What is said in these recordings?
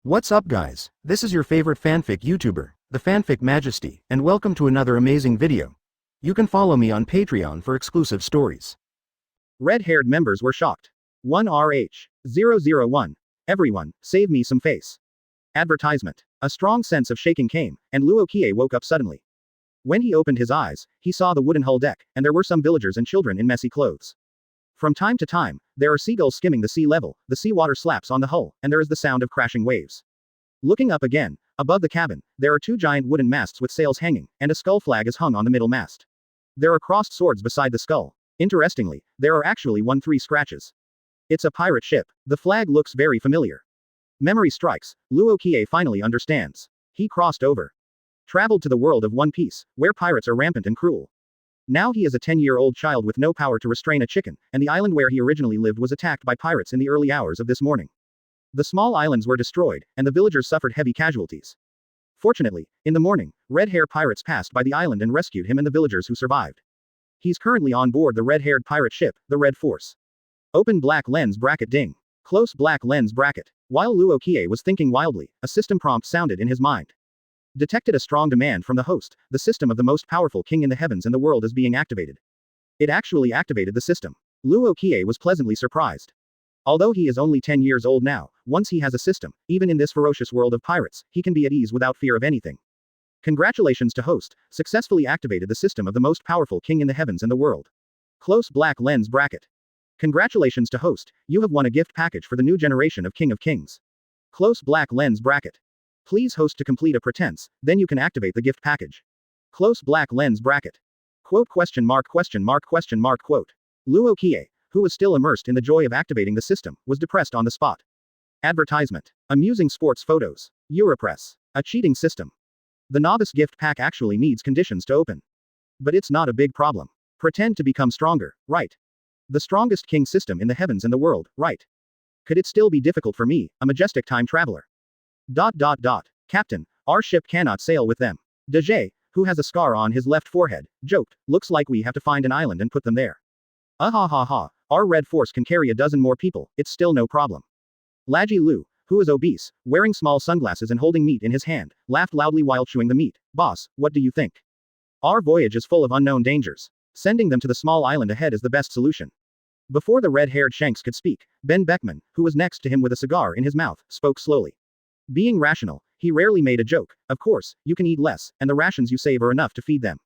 What's up guys, this is your favorite fanfic YouTuber, the Fanfic Majesty, and welcome to another amazing video. You can follow me on Patreon for exclusive stories. Red-haired members were shocked. 1RH001. Everyone, save me some face. Advertisement. A strong sense of shaking came, and Luo Qiye woke up suddenly. When he opened his eyes, he saw the wooden hull deck, and there were some villagers and children in messy clothes. From time to time, there are seagulls skimming the sea level, the seawater slaps on the hull, and there is the sound of crashing waves. Looking up again, above the cabin, there are two giant wooden masts with sails hanging, and a skull flag is hung on the middle mast. There are crossed swords beside the skull. Interestingly, there are actually 1-3 scratches. It's a pirate ship. The flag looks very familiar. Memory strikes. Luo Qiye finally understands. He crossed over. Traveled to the world of One Piece, where pirates are rampant and cruel. Now he is a 10-year-old child with no power to restrain a chicken, and the island where he originally lived was attacked by pirates in the early hours of this morning. The small islands were destroyed, and the villagers suffered heavy casualties. Fortunately, in the morning, red-hair pirates passed by the island and rescued him and the villagers who survived. He's currently on board the red-haired pirate ship, the Red Force. Open black lens bracket ding. Close black lens bracket. While Luo Qiye was thinking wildly, a system prompt sounded in his mind. Detected a strong demand from the host, the system of the most powerful king in the heavens and the world is being activated. It actually activated the system. Luo Qiye was pleasantly surprised. Although he is only 10 years old now, once he has a system, even in this ferocious world of pirates, he can be at ease without fear of anything. Congratulations to host, successfully activated the system of the most powerful king in the heavens and the world. Close black lens bracket. Congratulations to host, you have won a gift package for the new generation of King of Kings. Close black lens bracket. Please host to complete a pretense, then you can activate the gift package. Close black lens bracket. Quote question mark quote. Luo Qiye, who was still immersed in the joy of activating the system, was depressed on the spot. Advertisement. Amusing sports photos. Europress. A cheating system. The novice gift pack actually needs conditions to open. But it's not a big problem. Pretend to become stronger, right? The strongest king system in the heavens and the world, right? Could it still be difficult for me, a majestic time traveler? Captain, our ship cannot sail with them. Deje, who has a scar on his left forehead, joked, looks like we have to find an island and put them there. Our red force can carry a dozen more people, it's still no problem. Lacky Lu, who is obese, wearing small sunglasses and holding meat in his hand, laughed loudly while chewing the meat. Boss, what do you think? Our voyage is full of unknown dangers. Sending them to the small island ahead is the best solution. Before the red-haired Shanks could speak, Ben Beckman, who was next to him with a cigar in his mouth, spoke slowly. Being rational, he rarely made a joke. Of course, you can eat less, and the rations you save are enough to feed them.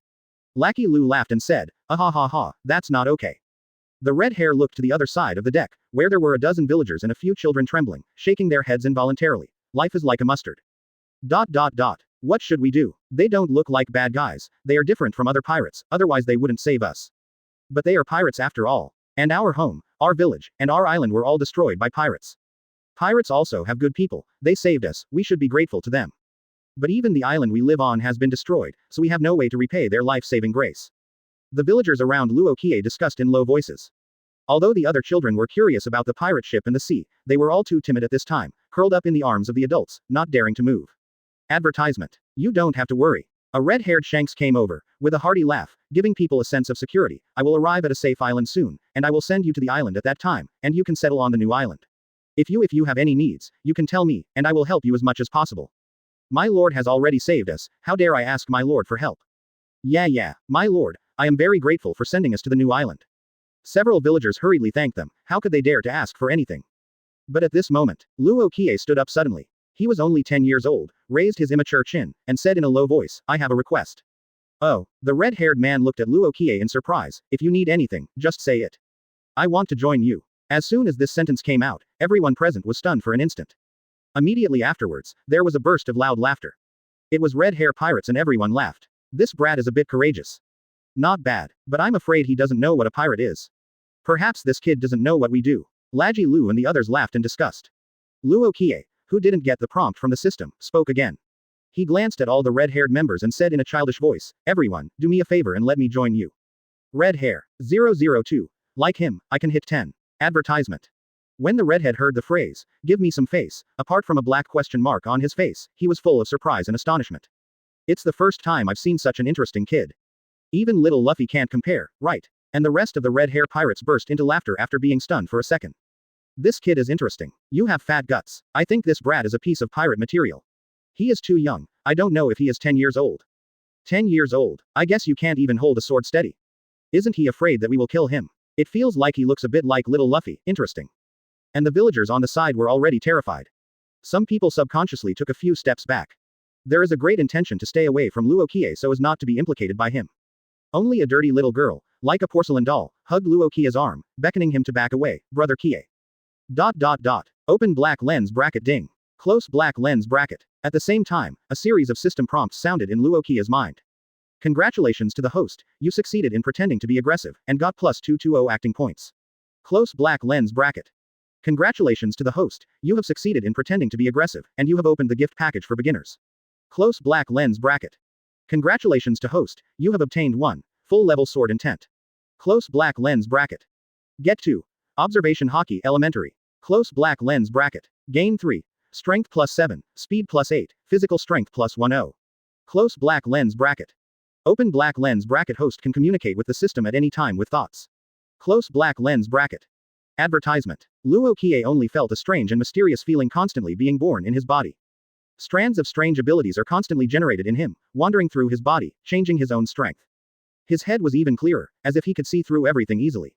Lacky Lu laughed and said, that's not okay. The red hair looked to the other side of the deck, where there were a dozen villagers and a few children trembling, shaking their heads involuntarily. Life is like a mustard. What should we do? They don't look like bad guys, they are different from other pirates, otherwise they wouldn't save us. But they are pirates after all. And our home, our village, and our island were all destroyed by pirates. Pirates also have good people, they saved us, we should be grateful to them. But even the island we live on has been destroyed, so we have no way to repay their life-saving grace. The villagers around Luo Qiye discussed in low voices. Although the other children were curious about the pirate ship and the sea, they were all too timid at this time, curled up in the arms of the adults, not daring to move. Advertisement. You don't have to worry. A red-haired Shanks came over, with a hearty laugh, giving people a sense of security. I will arrive at a safe island soon, and I will send you to the island at that time, and you can settle on the new island. If you have any needs, you can tell me, and I will help you as much as possible. My lord has already saved us, how dare I ask my lord for help? Yeah, my lord, I am very grateful for sending us to the new island. Several villagers hurriedly thanked them, how could they dare to ask for anything? But at this moment, Luo Qiye stood up suddenly. He was only 10 years old, raised his immature chin, and said in a low voice, I have a request. Oh, the red-haired man looked at Luo Qiye in surprise, if you need anything, just say it. I want to join you. As soon as this sentence came out, everyone present was stunned for an instant. Immediately afterwards, there was a burst of loud laughter. It was red-hair pirates and everyone laughed. This brat is a bit courageous. Not bad, but I'm afraid he doesn't know what a pirate is. Perhaps this kid doesn't know what we do. Lacky Lu and the others laughed in disgust. Luo Qiye, who didn't get the prompt from the system, spoke again. He glanced at all the red-haired members and said in a childish voice, everyone, do me a favor and let me join you. Red hair. 002. Like him, I can hit 10. Advertisement. When the redhead heard the phrase, give me some face, apart from a black question mark on his face, he was full of surprise and astonishment. It's the first time I've seen such an interesting kid. Even little Luffy can't compare, right? And the rest of the red hair pirates burst into laughter after being stunned for a second. This kid is interesting. You have fat guts. I think this brat is a piece of pirate material. He is too young. I don't know if he is 10 years old. 10 years old. I guess you can't even hold a sword steady. Isn't he afraid that we will kill him? It feels like he looks a bit like little Luffy. Interesting. And the villagers on the side were already terrified. Some people subconsciously took a few steps back. There is a great intention to stay away from Luo Qiye so as not to be implicated by him. Only a dirty little girl, like a porcelain doll, hugged Luo Qiye's arm, beckoning him to back away. Brother Qiye. Open black lens bracket ding. Close black lens bracket. At the same time, a series of system prompts sounded in Luo Qiye's mind. Congratulations to the host, you succeeded in pretending to be aggressive, and got plus 220 acting points. Close black lens bracket. Congratulations to the host, you have succeeded in pretending to be aggressive, and you have opened the gift package for beginners. Close black lens bracket. Congratulations to host, you have obtained 1 full level sword intent. Close black lens bracket. Get 2 Observation Haki Elementary. Close black lens bracket. Gain 3 Strength plus 7, Speed plus 8, Physical Strength plus 10. Close black lens bracket. Open black lens bracket. Host can communicate with the system at any time with thoughts. Close black lens bracket. Advertisement. Luo Qiye only felt a strange and mysterious feeling constantly being born in his body. Strands of strange abilities are constantly generated in him, wandering through his body, changing his own strength. His head was even clearer, as if he could see through everything easily.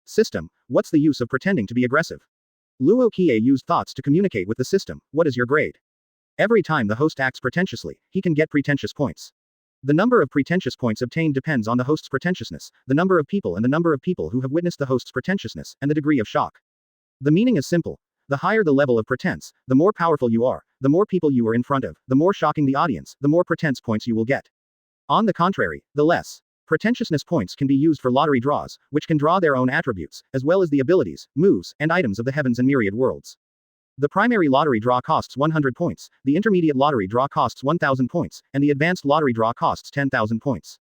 System, what's the use of pretending to be aggressive? Luo Qiye used thoughts to communicate with the system. What is your grade? Every time the host acts pretentiously, he can get pretentious points. The number of pretentious points obtained depends on the host's pretentiousness, the number of people and the number of people who have witnessed the host's pretentiousness, and the degree of shock. The meaning is simple. The higher the level of pretense, the more powerful you are, the more people you are in front of, the more shocking the audience, the more pretense points you will get. On the contrary, the less pretentiousness points can be used for lottery draws, which can draw their own attributes, as well as the abilities, moves, and items of the heavens and myriad worlds. The primary lottery draw costs 100 points, the intermediate lottery draw costs 1000 points, and the advanced lottery draw costs 10,000 points.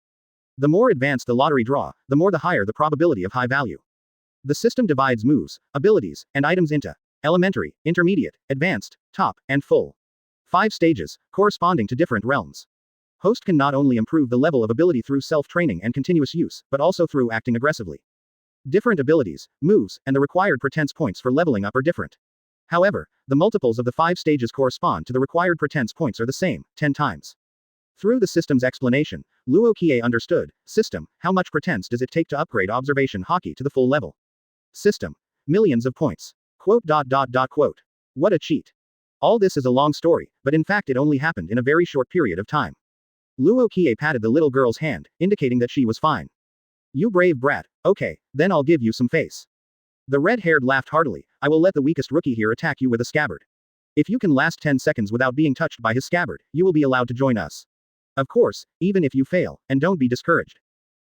The more advanced the lottery draw, the more the higher the probability of high value. The system divides moves, abilities, and items into elementary, intermediate, advanced, top, and full. 5 stages, corresponding to different realms. Host can not only improve the level of ability through self-training and continuous use, but also through acting aggressively. Different abilities, moves, and the required pretense points for leveling up are different. However, the multiples of the 5 stages correspond to the required pretense points are the same, 10 times. Through the system's explanation, Luo Qiye understood. System, how much pretense does it take to upgrade Observation Haki to the full level? System, millions of points. Quote. What a cheat. All this is a long story, but in fact it only happened in a very short period of time. Luo Qiye patted the little girl's hand, indicating that she was fine. You brave brat, okay, then I'll give you some face. The red-haired laughed heartily. I will let the weakest rookie here attack you with a scabbard. If you can last 10 seconds without being touched by his scabbard, you will be allowed to join us. Of course, even if you fail, and don't be discouraged.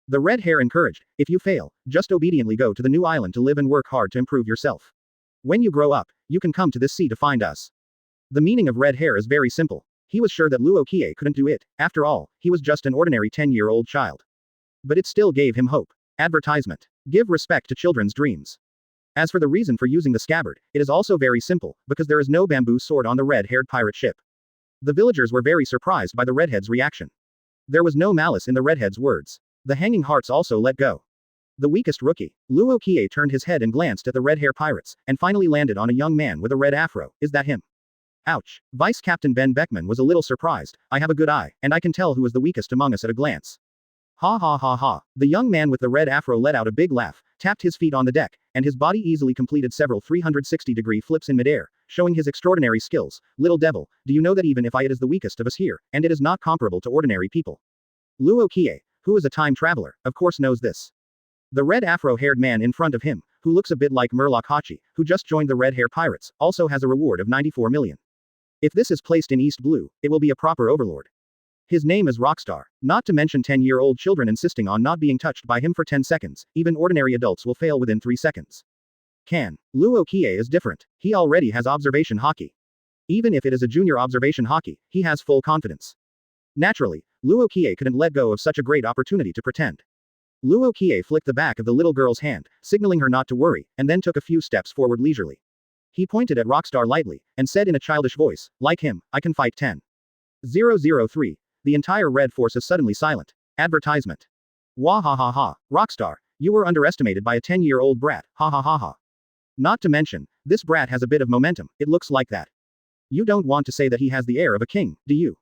The red hair encouraged, if you fail, just obediently go to the new island to live and work hard to improve yourself. When you grow up, you can come to this sea to find us. The meaning of red hair is very simple. He was sure that Luo Qiye couldn't do it. After all, he was just an ordinary 10-year-old child. But it still gave him hope. Advertisement. Give respect to children's dreams. As for the reason for using the scabbard, it is also very simple, because there is no bamboo sword on the red-haired pirate ship. The villagers were very surprised by the redhead's reaction. There was no malice in the redhead's words. The hanging hearts also let go. The weakest rookie. Luo Qiye turned his head and glanced at the red-hair pirates, and finally landed on a young man with a red afro. Is that him? Ouch. Vice Captain Ben Beckman was a little surprised. I have a good eye, and I can tell who is the weakest among us at a glance. Ha ha ha ha. The young man with the red afro let out a big laugh, tapped his feet on the deck, and his body easily completed several 360-degree flips in midair, showing his extraordinary skills. Little devil, do you know that even if it is the weakest of us here, and it is not comparable to ordinary people? Luo Qiye, who is a time traveler, of course knows this. The red afro-haired man in front of him, who looks a bit like Murloc Hachi, who just joined the red hair pirates, also has a reward of 94 million. If this is placed in East Blue, it will be a proper overlord. His name is Rockstar. Not to mention 10-year-old children insisting on not being touched by him for 10 seconds, even ordinary adults will fail within 3 seconds. Luo Qiye is different. He already has Observation Haki. Even if it is a junior Observation Haki, he has full confidence. Naturally, Luo Qiye couldn't let go of such a great opportunity to pretend. Luo Qiye flicked the back of the little girl's hand, signaling her not to worry, and then took a few steps forward leisurely. He pointed at Rockstar lightly, and said in a childish voice, like him, I can fight 10,003. The entire red force is suddenly silent. Advertisement. Wah ha ha ha. Rockstar, you were underestimated by a 10-year-old brat. Ha ha ha ha. Not to mention, this brat has a bit of momentum, it looks like that. You don't want to say that he has the air of a king, do you?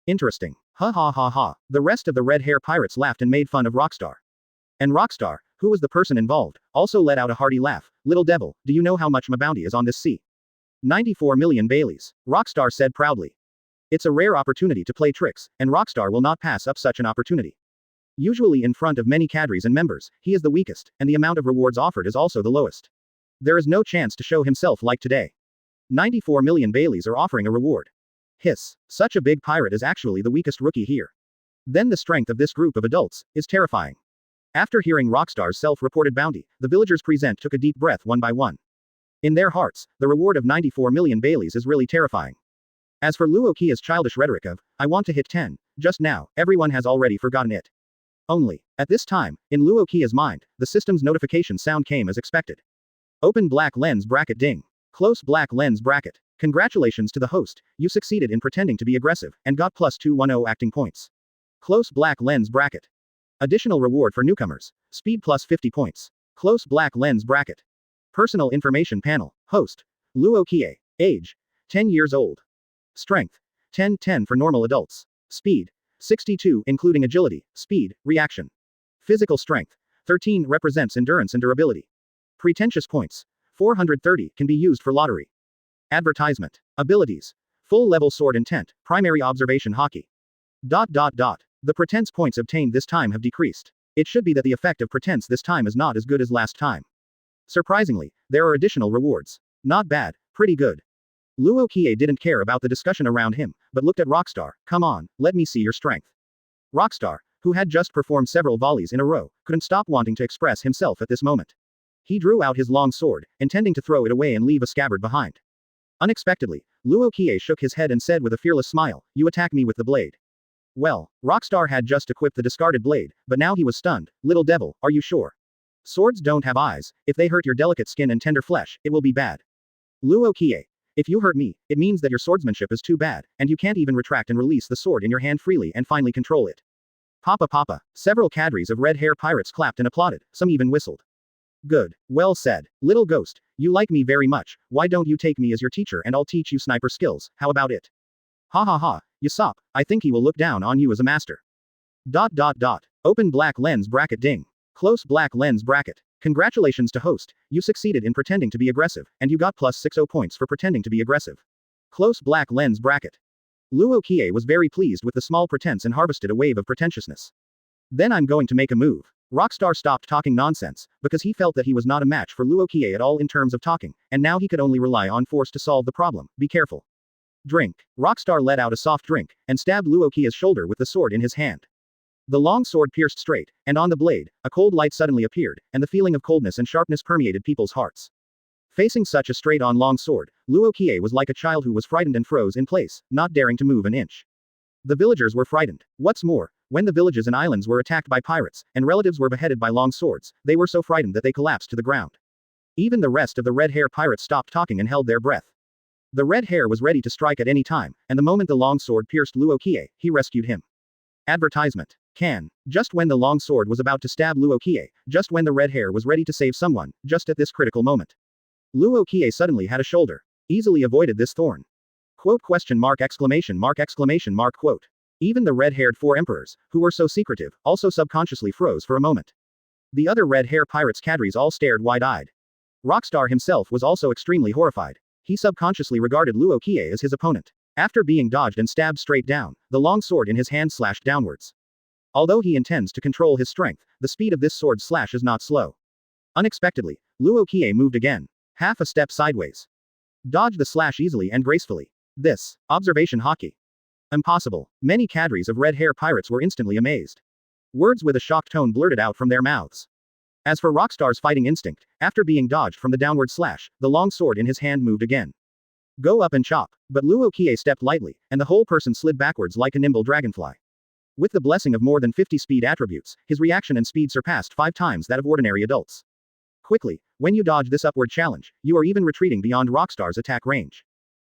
Interesting. Ha ha ha ha. The rest of the red hair pirates laughed and made fun of Rockstar. And Rockstar, who was the person involved, also let out a hearty laugh. Little devil, do you know how much my bounty is on this sea? 94 million Baileys. Rockstar said proudly. It's a rare opportunity to play tricks, and Rockstar will not pass up such an opportunity. Usually in front of many cadres and members, he is the weakest, and the amount of rewards offered is also the lowest. There is no chance to show himself like today. 94 million Baileys are offering a reward. Hiss. Such a big pirate is actually the weakest rookie here. Then the strength of this group of adults is terrifying. After hearing Rockstar's self-reported bounty, the villagers present took a deep breath one by one. In their hearts, the reward of 94 million Baileys is really terrifying. As for Luo Qiye's childish rhetoric of, I want to hit 10, just now, everyone has already forgotten it. Only, at this time, in Luo Qiye's mind, the system's notification sound came as expected. Open black lens bracket ding. Close black lens bracket. Congratulations to the host, you succeeded in pretending to be aggressive, and got plus 210 acting points. Close black lens bracket. Additional reward for newcomers. Speed plus 50 points. Close black lens bracket. Personal information panel. Host. Luo Qiye. Age. 10 years old. Strength. 10 for normal adults. Speed. 62 including agility, speed, reaction. Physical strength. 13 represents endurance and durability. Pretentious points. 430 can be used for lottery. Advertisement. Abilities. Full level sword intent, primary observation haki. The pretense points obtained this time have decreased. It should be that the effect of pretense this time is not as good as last time. Surprisingly, there are additional rewards. Not bad, pretty good. Luo Qiye didn't care about the discussion around him, but looked at Rockstar. Come on, let me see your strength. Rockstar, who had just performed several volleys in a row, couldn't stop wanting to express himself at this moment. He drew out his long sword, intending to throw it away and leave a scabbard behind. Unexpectedly, Luo Qiye shook his head and said with a fearless smile, you attack me with the blade. Well, Rockstar had just equipped the discarded blade, but now he was stunned. Little devil, are you sure? Swords don't have eyes, if they hurt your delicate skin and tender flesh, it will be bad. Luo Qiye. If you hurt me, it means that your swordsmanship is too bad, and you can't even retract and release the sword in your hand freely and finally control it. Papa. Several cadres of red hair pirates clapped and applauded, some even whistled. Good. Well said. Little ghost, you like me very much, why don't you take me as your teacher and I'll teach you sniper skills, how about it? Ha ha ha, Yasop, I think he will look down on you as a master. Open black lens bracket ding. Close black lens bracket. Congratulations to host, you succeeded in pretending to be aggressive, and you got plus 60 points for pretending to be aggressive. Close black lens bracket. Luo Qiye was very pleased with the small pretense and harvested a wave of pretentiousness. Then I'm going to make a move. Rockstar stopped talking nonsense, because he felt that he was not a match for Luo Qiye at all in terms of talking, and now he could only rely on force to solve the problem. Be careful. Drink. Rockstar let out a soft drink, and stabbed Luo Qiye's shoulder with the sword in his hand. The long sword pierced straight, and on the blade, a cold light suddenly appeared, and the feeling of coldness and sharpness permeated people's hearts. Facing such a straight-on long sword, Luo Qiye was like a child who was frightened and froze in place, not daring to move an inch. The villagers were frightened. What's more, when the villages and islands were attacked by pirates, and relatives were beheaded by long swords, they were so frightened that they collapsed to the ground. Even the rest of the red hair pirates stopped talking and held their breath. The red hair was ready to strike at any time, and the moment the long sword pierced Luo Qiye, he rescued him. Advertisement. Can. Just when the long sword was about to stab Luo Qiye, just when the red hair was ready to save someone, just at this critical moment. Luo Qiye suddenly had a shoulder. Easily avoided this thorn. Quote ? Quote. Even the red-haired four emperors, who were so secretive, also subconsciously froze for a moment. The other red hair pirates cadres all stared wide-eyed. Rockstar himself was also extremely horrified. He subconsciously regarded Luo Qiye as his opponent. After being dodged and stabbed straight down, the long sword in his hand slashed downwards. Although he intends to control his strength, the speed of this sword slash is not slow. Unexpectedly, Luo Qiye moved again. Half a step sideways. Dodged the slash easily and gracefully. This. Observation Haki. Impossible. Many cadres of red hair pirates were instantly amazed. Words with a shocked tone blurted out from their mouths. As for Rockstar's fighting instinct, after being dodged from the downward slash, the long sword in his hand moved again. Go up and chop. But Luo Qiye stepped lightly, and the whole person slid backwards like a nimble dragonfly. With the blessing of more than 50 speed attributes, his reaction and speed surpassed 5 times that of ordinary adults. Quickly, when you dodge this upward challenge, you are even retreating beyond Rockstar's attack range.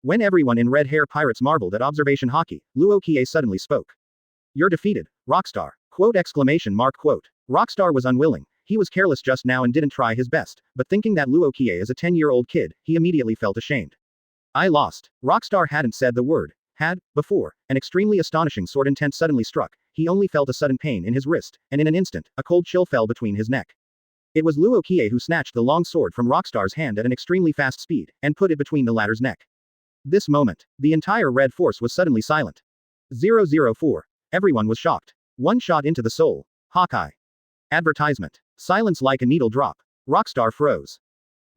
When everyone in Red Hair Pirates marveled at Observation Haki, Luo Qiye suddenly spoke. You're defeated, Rockstar. Quote! Rockstar was unwilling. He was careless just now and didn't try his best, but thinking that Luo Qiye is a 10-year-old kid, he immediately felt ashamed. I lost. Rockstar hadn't said the word, had, before. An extremely astonishing sword intent suddenly struck. He only felt a sudden pain in his wrist, and in an instant, a cold chill fell between his neck. It was Luo Qiye who snatched the long sword from Rockstar's hand at an extremely fast speed, and put it between the latter's neck. This moment, the entire red force was suddenly silent. 004. Everyone was shocked. One shot into the soul. Hawkeye. Advertisement. Silence like a needle drop. Rockstar froze.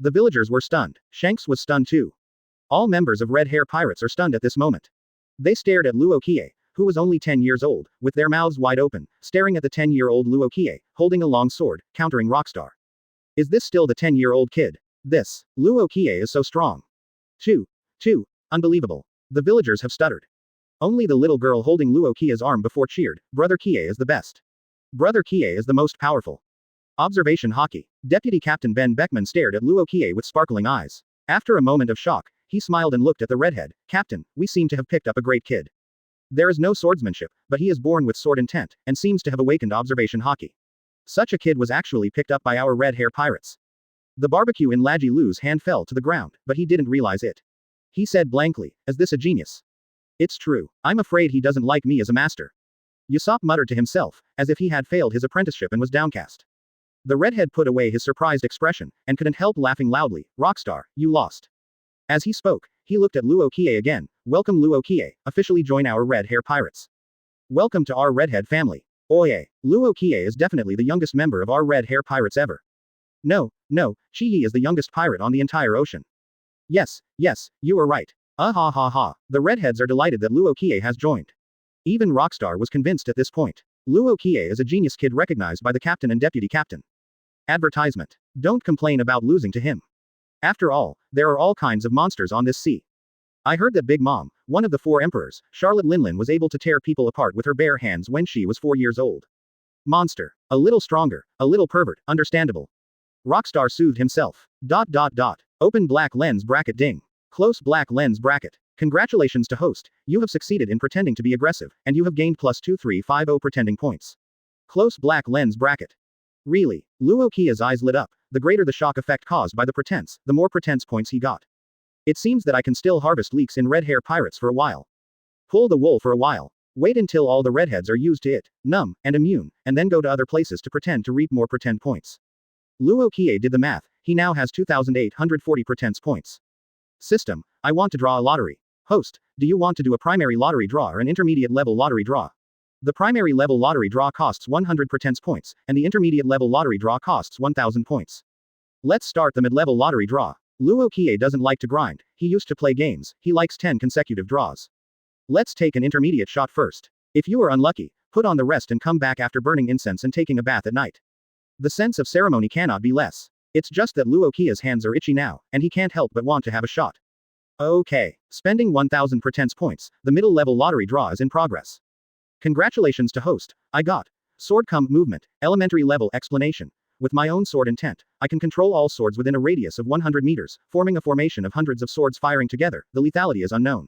The villagers were stunned. Shanks was stunned too. All members of Redhair Pirates are stunned at this moment. They stared at Luo Qiye, who was only 10 years old, with their mouths wide open, staring at the 10-year-old Luo Qiye, holding a long sword, countering Rockstar. Is this still the 10-year-old kid? This. Luo Qiye is so strong. 2. Unbelievable. The villagers have stuttered. Only the little girl holding Luo Qiye's arm before cheered, Brother Qiye is the best. Brother Qiye is the most powerful. Observation Haki. Deputy Captain Ben Beckman stared at Luo Qiye with sparkling eyes. After a moment of shock, he smiled and looked at the redhead. Captain, we seem to have picked up a great kid. There is no swordsmanship, but he is born with sword intent, and seems to have awakened Observation Haki. Such a kid was actually picked up by our Redhair pirates. The barbecue in Lacky Lu's hand fell to the ground, but he didn't realize it. He said blankly, is this a genius? It's true. I'm afraid he doesn't like me as a master. Usopp muttered to himself, as if he had failed his apprenticeship and was downcast. The redhead put away his surprised expression, and couldn't help laughing loudly. Rockstar, you lost. As he spoke, he looked at Luo Qiye again. Welcome Luo Qiye, officially join our Redhair pirates. Welcome to our redhead family. Oye, Luo Qiye is definitely the youngest member of our Redhair pirates ever. No, Qiye is the youngest pirate on the entire ocean. Yes, you are right. Ha ha ha. The redheads are delighted that Luo Qiye has joined. Even Rockstar was convinced at this point. Luo Qiye is a genius kid recognized by the captain and deputy captain. Advertisement. Don't complain about losing to him. After all, there are all kinds of monsters on this sea. I heard that Big Mom, one of the 4 emperors, Charlotte Linlin, was able to tear people apart with her bare hands when she was 4 years old. Monster. A little stronger, a little pervert, understandable. Rockstar soothed himself. ... Open black lens bracket ding. Close black lens bracket. Congratulations to host, you have succeeded in pretending to be aggressive, and you have gained plus 2350 pretending points. Close black lens bracket. Really? Luo Qiye's eyes lit up. The greater the shock effect caused by the pretense, the more pretense points he got. It seems that I can still harvest leaks in Redhair pirates for a while. Pull the wool for a while. Wait until all the redheads are used to it, numb, and immune, and then go to other places to pretend to reap more pretend points. Luo Qiye did the math. He now has 2,840 pretense points. System. I want to draw a lottery. Host. Do you want to do a primary lottery draw or an intermediate level lottery draw? The primary level lottery draw costs 100 pretense points, and the intermediate level lottery draw costs 1,000 points. Let's start the mid-level lottery draw. Luo Qiye doesn't like to grind. He used to play games. He likes 10 consecutive draws. Let's take an intermediate shot first. If you are unlucky, put on the rest and come back after burning incense and taking a bath at night. The sense of ceremony cannot be less. It's just that Luo Qiye's hands are itchy now, and he can't help but want to have a shot. Okay. Spending 1,000 pretense points, the middle level lottery draw is in progress. Congratulations to host. I got sword movement, elementary level explanation. With my own sword intent, I can control all swords within a radius of 100 meters, forming a formation of hundreds of swords firing together. The lethality is unknown.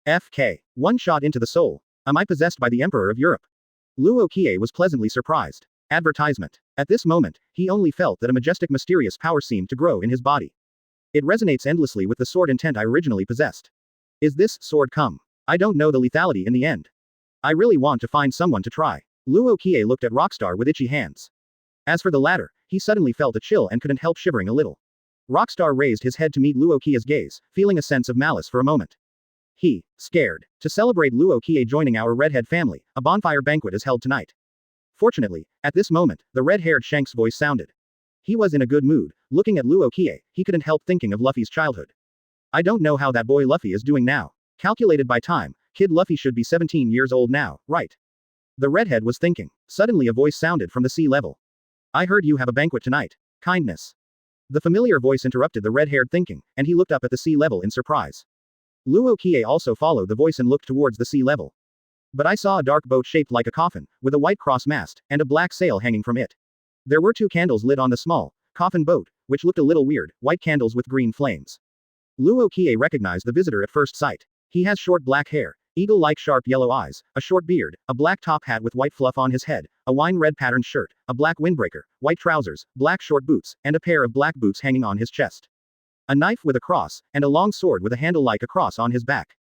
FK. One shot into the soul. Am I possessed by the Emperor of Europe? Luo Qiye was pleasantly surprised. Advertisement. At this moment, he only felt that a majestic mysterious power seemed to grow in his body. It resonates endlessly with the sword intent I originally possessed. Is this sword come? I don't know the lethality in the end. I really want to find someone to try. Luo Qiye looked at Rockstar with itchy hands. As for the latter, he suddenly felt a chill and couldn't help shivering a little. Rockstar raised his head to meet Luo Qiye's gaze, feeling a sense of malice for a moment. He, scared. To celebrate Luo Qiye joining our redhead family, a bonfire banquet is held tonight. Fortunately, at this moment, the red-haired Shank's voice sounded. He was in a good mood. Looking at Luo Qiye, he couldn't help thinking of Luffy's childhood. I don't know how that boy Luffy is doing now. Calculated by time, kid Luffy should be 17 years old now, right? The redhead was thinking. Suddenly a voice sounded from the sea level. I heard you have a banquet tonight. Kindness. The familiar voice interrupted the red-haired thinking, and he looked up at the sea level in surprise. Luo Qiye also followed the voice and looked towards the sea level. But I saw a dark boat shaped like a coffin, with a white cross mast, and a black sail hanging from it. There were 2 candles lit on the small, coffin boat, which looked a little weird, white candles with green flames. Luo Qiye recognized the visitor at first sight. He has short black hair, Eagle-like sharp yellow eyes, a short beard, a black top hat with white fluff on his head, a wine red patterned shirt, a black windbreaker, white trousers, black short boots, and a pair of black boots hanging on his chest. A knife with a cross, and a long sword with a handle like a cross on his back.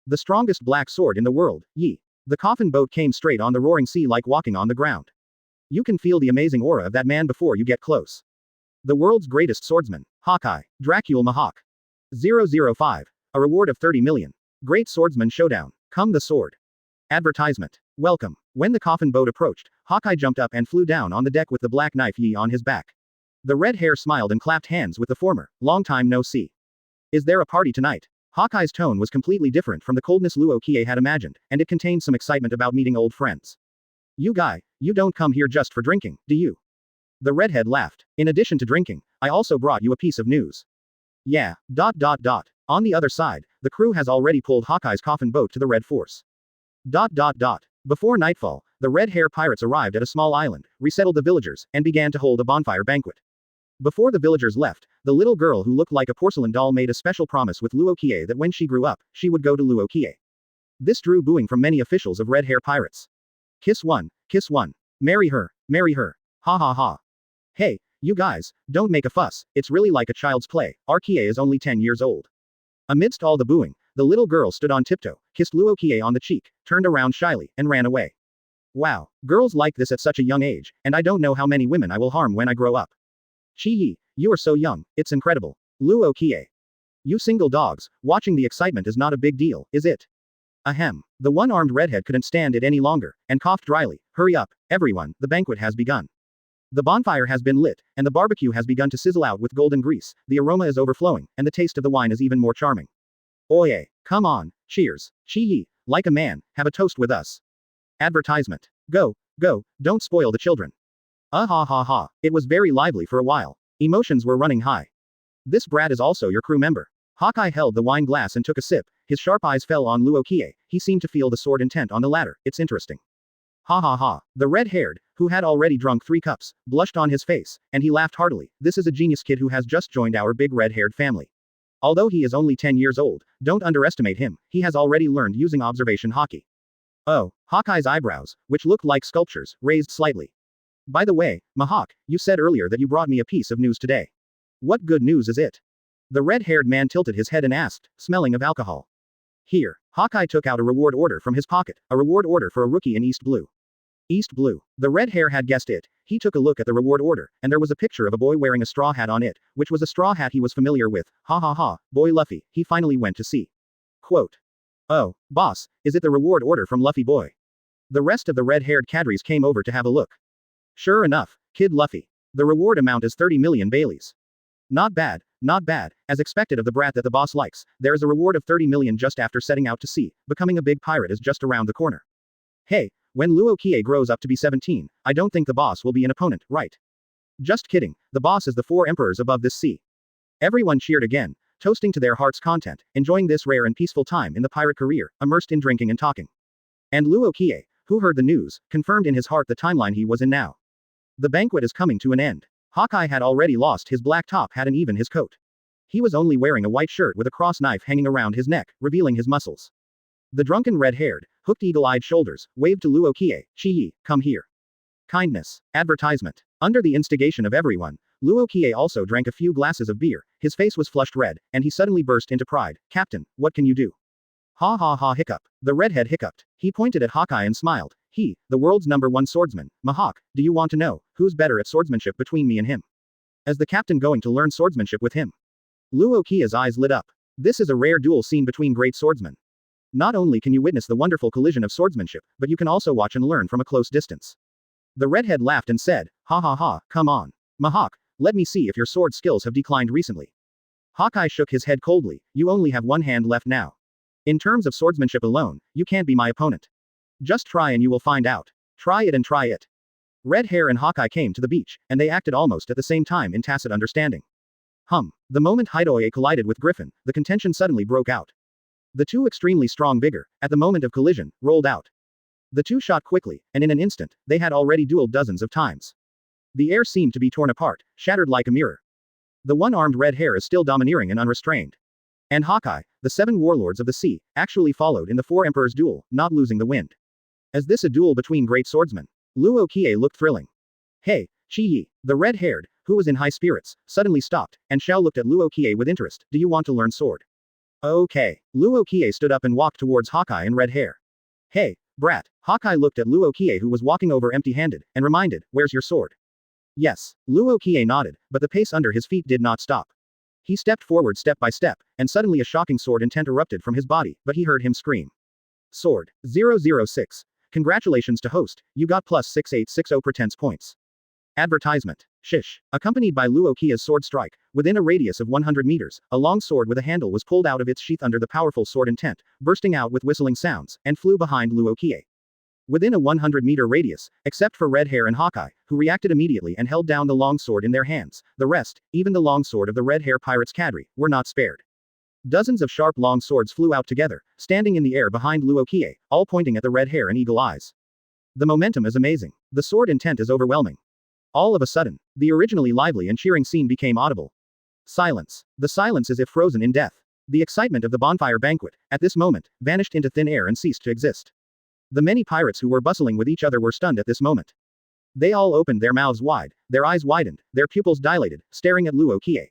The strongest black sword in the world, ye. The coffin boat came straight on the roaring sea like walking on the ground. You can feel the amazing aura of that man before you get close. The world's greatest swordsman, Hawkeye, Dracul Mahawk. 005. A reward of 30 million. Great Swordsman Showdown. Come the sword. Advertisement. Welcome. When the coffin boat approached, Hawkeye jumped up and flew down on the deck with the black knife Yi on his back. The Redhair smiled and clapped hands with the former. Long time no see. Is there a party tonight? Hawkeye's tone was completely different from the coldness Luo Qiye had imagined, and it contained some excitement about meeting old friends. You guy, you don't come here just for drinking, do you? The redhead laughed. In addition to drinking, I also brought you a piece of news. Yeah. On the other side, the crew has already pulled Hawkeye's coffin boat to the Red Force. Before nightfall, the Redhair pirates arrived at a small island, resettled the villagers, and began to hold a bonfire banquet. Before the villagers left, the little girl who looked like a porcelain doll made a special promise with Luo Qiye that when she grew up, she would go to Luo Qiye. This drew booing from many officials of Redhair pirates. Kiss one, marry her, ha ha ha. Hey, you guys, don't make a fuss, it's really like a child's play, our Qiye is only 10 years old. Amidst all the booing, the little girl stood on tiptoe, kissed Luo Qiye on the cheek, turned around shyly, and ran away. Wow, girls like this at such a young age, and I don't know how many women I will harm when I grow up. Chi-yi, you are so young, it's incredible. Luo Qiye. You single dogs, watching the excitement is not a big deal, is it? Ahem. The one-armed redhead couldn't stand it any longer, and coughed dryly. Hurry up, everyone, the banquet has begun. The bonfire has been lit, and the barbecue has begun to sizzle out with golden grease, the aroma is overflowing, and the taste of the wine is even more charming. Oye, come on, cheers. Chi-yi, like a man, have a toast with us. Advertisement. Go, don't spoil the children. Ha ha ha. It was very lively for a while. Emotions were running high. This brat is also your crew member. Hawkeye held the wine glass and took a sip, his sharp eyes fell on Luo Qiye, he seemed to feel the sword intent on the latter, it's interesting. Ha ha ha. The red-haired, who had already drunk 3 cups, blushed on his face, and he laughed heartily, this is a genius kid who has just joined our big red-haired family. Although he is only 10 years old, don't underestimate him, he has already learned using Observation Haki. Oh, Hawkeye's eyebrows, which looked like sculptures, raised slightly. By the way, Mahawk, you said earlier that you brought me a piece of news today. What good news is it? The red-haired man tilted his head and asked, smelling of alcohol. Here, Hawkeye took out a reward order from his pocket, a reward order for a rookie in East Blue. East Blue. The red hair had guessed it, he took a look at the reward order, and there was a picture of a boy wearing a straw hat on it, which was a straw hat he was familiar with, ha ha ha, boy Luffy, he finally went to see. Quote. Oh, boss, is it the reward order from Luffy boy? The rest of the red-haired cadres came over to have a look. Sure enough, Kid Luffy. The reward amount is 30 million Baileys. Not bad, as expected of the brat that the boss likes, there is a reward of 30 million just after setting out to sea, becoming a big pirate is just around the corner. Hey, when Luo Qiye grows up to be 17, I don't think the boss will be an opponent, right? Just kidding, the boss is the 4 emperors above this sea. Everyone cheered again, toasting to their heart's content, enjoying this rare and peaceful time in the pirate career, immersed in drinking and talking. And Luo Qiye, who heard the news, confirmed in his heart the timeline he was in now. The banquet is coming to an end. Hawkeye had already lost his black top hat and even his coat. He was only wearing a white shirt with a cross knife hanging around his neck, revealing his muscles. The drunken red-haired, hooked eagle-eyed shoulders, waved to Luo Qiye, Chi-yi, come here. Kindness. Advertisement. Under the instigation of everyone, Luo Qiye also drank a few glasses of beer, his face was flushed red, and he suddenly burst into pride. Captain, what can you do? Ha ha ha hiccup. The redhead hiccuped. He pointed at Hawkeye and smiled. He, the world's #1 swordsman, Mahawk, do you want to know, who's better at swordsmanship between me and him? Is the captain going to learn swordsmanship with him? Luo Qiye's eyes lit up. This is a rare duel scene between great swordsmen. Not only can you witness the wonderful collision of swordsmanship, but you can also watch and learn from a close distance. The redhead laughed and said, ha ha ha, come on. Mahawk, let me see if your sword skills have declined recently. Hawkeye shook his head coldly, you only have 1 hand left now. In terms of swordsmanship alone, you can't be my opponent. Just try and you will find out. Try it and try it. Redhair and Hawkeye came to the beach, and they acted almost at the same time in tacit understanding. The moment Hideoye collided with Griffin, the contention suddenly broke out. The two extremely strong vigor, at the moment of collision, rolled out. The two shot quickly, and in an instant, they had already dueled dozens of times. The air seemed to be torn apart, shattered like a mirror. The one-armed red hair is still domineering and unrestrained. And Hawkeye, the 7 warlords of the sea, actually followed in the 4 emperors duel, not losing the wind. Is this a duel between great swordsmen? Luo Qiye looked thrilling. Hey, Qiye, the red-haired, who was in high spirits, suddenly stopped, and Xiao looked at Luo Qiye with interest. Do you want to learn sword? Okay. Luo Qiye stood up and walked towards Hawkeye and Redhair. Hey, brat. Hawkeye looked at Luo Qiye who was walking over empty-handed, and reminded, where's your sword? Yes. Luo Qiye nodded, but the pace under his feet did not stop. He stepped forward step by step, and suddenly a shocking sword intent erupted from his body, but he heard him scream. Sword. 006. Congratulations to host, you got plus 6860 pretense points. Advertisement. Shish. Accompanied by Luo Qiye's sword strike, within a radius of 100 meters, a long sword with a handle was pulled out of its sheath under the powerful sword intent, bursting out with whistling sounds, and flew behind Luo Qiye. Within a 100-meter radius, except for Redhair and Hawkeye, who reacted immediately and held down the long sword in their hands, the rest, even the long sword of the Redhair pirate's cadre, were not spared. Dozens of sharp long swords flew out together, standing in the air behind Luo Qiye, all pointing at the Redhair and eagle eyes. The momentum is amazing. The sword intent is overwhelming. All of a sudden, the originally lively and cheering scene became audible. Silence. The silence as if frozen in death. The excitement of the bonfire banquet, at this moment, vanished into thin air and ceased to exist. The many pirates who were bustling with each other were stunned at this moment. They all opened their mouths wide, their eyes widened, their pupils dilated, staring at Luo Qiye.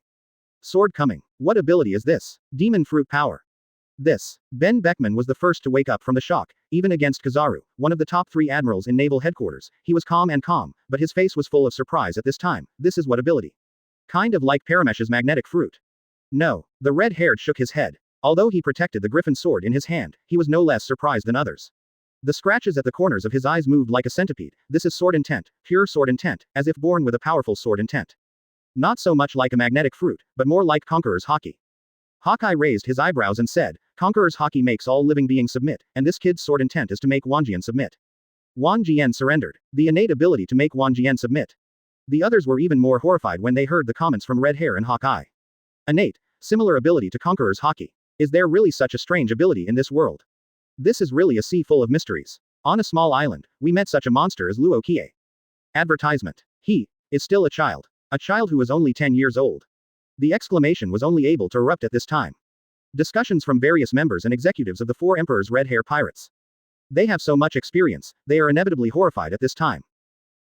Sword coming. What ability is this? Demon fruit power. This. Ben Beckman was the first to wake up from the shock, even against Kizaru, one of the top 3 admirals in naval headquarters. He was calm, but his face was full of surprise at this time. This is what ability? Kind of like Paramesh's magnetic fruit. No. The red-haired shook his head. Although he protected the griffin sword in his hand, he was no less surprised than others. The scratches at the corners of his eyes moved like a centipede. This is sword intent, pure sword intent, as if born with a powerful sword intent. Not so much like a magnetic fruit, but more like Conqueror's Haki. Hawkeye raised his eyebrows and said, Conqueror's Haki makes all living beings submit, and this kid's sword intent is to make Wang Jian submit. Wang Jian surrendered. The innate ability to make Wang Jian submit. The others were even more horrified when they heard the comments from Redhair and Hawkeye. Innate, similar ability to Conqueror's Haki. Is there really such a strange ability in this world? This is really a sea full of mysteries. On a small island, we met such a monster as Luo Qiye. Advertisement. He is still a child. A child who is only 10 years old. The exclamation was only able to erupt at this time. Discussions from various members and executives of the 4 emperors Redhair pirates. They have so much experience, they are inevitably horrified at this time.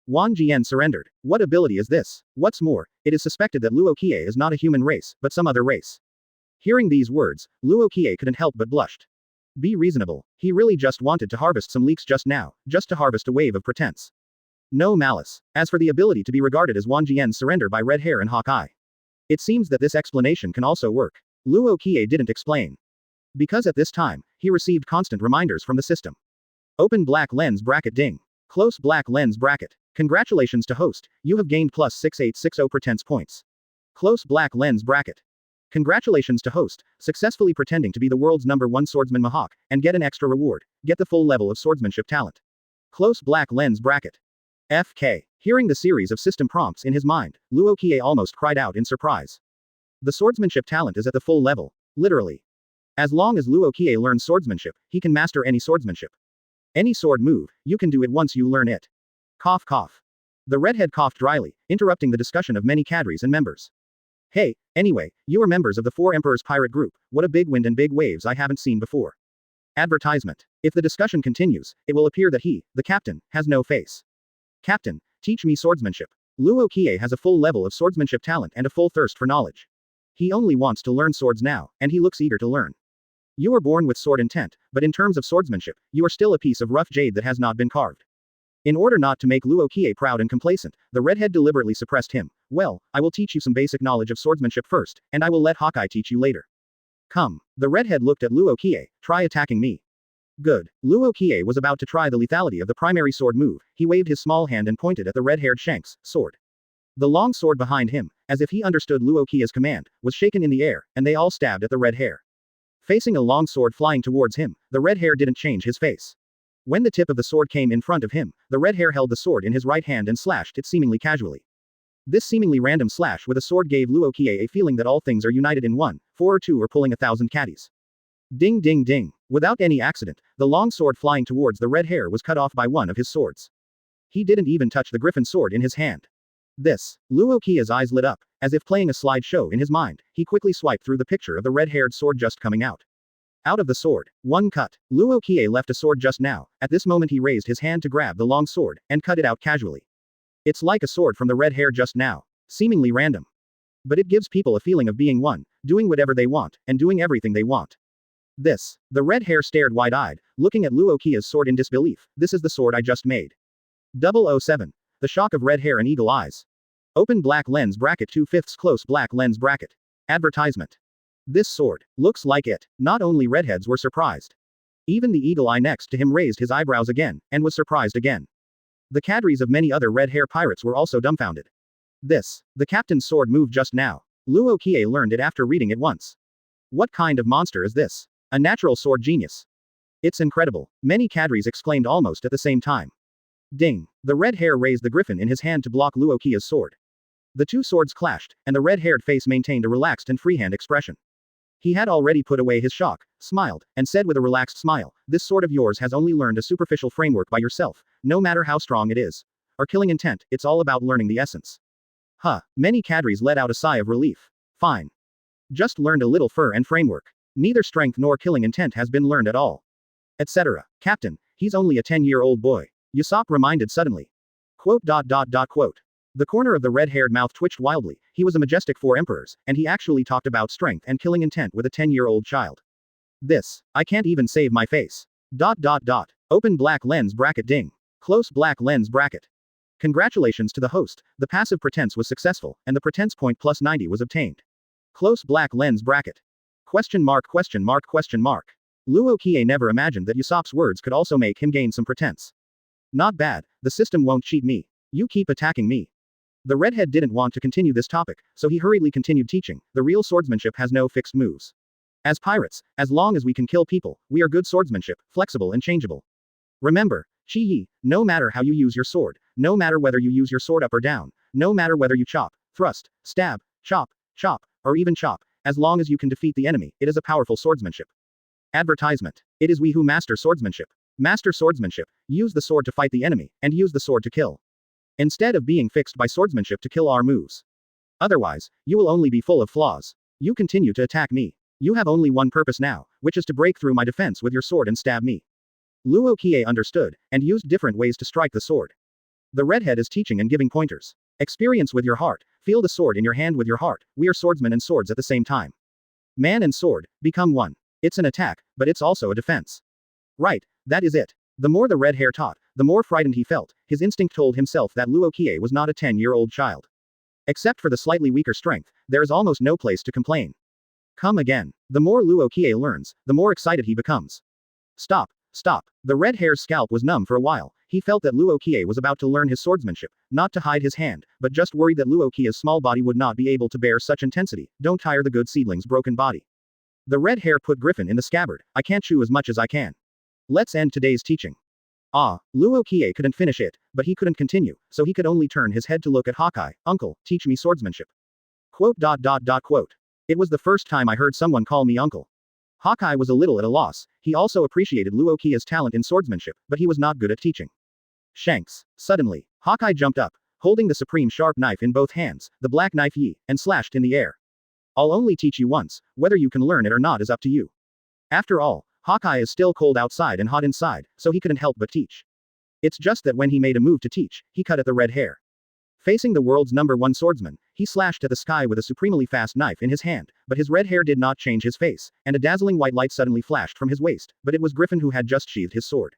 Wang Jian surrendered. What ability is this? What's more, it is suspected that Luo Qiye is not a human race, but some other race. Hearing these words, Luo Qiye couldn't help but blushed. Be reasonable. He really just wanted to harvest some leaks just now, just to harvest a wave of pretense. No malice. As for the ability to be regarded as Wang Jian's surrender by Redhair and Hawkeye. It seems that this explanation can also work. Luo Qiye didn't explain. Because at this time, he received constant reminders from the system. Open black lens bracket ding. Close black lens bracket. Congratulations to host, you have gained plus 6860 pretense points. Close black lens bracket. Congratulations to host, successfully pretending to be the world's #1 swordsman Mahawk, and get an extra reward, get the full level of swordsmanship talent. Close black lens bracket. FK. Hearing the series of system prompts in his mind, Luo Qiye almost cried out in surprise. The swordsmanship talent is at the full level. Literally. As long as Luo Qiye learns swordsmanship, he can master any swordsmanship. Any sword move, you can do it once you learn it. Cough cough. The redhead coughed dryly, interrupting the discussion of many cadres and members. Hey, anyway, you are members of the 4 Emperors Pirate Group, what a big wind and big waves I haven't seen before. Advertisement. If the discussion continues, it will appear that he, the captain, has no face. Captain, teach me swordsmanship. Luo Qiye has a full level of swordsmanship talent and a full thirst for knowledge. He only wants to learn swords now, and he looks eager to learn. You are born with sword intent, but in terms of swordsmanship, you are still a piece of rough jade that has not been carved. In order not to make Luo Qiye proud and complacent, the redhead deliberately suppressed him. Well, I will teach you some basic knowledge of swordsmanship first, and I will let Hawkeye teach you later. Come. The redhead looked at Luo Qiye, try attacking me. Good. Luo Qiye was about to try the lethality of the primary sword move, he waved his small hand and pointed at the red-haired Shanks, sword. The long sword behind him, as if he understood Luo Qiye's command, was shaken in the air, and they all stabbed at the red hair. Facing a long sword flying towards him, the red hair didn't change his face. When the tip of the sword came in front of him, the red hair held the sword in his right hand and slashed it seemingly casually. This seemingly random slash with a sword gave Luo Qiye a feeling that all things are united in one, 4 or 2 are pulling 1,000 caddies. Ding ding ding. Without any accident, the long sword flying towards the red hair was cut off by one of his swords. He didn't even touch the griffin sword in his hand. This. Luo Qiye's eyes lit up, As if playing a slideshow in his mind, he quickly swiped through the picture of the red-haired sword just coming out. Out of the sword. One cut. Luo Qiye left a sword just now. At this moment he raised his hand to grab the long sword, and cut it out casually. It's like a sword from the red hair just now. Seemingly random. But it gives people a feeling of being one, doing whatever they want, and doing everything they want. This. The red hair stared wide-eyed, looking at Luo Qiye's sword in disbelief. This is the sword I just made. 007. The shock of red hair and eagle eyes. Open black lens bracket 2/5 close black lens bracket. Advertisement. This sword. Looks like it. Not only redheads were surprised. Even the eagle eye next to him raised his eyebrows again, and was surprised again. The cadres of many other red hair pirates were also dumbfounded. This. The captain's sword moved just now. Luo Qiye learned it after reading it once. What kind of monster is this? A natural sword genius. It's incredible. Many cadres exclaimed almost at the same time. Ding. The red hair raised the griffin in his hand to block Luo Qiye's sword. The two swords clashed, and the red-haired face maintained a relaxed and freehand expression. He had already put away his shock, smiled, and said with a relaxed smile, "This sword of yours has only learned a superficial framework by yourself, no matter how strong it is. Or killing intent, it's all about learning the essence." Huh. Many cadres let out a sigh of relief. Fine. Just learned a little fur and framework. Neither strength nor killing intent has been learned at all. Etc. Captain, he's only a 10-year-old boy. Usopp reminded suddenly. Quote. The corner of the red-haired mouth twitched wildly. He was a majestic 4 emperors, and he actually talked about strength and killing intent with a 10-year-old child. This. I can't even save my face. Open black lens bracket ding. Close black lens bracket. Congratulations to the host, the passive pretense was successful, and the pretense point plus 90 was obtained. Close black lens bracket. Question mark. Luo Qiye never imagined that Usopp's words could also make him gain some pretense. Not bad, the system won't cheat me. You keep attacking me. The redhead didn't want to continue this topic, so he hurriedly continued teaching. The real swordsmanship has no fixed moves. As pirates, as long as we can kill people, we are good swordsmanship, flexible and changeable. Remember, Qiye, no matter how you use your sword, no matter whether you use your sword up or down, no matter whether you chop, thrust, stab, chop, or even chop, as long as you can defeat the enemy, it is a powerful swordsmanship. Advertisement. It is we who master swordsmanship. Master swordsmanship, use the sword to fight the enemy, and use the sword to kill. Instead of being fixed by swordsmanship to kill our moves. Otherwise, you will only be full of flaws. You continue to attack me. You have only one purpose now, which is to break through my defense with your sword and stab me. Luo Qiye understood, and used different ways to strike the sword. The redhead is teaching and giving pointers. Experience with your heart, feel the sword in your hand with your heart, we are swordsmen and swords at the same time. Man and sword, become one. It's an attack, but it's also a defense. Right, that is it. The more the red hair taught, the more frightened he felt. His instinct told himself that Luo Qiye was not a 10-year-old child. Except for the slightly weaker strength, there is almost no place to complain. Come again. The more Luo Qiye learns, the more excited he becomes. Stop. The red hair's scalp was numb for a while. He felt that Luo Qiye was about to learn his swordsmanship, not to hide his hand, but just worried that Luo Qiye's small body would not be able to bear such intensity. Don't tire the good seedling's broken body. The red hair put Griffin in the scabbard. I can't chew as much as I can. Let's end today's teaching. Luo Qiye couldn't finish it, but he couldn't continue, so he could only turn his head to look at Hawkeye. Uncle, teach me swordsmanship. Quote. It was the first time I heard someone call me uncle. Hawkeye was a little at a loss. He also appreciated Luo Qiye's talent in swordsmanship, but he was not good at teaching. Shanks. Suddenly, Hawkeye jumped up, holding the supreme sharp knife in both hands, the black knife Yi, and slashed in the air. I'll only teach you once, whether you can learn it or not is up to you. After all, Hawkeye is still cold outside and hot inside, so he couldn't help but teach. It's just that when he made a move to teach, he cut at the red hair. Facing the world's #1 swordsman, he slashed at the sky with a supremely fast knife in his hand, but his red hair did not change his face, and a dazzling white light suddenly flashed from his waist, but it was Griffin who had just sheathed his sword.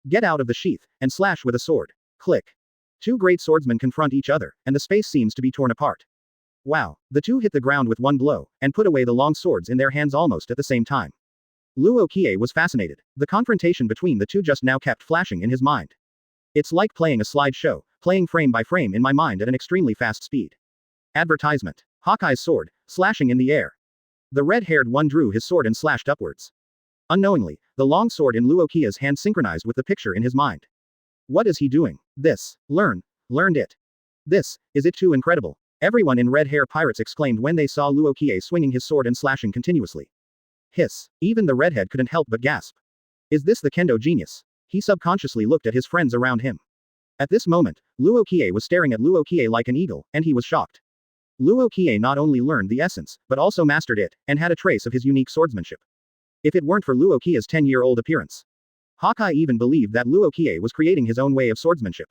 Get out of the sheath, and slash with a sword. Click. Two great swordsmen confront each other, and the space seems to be torn apart. Wow. The two hit the ground with one blow, and put away the long swords in their hands almost at the same time. Luo Qiye was fascinated. The confrontation between the two just now kept flashing in his mind. It's like playing a slideshow, playing frame by frame in my mind at an extremely fast speed. Advertisement. Hawkeye's sword, slashing in the air. The red-haired one drew his sword and slashed upwards. Unknowingly, the long sword in Luo Qiye's hand synchronized with the picture in his mind. What is he doing? This. Learned it. This, is it too incredible? Everyone in Red Hair Pirates exclaimed when they saw Luo Qiye swinging his sword and slashing continuously. Hiss. Even the redhead couldn't help but gasp. Is this the kendo genius? He subconsciously looked at his friends around him. At this moment, Luo Qiye was staring at Luo Qiye like an eagle, and he was shocked. Luo Qiye not only learned the essence, but also mastered it, and had a trace of his unique swordsmanship. If it weren't for Luo Qiye's 10-year-old appearance, Hawkeye even believed that Luo Qiye was creating his own way of swordsmanship.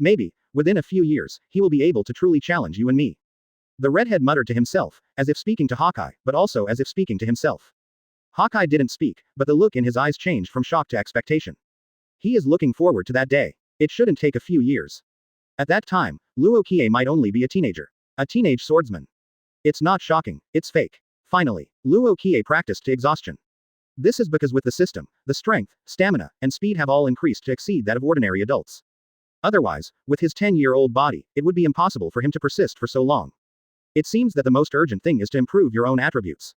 Maybe, within a few years, he will be able to truly challenge you and me. The redhead muttered to himself, as if speaking to Hawkeye, but also as if speaking to himself. Hawkeye didn't speak, but the look in his eyes changed from shock to expectation. He is looking forward to that day. It shouldn't take a few years. At that time, Luo Qiye might only be a teenager. A teenage swordsman. It's not shocking, it's fake. Finally, Luo Qiye practiced to exhaustion. This is because with the system, the strength, stamina, and speed have all increased to exceed that of ordinary adults. Otherwise, with his 10-year-old body, it would be impossible for him to persist for so long. It seems that the most urgent thing is to improve your own attributes.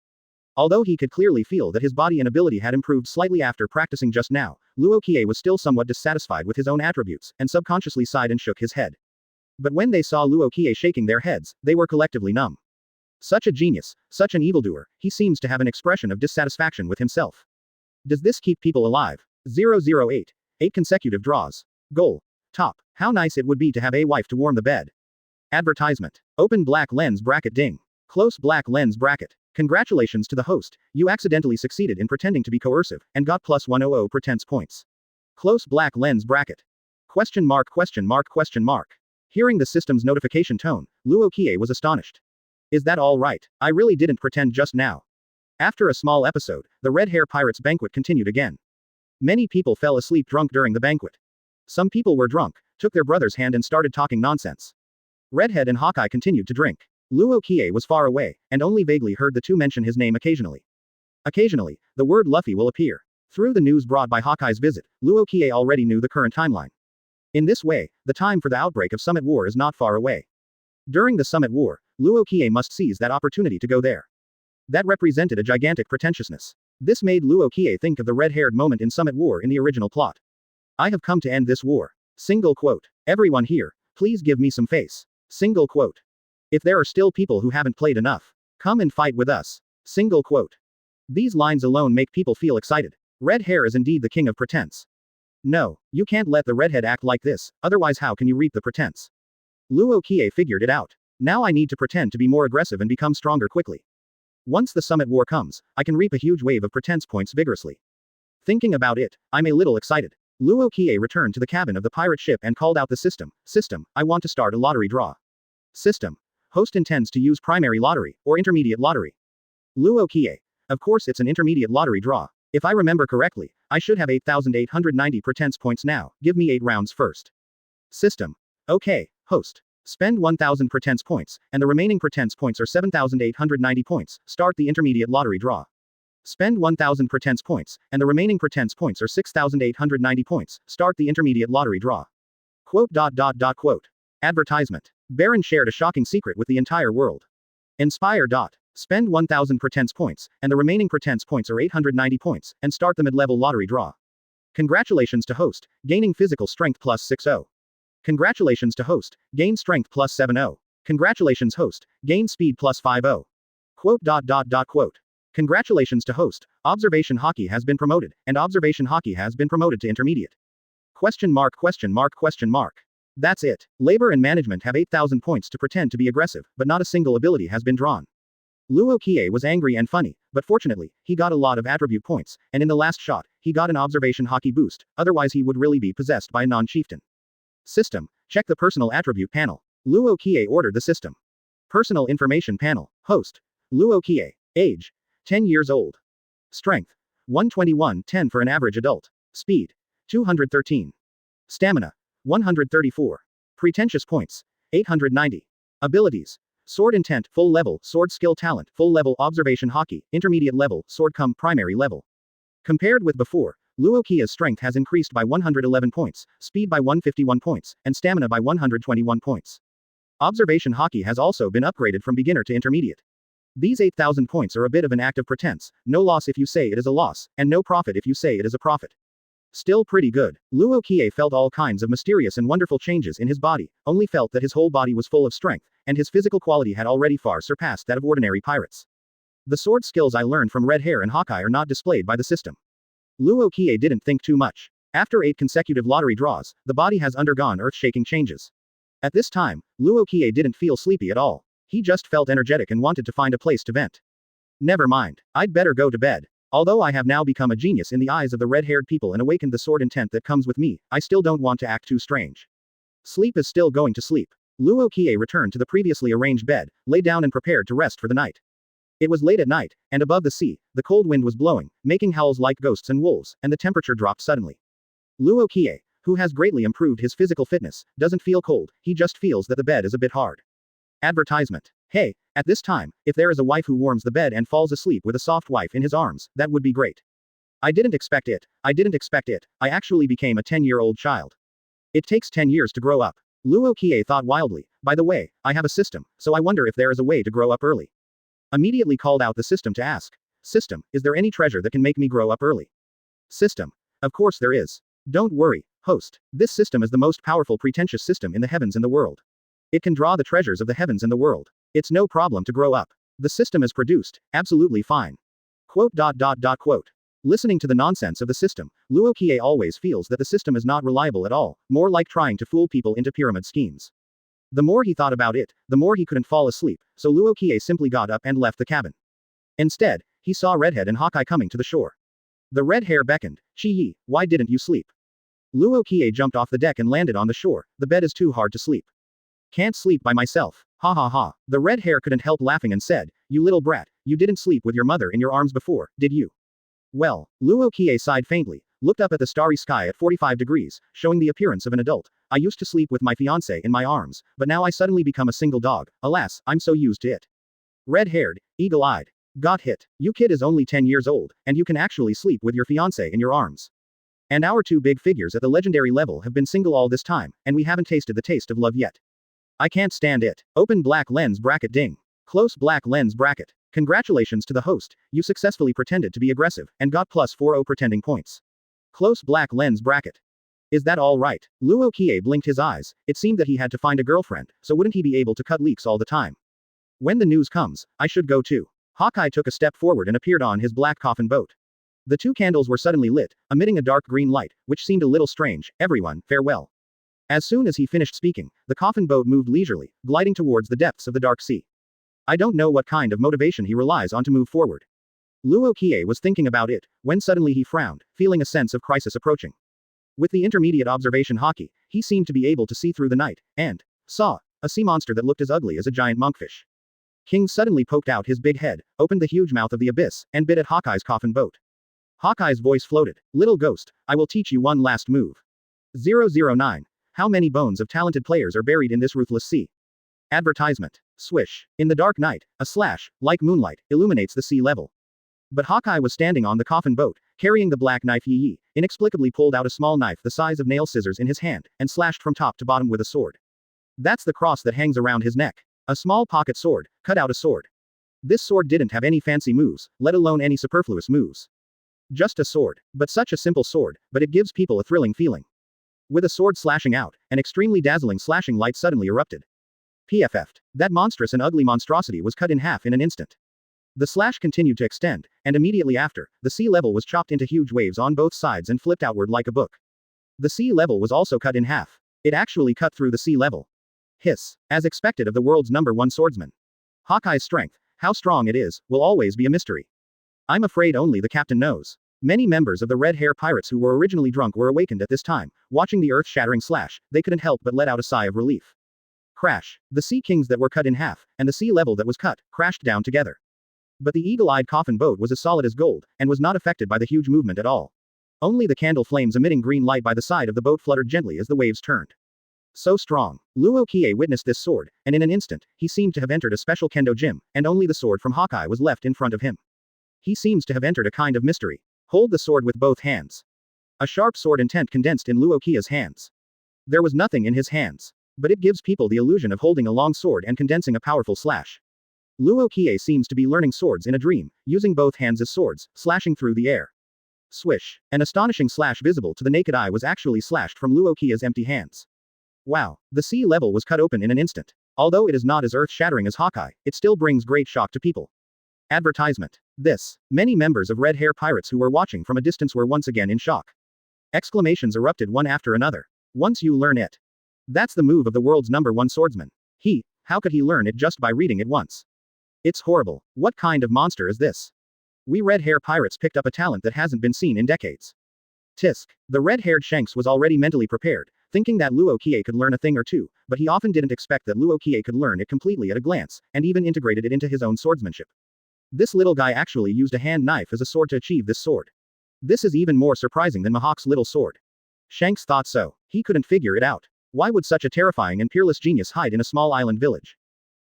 Although he could clearly feel that his body and ability had improved slightly after practicing just now, Luo Qiye was still somewhat dissatisfied with his own attributes, and subconsciously sighed and shook his head. But when they saw Luo Qiye shaking their heads, they were collectively numb. Such a genius, such an evildoer, he seems to have an expression of dissatisfaction with himself. Does this keep people alive? 008. 8 consecutive draws. Goal. Top. How nice it would be to have a wife to warm the bed. Advertisement. Open black lens bracket ding. Close black lens bracket. Congratulations to the host, you accidentally succeeded in pretending to be coercive, and got plus 100 pretense points. Close black lens bracket. Question mark. Hearing the system's notification tone, Luo Qiye was astonished. Is that all right? I really didn't pretend just now. After a small episode, the Redhair Pirates banquet continued again. Many people fell asleep drunk during the banquet. Some people were drunk, took their brother's hand and started talking nonsense. Redhead and Hawkeye continued to drink. Luo Qiye was far away, and only vaguely heard the two mention his name occasionally. Occasionally, the word Luffy will appear. Through the news brought by Hawkeye's visit, Luo Qiye already knew the current timeline. In this way, the time for the outbreak of Summit War is not far away. During the Summit War, Luo Qiye must seize that opportunity to go there. That represented a gigantic pretentiousness. This made Luo Qiye think of the red-haired moment in Summit War in the original plot. I have come to end this war. Single quote. Everyone here, please give me some face. Single quote. If there are still people who haven't played enough, come and fight with us. Single quote. These lines alone make people feel excited. Redhair is indeed the king of pretense. No, you can't let the redhead act like this, otherwise how can you reap the pretense? Luo Qiye figured it out. Now I need to pretend to be more aggressive and become stronger quickly. Once the Summit War comes, I can reap a huge wave of pretense points vigorously. Thinking about it, I'm a little excited. Luo Qiye returned to the cabin of the pirate ship and called out the system. System, I want to start a lottery draw. System. Host intends to use primary lottery, or intermediate lottery. Luo Qiye. Of course it's an intermediate lottery draw. If I remember correctly, I should have 8,890 pretense points now, give me 8 rounds first. System. Okay, host. Spend 1,000 pretense points, and the remaining pretense points are 7,890 points, start the intermediate lottery draw. Spend 1,000 pretense points, and the remaining pretense points are 6,890 points, start the intermediate lottery draw. Quote. Advertisement. Baron shared a shocking secret with the entire world. Inspire. Spend 1,000 pretense points, and the remaining pretense points are 890 points, and start the mid-level lottery draw. Congratulations to host, gaining physical strength plus 60. Congratulations to host, gain strength plus 70. Congratulations host, gain speed plus 50. Quote. Congratulations to host, Observation Haki has been promoted, and Observation Haki has been promoted to intermediate. Question mark. That's it. Labor and management have 8,000 points to pretend to be aggressive, but not a single ability has been drawn. Luo Qiye was angry and funny, but fortunately, he got a lot of attribute points, and in the last shot, he got an Observation Haki boost, otherwise he would really be possessed by a non-chieftain. System. Check the personal attribute panel. Luo Qiye ordered the system. Personal information panel. Host. Luo Qiye. Age. 10 years old. Strength. 121/10 for an average adult. Speed. 213. Stamina. 134. Pretentious points. 890. Abilities. Sword intent, full level, sword skill talent, full level, observation haki, intermediate level, sword come primary level. Compared with before, Luo Qiye's strength has increased by 111 points, speed by 151 points, and stamina by 121 points. Observation haki has also been upgraded from beginner to intermediate. These 8,000 points are a bit of an act of pretense, no loss if you say it is a loss, and no profit if you say it is a profit. Still pretty good. Luo Qiye felt all kinds of mysterious and wonderful changes in his body, only felt that his whole body was full of strength, and his physical quality had already far surpassed that of ordinary pirates. The sword skills I learned from Redhair and Hawkeye are not displayed by the system. Luo Qiye didn't think too much. After 8 consecutive lottery draws, the body has undergone earth-shaking changes. At this time, Luo Qiye didn't feel sleepy at all. He just felt energetic and wanted to find a place to vent. Never mind. I'd better go to bed. Although I have now become a genius in the eyes of the red-haired people and awakened the sword intent that comes with me, I still don't want to act too strange. Sleep is still going to sleep. Luo Qiye returned to the previously arranged bed, lay down and prepared to rest for the night. It was late at night, and above the sea, the cold wind was blowing, making howls like ghosts and wolves, and the temperature dropped suddenly. Luo Qiye, who has greatly improved his physical fitness, doesn't feel cold, he just feels that the bed is a bit hard. Advertisement. Hey, at this time, if there is a wife who warms the bed and falls asleep with a soft wife in his arms, that would be great. I didn't expect it. I actually became a 10-year-old child. It takes 10 years to grow up. Luo Qiye thought wildly. By the way, I have a system, so I wonder if there is a way to grow up early. Immediately called out the system to ask. System, is there any treasure that can make me grow up early? System. Of course there is. Don't worry, host. This system is the most powerful pretentious system in the heavens and the world. It can draw the treasures of the heavens and the world. It's no problem to grow up. The system is produced, absolutely fine. Quote. Listening to the nonsense of the system, Luo Qiye always feels that the system is not reliable at all, more like trying to fool people into pyramid schemes. The more he thought about it, the more he couldn't fall asleep, so Luo Qiye simply got up and left the cabin. Instead, he saw Redhead and Hawkeye coming to the shore. The red hair beckoned. Qiye, why didn't you sleep? Luo Qiye jumped off the deck and landed on the shore. The bed is too hard to sleep. Can't sleep by myself. Ha ha ha. The red hair couldn't help laughing and said, you little brat, you didn't sleep with your mother in your arms before, did you? Well, Luo Qiye sighed faintly, looked up at the starry sky at 45 degrees, showing the appearance of an adult. I used to sleep with my fiancé in my arms, but now I suddenly become a single dog. Alas, I'm so used to it. Red-haired, eagle-eyed. Got hit. You kid is only 10 years old, and you can actually sleep with your fiancé in your arms. And our two big figures at the legendary level have been single all this time, and we haven't tasted the taste of love yet. I can't stand it. Open black lens bracket ding. Close black lens bracket. Congratulations to the host, you successfully pretended to be aggressive, and got +40 pretending points. Close black lens bracket. Is that all right? Luo Qiye blinked his eyes. It seemed that he had to find a girlfriend, so wouldn't he be able to cut leaks all the time? When the news comes, I should go too. Hawkeye took a step forward and appeared on his black coffin boat. The two candles were suddenly lit, emitting a dark green light, which seemed a little strange. Everyone, farewell. As soon as he finished speaking, the coffin boat moved leisurely, gliding towards the depths of the dark sea. I don't know what kind of motivation he relies on to move forward. Luo Qiye was thinking about it, when suddenly he frowned, feeling a sense of crisis approaching. With the intermediate observation haki, he seemed to be able to see through the night, and saw a sea monster that looked as ugly as a giant monkfish. King suddenly poked out his big head, opened the huge mouth of the abyss, and bit at Hawkeye's coffin boat. Hawkeye's voice floated. Little ghost, I will teach you one last move. 009. How many bones of talented players are buried in this ruthless sea? Advertisement. Swish. In the dark night, a slash, like moonlight, illuminates the sea level. But Hawkeye was standing on the coffin boat, carrying the black knife Yi, inexplicably pulled out a small knife the size of nail scissors in his hand, and slashed from top to bottom with a sword. That's the cross that hangs around his neck. A small pocket sword, cut out a sword. This sword didn't have any fancy moves, let alone any superfluous moves. Just a sword. But such a simple sword, but it gives people a thrilling feeling. With a sword slashing out, an extremely dazzling slashing light suddenly erupted. PFF'd. That monstrous and ugly monstrosity was cut in half in an instant. The slash continued to extend, and immediately after, the sea level was chopped into huge waves on both sides and flipped outward like a book. The sea level was also cut in half. It actually cut through the sea level. Hiss. As expected of the world's #1 swordsman. Hawkeye's strength, how strong it is, will always be a mystery. I'm afraid only the captain knows. Many members of the Red Hair pirates who were originally drunk were awakened at this time, watching the earth-shattering slash, they couldn't help but let out a sigh of relief. Crash. The sea kings that were cut in half, and the sea level that was cut, crashed down together. But the eagle-eyed coffin boat was as solid as gold, and was not affected by the huge movement at all. Only the candle flames emitting green light by the side of the boat fluttered gently as the waves turned. So strong. Luo Qiye witnessed this sword, and in an instant, he seemed to have entered a special kendo gym, and only the sword from Hawkeye was left in front of him. He seems to have entered a kind of mystery. Hold the sword with both hands. A sharp sword intent condensed in Luo Qiye's hands. There was nothing in his hands. But it gives people the illusion of holding a long sword and condensing a powerful slash. Luo Qiye seems to be learning swords in a dream, using both hands as swords, slashing through the air. Swish. An astonishing slash visible to the naked eye was actually slashed from Luo Qiye's empty hands. Wow. The sea level was cut open in an instant. Although it is not as earth-shattering as Hawkeye, it still brings great shock to people. Advertisement. This. Many members of Red Hair pirates who were watching from a distance were once again in shock. Exclamations erupted one after another. Once you learn it. That's the move of the world's #1 swordsman. How could he learn it just by reading it once? It's horrible. What kind of monster is this? We red-hair pirates picked up a talent that hasn't been seen in decades. Tisk. The red-haired Shanks was already mentally prepared, thinking that Luo Qiye could learn a thing or two, but he often didn't expect that Luo Qiye could learn it completely at a glance, and even integrated it into his own swordsmanship. This little guy actually used a hand knife as a sword to achieve this sword. This is even more surprising than Mihawk's little sword. Shanks thought so. He couldn't figure it out. Why would such a terrifying and peerless genius hide in a small island village?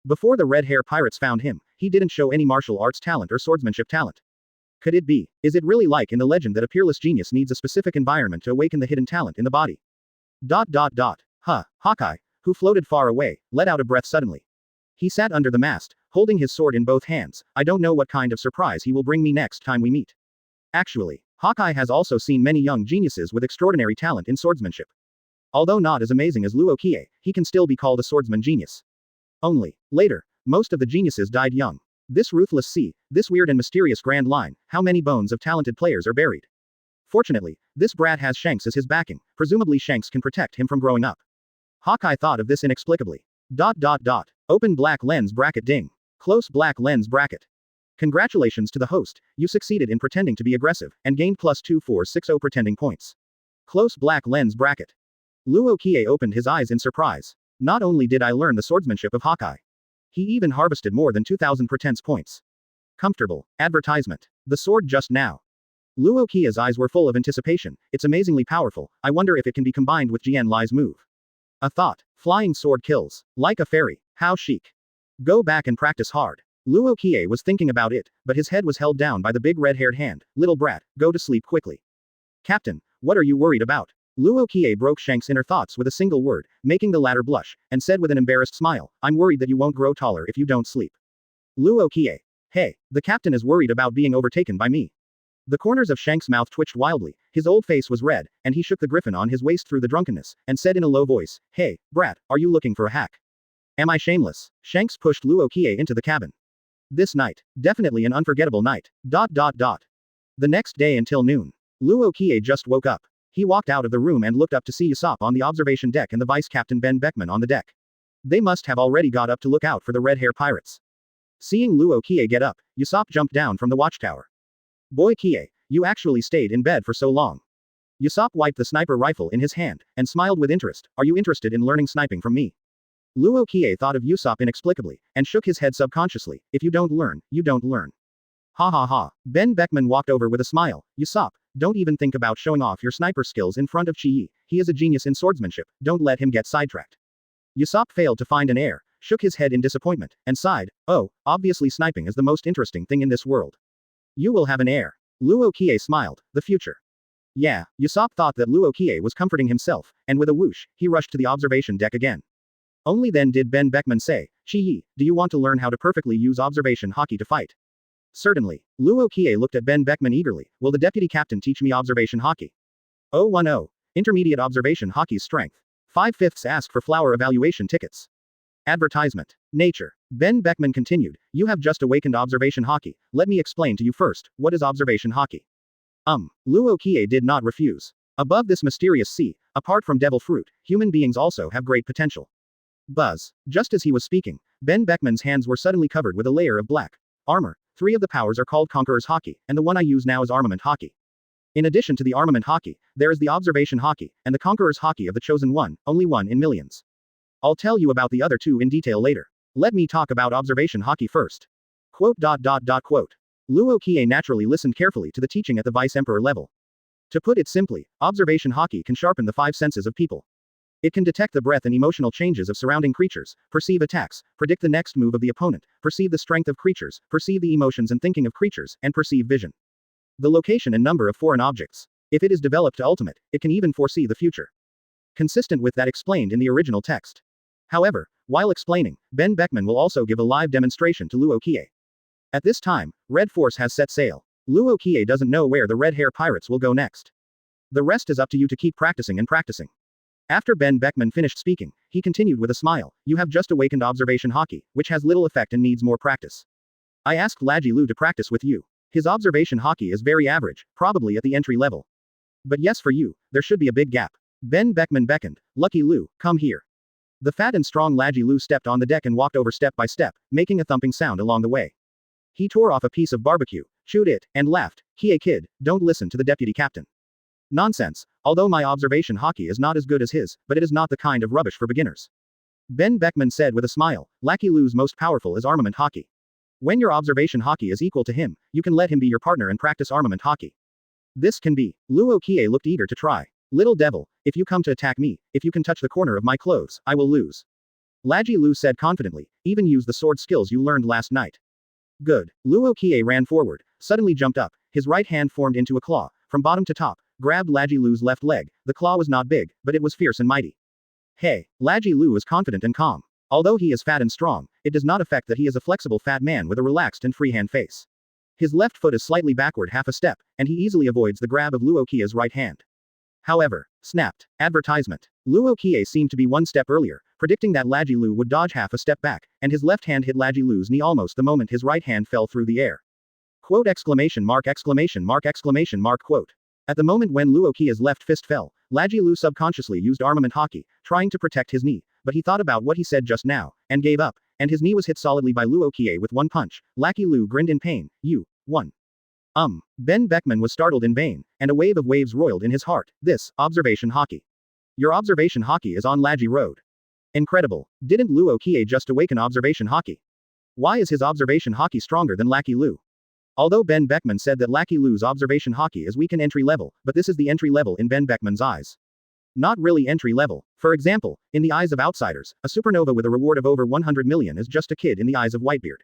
Before the red-hair pirates found him, he didn't show any martial arts talent or swordsmanship talent. Could it be? Is it really like in the legend that a peerless genius needs a specific environment to awaken the hidden talent in the body? Hawkeye, who floated far away, let out a breath suddenly. He sat under the mast, holding his sword in both hands. I don't know what kind of surprise he will bring me next time we meet. Actually, Hawkeye has also seen many young geniuses with extraordinary talent in swordsmanship. Although not as amazing as Luo Qiye, he can still be called a swordsman genius. Only, later, most of the geniuses died young. This ruthless sea, this weird and mysterious grand line, how many bones of talented players are buried? Fortunately, this brat has Shanks as his backing, presumably Shanks can protect him from growing up. Hawkeye thought of this inexplicably. Open black lens bracket ding. Close black lens bracket. Congratulations to the host, you succeeded in pretending to be aggressive, and gained plus 2460 pretending points. Close black lens bracket. Luo Qiye opened his eyes in surprise. Not only did I learn the swordsmanship of Hawkeye, he even harvested more than 2000 pretense points. Comfortable. Advertisement. The sword just now. Luo Qiye's eyes were full of anticipation. It's amazingly powerful. I wonder if it can be combined with Jian Lai's move. A thought. Flying sword kills. Like a fairy. How chic. Go back and practice hard. Luo Qiye was thinking about it, but his head was held down by the big red-haired hand. Little brat, go to sleep quickly. Captain, what are you worried about? Luo Qiye broke Shanks' inner thoughts with a single word, making the latter blush, and said with an embarrassed smile, I'm worried that you won't grow taller if you don't sleep. Luo Qiye. Hey, the captain is worried about being overtaken by me. The corners of Shanks' mouth twitched wildly, his old face was red, and he shook the griffin on his waist through the drunkenness, and said in a low voice, Hey, brat, are you looking for a hack? Am I shameless? Shanks pushed Luo Qiye into the cabin. This night. Definitely an unforgettable night. The next day until noon. Luo Qiye just woke up. He walked out of the room and looked up to see Usopp on the observation deck and the vice captain Ben Beckman on the deck. They must have already got up to look out for the red-hair pirates. Seeing Luo Qiye get up, Usopp jumped down from the watchtower. Boy Qiye, you actually stayed in bed for so long. Usopp wiped the sniper rifle in his hand, and smiled with interest. Are you interested in learning sniping from me? Luo Qiye thought of Usopp inexplicably, and shook his head subconsciously. If you don't learn, you don't learn. Ha ha ha. Ben Beckman walked over with a smile. Usopp, don't even think about showing off your sniper skills in front of Qiye. He is a genius in swordsmanship, don't let him get sidetracked. Usopp failed to find an heir, shook his head in disappointment, and sighed, oh, obviously sniping is the most interesting thing in this world. You will have an heir. Luo Qiye smiled, the future. Yeah, Usopp thought that Luo Qiye was comforting himself, and with a whoosh, he rushed to the observation deck again. Only then did Ben Beckman say, Qiye, do you want to learn how to perfectly use observation haki to fight? Certainly. Luo Qiye looked at Ben Beckman eagerly. Will the deputy captain teach me observation haki? 010. Intermediate observation haki's strength. 5/5 ask for flower evaluation tickets. Advertisement. Nature. Ben Beckman continued, you have just awakened observation haki. Let me explain to you first, what is observation haki? Luo Qiye did not refuse. Above this mysterious sea, apart from devil fruit, human beings also have great potential. Buzz. Just as he was speaking, Ben Beckman's hands were suddenly covered with a layer of black armor. 3 of the powers are called Conqueror's Haki, and the one I use now is Armament Haki. In addition to the Armament Haki, there is the Observation Haki, and the Conqueror's Haki of the Chosen One, only one in millions. I'll tell you about the other 2 in detail later. Let me talk about Observation Haki first. Quote. Luo Qiye naturally listened carefully to the teaching at the Vice Emperor level. To put it simply, Observation Haki can sharpen the 5 senses of people. It can detect the breath and emotional changes of surrounding creatures, perceive attacks, predict the next move of the opponent, perceive the strength of creatures, perceive the emotions and thinking of creatures, and perceive vision. The location and number of foreign objects. If it is developed to ultimate, it can even foresee the future. Consistent with that explained in the original text. However, while explaining, Ben Beckman will also give a live demonstration to Luo Qiye. At this time, Red Force has set sail. Luo Qiye doesn't know where the red-hair pirates will go next. The rest is up to you to keep practicing and practicing. After Ben Beckman finished speaking, he continued with a smile, you have just awakened observation haki, which has little effect and needs more practice. I asked Lacky Lu to practice with you. His observation haki is very average, probably at the entry level. But yes, for you, there should be a big gap. Ben Beckman beckoned, Lacky Lu, come here. The fat and strong Lacky Luo stepped on the deck and walked over step by step, making a thumping sound along the way. He tore off a piece of barbecue, chewed it, and laughed. "Qiye kid, don't listen to the deputy captain. Nonsense, although my observation haki is not as good as his, but it is not the kind of rubbish for beginners." Ben Beckman said with a smile, "Lacky Luo's most powerful is armament haki. When your observation haki is equal to him, you can let him be your partner and practice armament haki. This can be." Luo Qiye looked eager to try. "Little devil, if you come to attack me, if you can touch the corner of my clothes, I will lose." Lacky Luo said confidently, "Even use the sword skills you learned last night." "Good." Luo Qiye ran forward, suddenly jumped up, his right hand formed into a claw, from bottom to top, grabbed Lacky Luo's left leg. The claw was not big, but it was fierce and mighty. Hey, Lacky Luo is confident and calm. Although he is fat and strong, it does not affect that he is a flexible fat man with a relaxed and freehand face. His left foot is slightly backward half a step, and he easily avoids the grab of Luo Qiye's right hand. However, snapped. Advertisement. Luo Qiye seemed to be one step earlier, predicting that Lacky Luo would dodge half a step back, and his left hand hit Lacky Luo's knee almost the moment his right hand fell through the air. Quote exclamation mark exclamation mark exclamation mark quote. At the moment when Luo Qiye's left fist fell, Lacky Luo subconsciously used armament haki, trying to protect his knee, but he thought about what he said just now, and gave up, and his knee was hit solidly by Luo Qiye with one punch. Lacky Luo grinned in pain. "You won." Ben Beckman was startled in vain, and a wave of waves roiled in his heart. "This, observation haki. Your observation haki is on Lacky Road. Incredible. Didn't Luo Qiye just awaken observation haki? Why is his observation haki stronger than Lacky Luo?" Although Ben Beckman said that Lacky Luo's observation haki is weak and entry level, but this is the entry level in Ben Beckman's eyes. Not really entry level. For example, in the eyes of outsiders, a supernova with a reward of over 100 million is just a kid in the eyes of Whitebeard.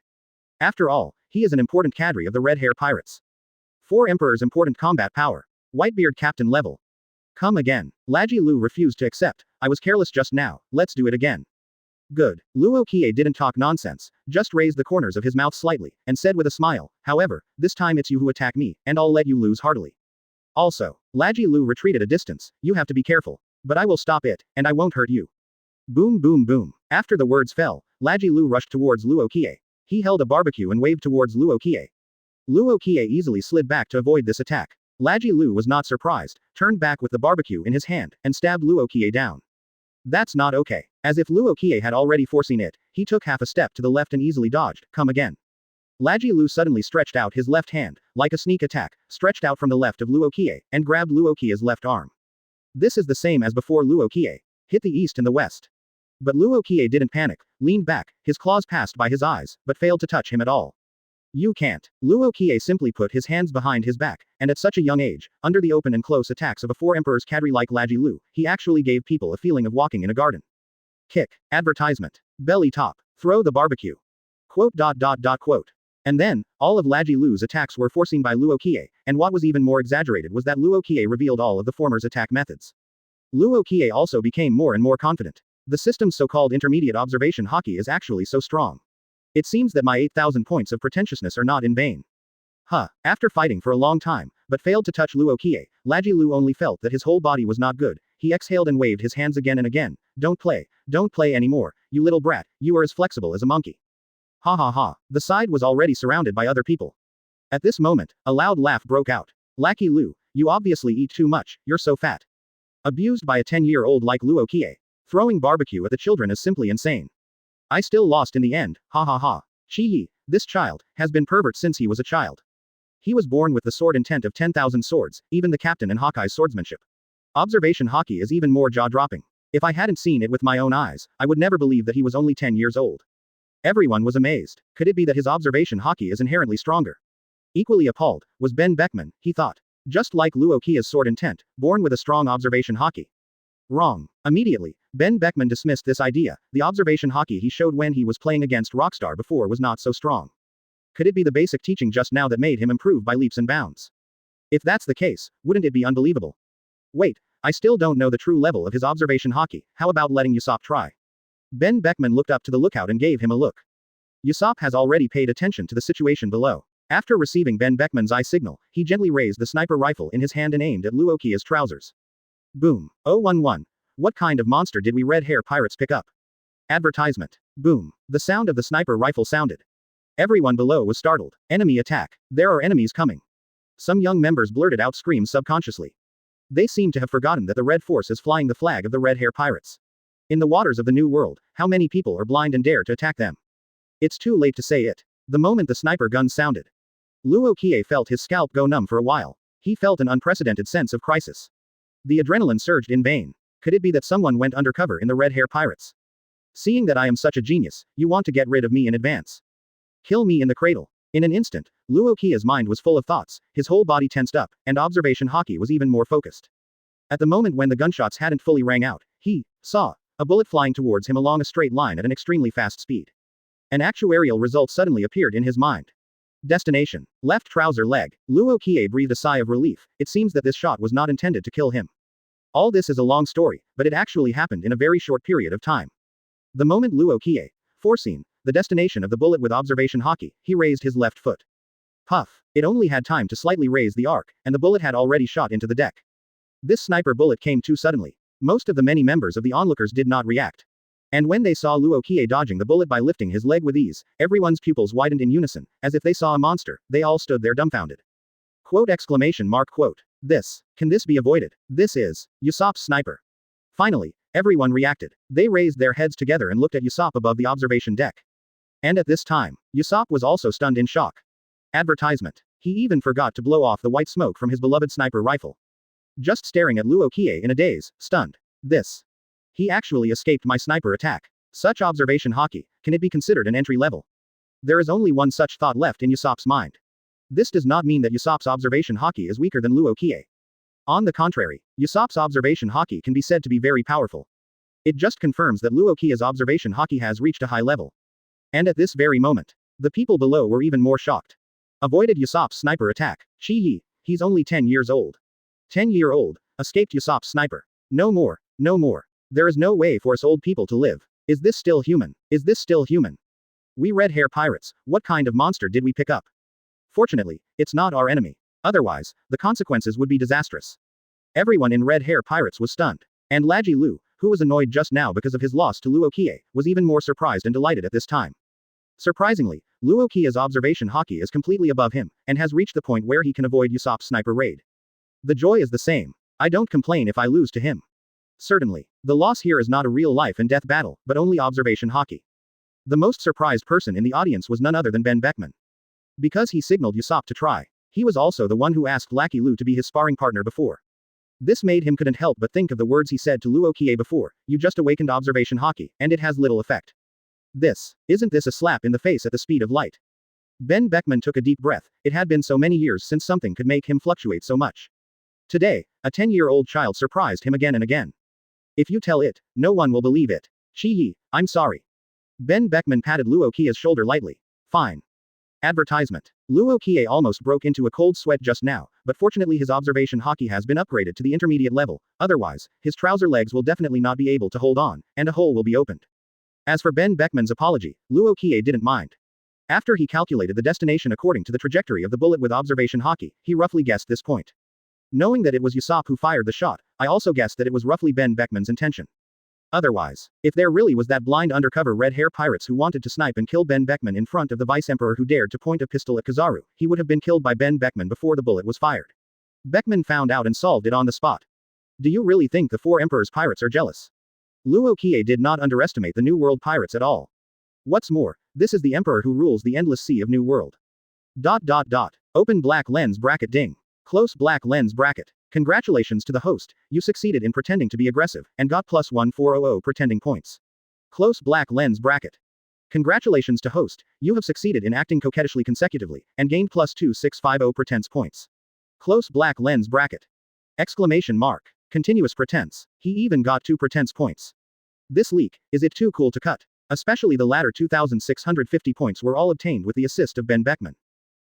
After all, he is an important cadre of the Redhair pirates. 4 Emperor's important combat power. Whitebeard captain level. Come again. Lacky Luo refused to accept. "I was careless just now, let's do it again." Good. Luo Qiye didn't talk nonsense, just raised the corners of his mouth slightly, and said with a smile, "However, this time it's you who attack me, and I'll let you lose heartily." Also, Lacky Luo retreated a distance. "You have to be careful. But I will stop it, and I won't hurt you." Boom boom boom. After the words fell, Lacky Luo rushed towards Luo Qiye. He held a barbecue and waved towards Luo Qiye. Luo Qiye easily slid back to avoid this attack. Lacky Luo was not surprised, turned back with the barbecue in his hand, and stabbed Luo Qiye down. That's not okay. As if Luo Qiye had already foreseen it, he took half a step to the left and easily dodged. Come again. Lacky Luo suddenly stretched out his left hand, like a sneak attack, stretched out from the left of Luo Qiye, and grabbed Luo Qiye's left arm. This is the same as before. Luo Qiye hit the east and the west. But Luo Qiye didn't panic, leaned back, his claws passed by his eyes, but failed to touch him at all. "You can't." Luo Qiye simply put his hands behind his back, and at such a young age, under the open and close attacks of a 4 Emperor's cadre like Lacky Luo, he actually gave people a feeling of walking in a garden. Kick. Advertisement. Belly top. Throw the barbecue. Quote. And then, all of Lacky Luo's attacks were foreseen by Luo Qiye, and what was even more exaggerated was that Luo Qiye revealed all of the former's attack methods. Luo Qiye also became more and more confident. The system's so-called intermediate observation haki is actually so strong. It seems that my 8,000 points of pretentiousness are not in vain. After fighting for a long time, but failed to touch Luo Qiye, Lacky Luo only felt that his whole body was not good. He exhaled and waved his hands again and again. Don't play anymore, you little brat, you are as flexible as a monkey. Ha ha ha. The side was already surrounded by other people. At this moment, a loud laugh broke out. Lacky Luo, you obviously eat too much, you're so fat. Abused by a 10-year-old like Luo Qiye. Throwing barbecue at the children is simply insane. I still lost in the end, ha ha ha. Qiye, this child, has been pervert since he was a child. He was born with the sword intent of 10,000 swords, even the captain and Hawkeye's swordsmanship. Observation haki is even more jaw-dropping. If I hadn't seen it with my own eyes, I would never believe that he was only 10 years old. Everyone was amazed. Could it be that his observation haki is inherently stronger? Equally appalled, was Ben Beckman, he thought. Just like Luo Qiye's sword intent, born with a strong observation haki. Wrong. Immediately, Ben Beckman dismissed this idea. The observation haki he showed when he was playing against Rockstar before was not so strong. Could it be the basic teaching just now that made him improve by leaps and bounds? If that's the case, wouldn't it be unbelievable? Wait, I still don't know the true level of his observation haki. How about letting Usopp try? Ben Beckman looked up to the lookout and gave him a look. Usopp has already paid attention to the situation below. After receiving Ben Beckman's eye signal, he gently raised the sniper rifle in his hand and aimed at Luo Qiye's trousers. Boom. 011. What kind of monster did we Redhair pirates pick up? Advertisement. Boom. The sound of the sniper rifle sounded. Everyone below was startled. Enemy attack. There are enemies coming. Some young members blurted out screams subconsciously. They seemed to have forgotten that the Red Force is flying the flag of the Redhair pirates. In the waters of the New World, how many people are blind and dare to attack them? It's too late to say it. The moment the sniper gun sounded, Luo Qiye felt his scalp go numb for a while. He felt an unprecedented sense of crisis. The adrenaline surged in vein. Could it be that someone went undercover in the Redhair pirates? Seeing that I am such a genius, you want to get rid of me in advance. Kill me in the cradle. In an instant, Luo Qiye's mind was full of thoughts, his whole body tensed up, and Observation Haki was even more focused. At the moment when the gunshots hadn't fully rang out, he saw a bullet flying towards him along a straight line at an extremely fast speed. An actuarial result suddenly appeared in his mind. Destination: left trouser leg. Luo Qiye breathed a sigh of relief. It seems that this shot was not intended to kill him. All this is a long story, but it actually happened in a very short period of time. The moment Luo Qiye foreseen the destination of the bullet with Observation Haki, he raised his left foot. Puff! It only had time to slightly raise the arc, and the bullet had already shot into the deck. This sniper bullet came too suddenly. Most of the many members of the onlookers did not react. And when they saw Luo Qiye dodging the bullet by lifting his leg with ease, everyone's pupils widened in unison, as if they saw a monster. They all stood there dumbfounded. Quote exclamation mark quote. Can this be avoided? This is Usopp's sniper. Finally, everyone reacted. They raised their heads together and looked at Usopp above the observation deck. And at this time, Usopp was also stunned in shock. Advertisement. He even forgot to blow off the white smoke from his beloved sniper rifle. Just staring at Luo Qiye in a daze, stunned. He actually escaped my sniper attack. Such observation haki, can it be considered an entry level? There is only one such thought left in Usopp's mind. This does not mean that Usopp's observation haki is weaker than Luo Qiye. On the contrary, Usopp's observation haki can be said to be very powerful. It just confirms that Luo Qiye's observation haki has reached a high level. And at this very moment, the people below were even more shocked. Avoided Usopp's sniper attack. He's only 10 years old. 10-year-old, escaped Usopp's sniper. No more. There is no way for us old people to live. Is this still human? We Redhair pirates, what kind of monster did we pick up? Fortunately, it's not our enemy. Otherwise, the consequences would be disastrous. Everyone in Redhair pirates was stunned. And Lacky Lu, who was annoyed just now because of his loss to Luo Qiye, was even more surprised and delighted at this time. Surprisingly, Luo Qiye's observation haki is completely above him, and has reached the point where he can avoid Usopp's sniper raid. The joy is the same. I don't complain if I lose to him. Certainly, the loss here is not a real life and death battle, but only observation haki. The most surprised person in the audience was none other than Ben Beckman. Because he signaled Usopp to try. He was also the one who asked Lacky Lu to be his sparring partner before. This made him couldn't help but think of the words he said to Luo Qiye before, you just awakened observation haki, and it has little effect. Isn't this a slap in the face at the speed of light? Ben Beckman took a deep breath. It had been so many years since something could make him fluctuate so much. Today, a 10-year-old child surprised him again and again. If you tell it, no one will believe it. I'm sorry. Ben Beckman patted Luo Qiye's shoulder lightly. Fine. Advertisement. Luo Qiye almost broke into a cold sweat just now, but fortunately his observation haki has been upgraded to the intermediate level, otherwise, his trouser legs will definitely not be able to hold on, and a hole will be opened. As for Ben Beckman's apology, Luo Qiye didn't mind. After he calculated the destination according to the trajectory of the bullet with observation haki, he roughly guessed this point. Knowing that it was Usopp who fired the shot, I also guessed that it was roughly Ben Beckman's intention. Otherwise, if there really was that blind undercover Redhair pirates who wanted to snipe and kill Ben Beckman in front of the Vice-Emperor who dared to point a pistol at Kizaru, he would have been killed by Ben Beckman before the bullet was fired. Beckman found out and solved it on the spot. Do you really think the 4 Emperor's pirates are jealous? Luo Qiye did not underestimate the New World pirates at all. What's more, this is the Emperor who rules the endless sea of New World. Open black lens bracket ding. Close black lens bracket. Congratulations to the host, you succeeded in pretending to be aggressive, and got +1400 pretending points. Close black lens bracket. Congratulations to host, you have succeeded in acting coquettishly consecutively, and gained +2650 pretense points. Close black lens bracket. Exclamation mark. Continuous pretense. He even got 2 pretense points. This leak, is it too cool to cut? Especially the latter 2650 points were all obtained with the assist of Ben Beckman.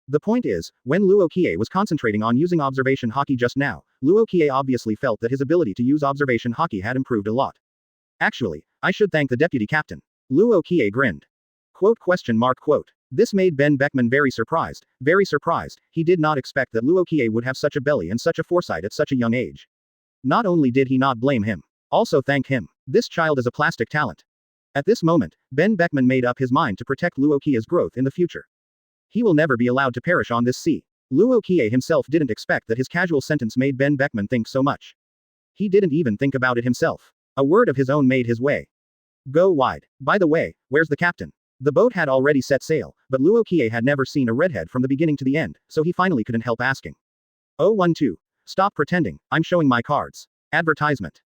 The point is, when Luo Qiye was concentrating on using observation haki just now, Luo Qiye obviously felt that his ability to use observation haki had improved a lot. Actually, I should thank the deputy captain. Luo Qiye grinned. Quote. This made Ben Beckman very surprised. He did not expect that Luo Qiye would have such a belly and such a foresight at such a young age. Not only did he not blame him, also thank him. This child is a plastic talent. At this moment, Ben Beckman made up his mind to protect Luo Qiye's growth in the future. He will never be allowed to perish on this sea. Luo Qiye himself didn't expect that his casual sentence made Ben Beckman think so much. He didn't even think about it himself. A word of his own made his way. Go wide. By the way, where's the captain? The boat had already set sail, but Luo Qiye had never seen a redhead from the beginning to the end, so he finally couldn't help asking. 012. Stop pretending, I'm showing my cards. Advertisement.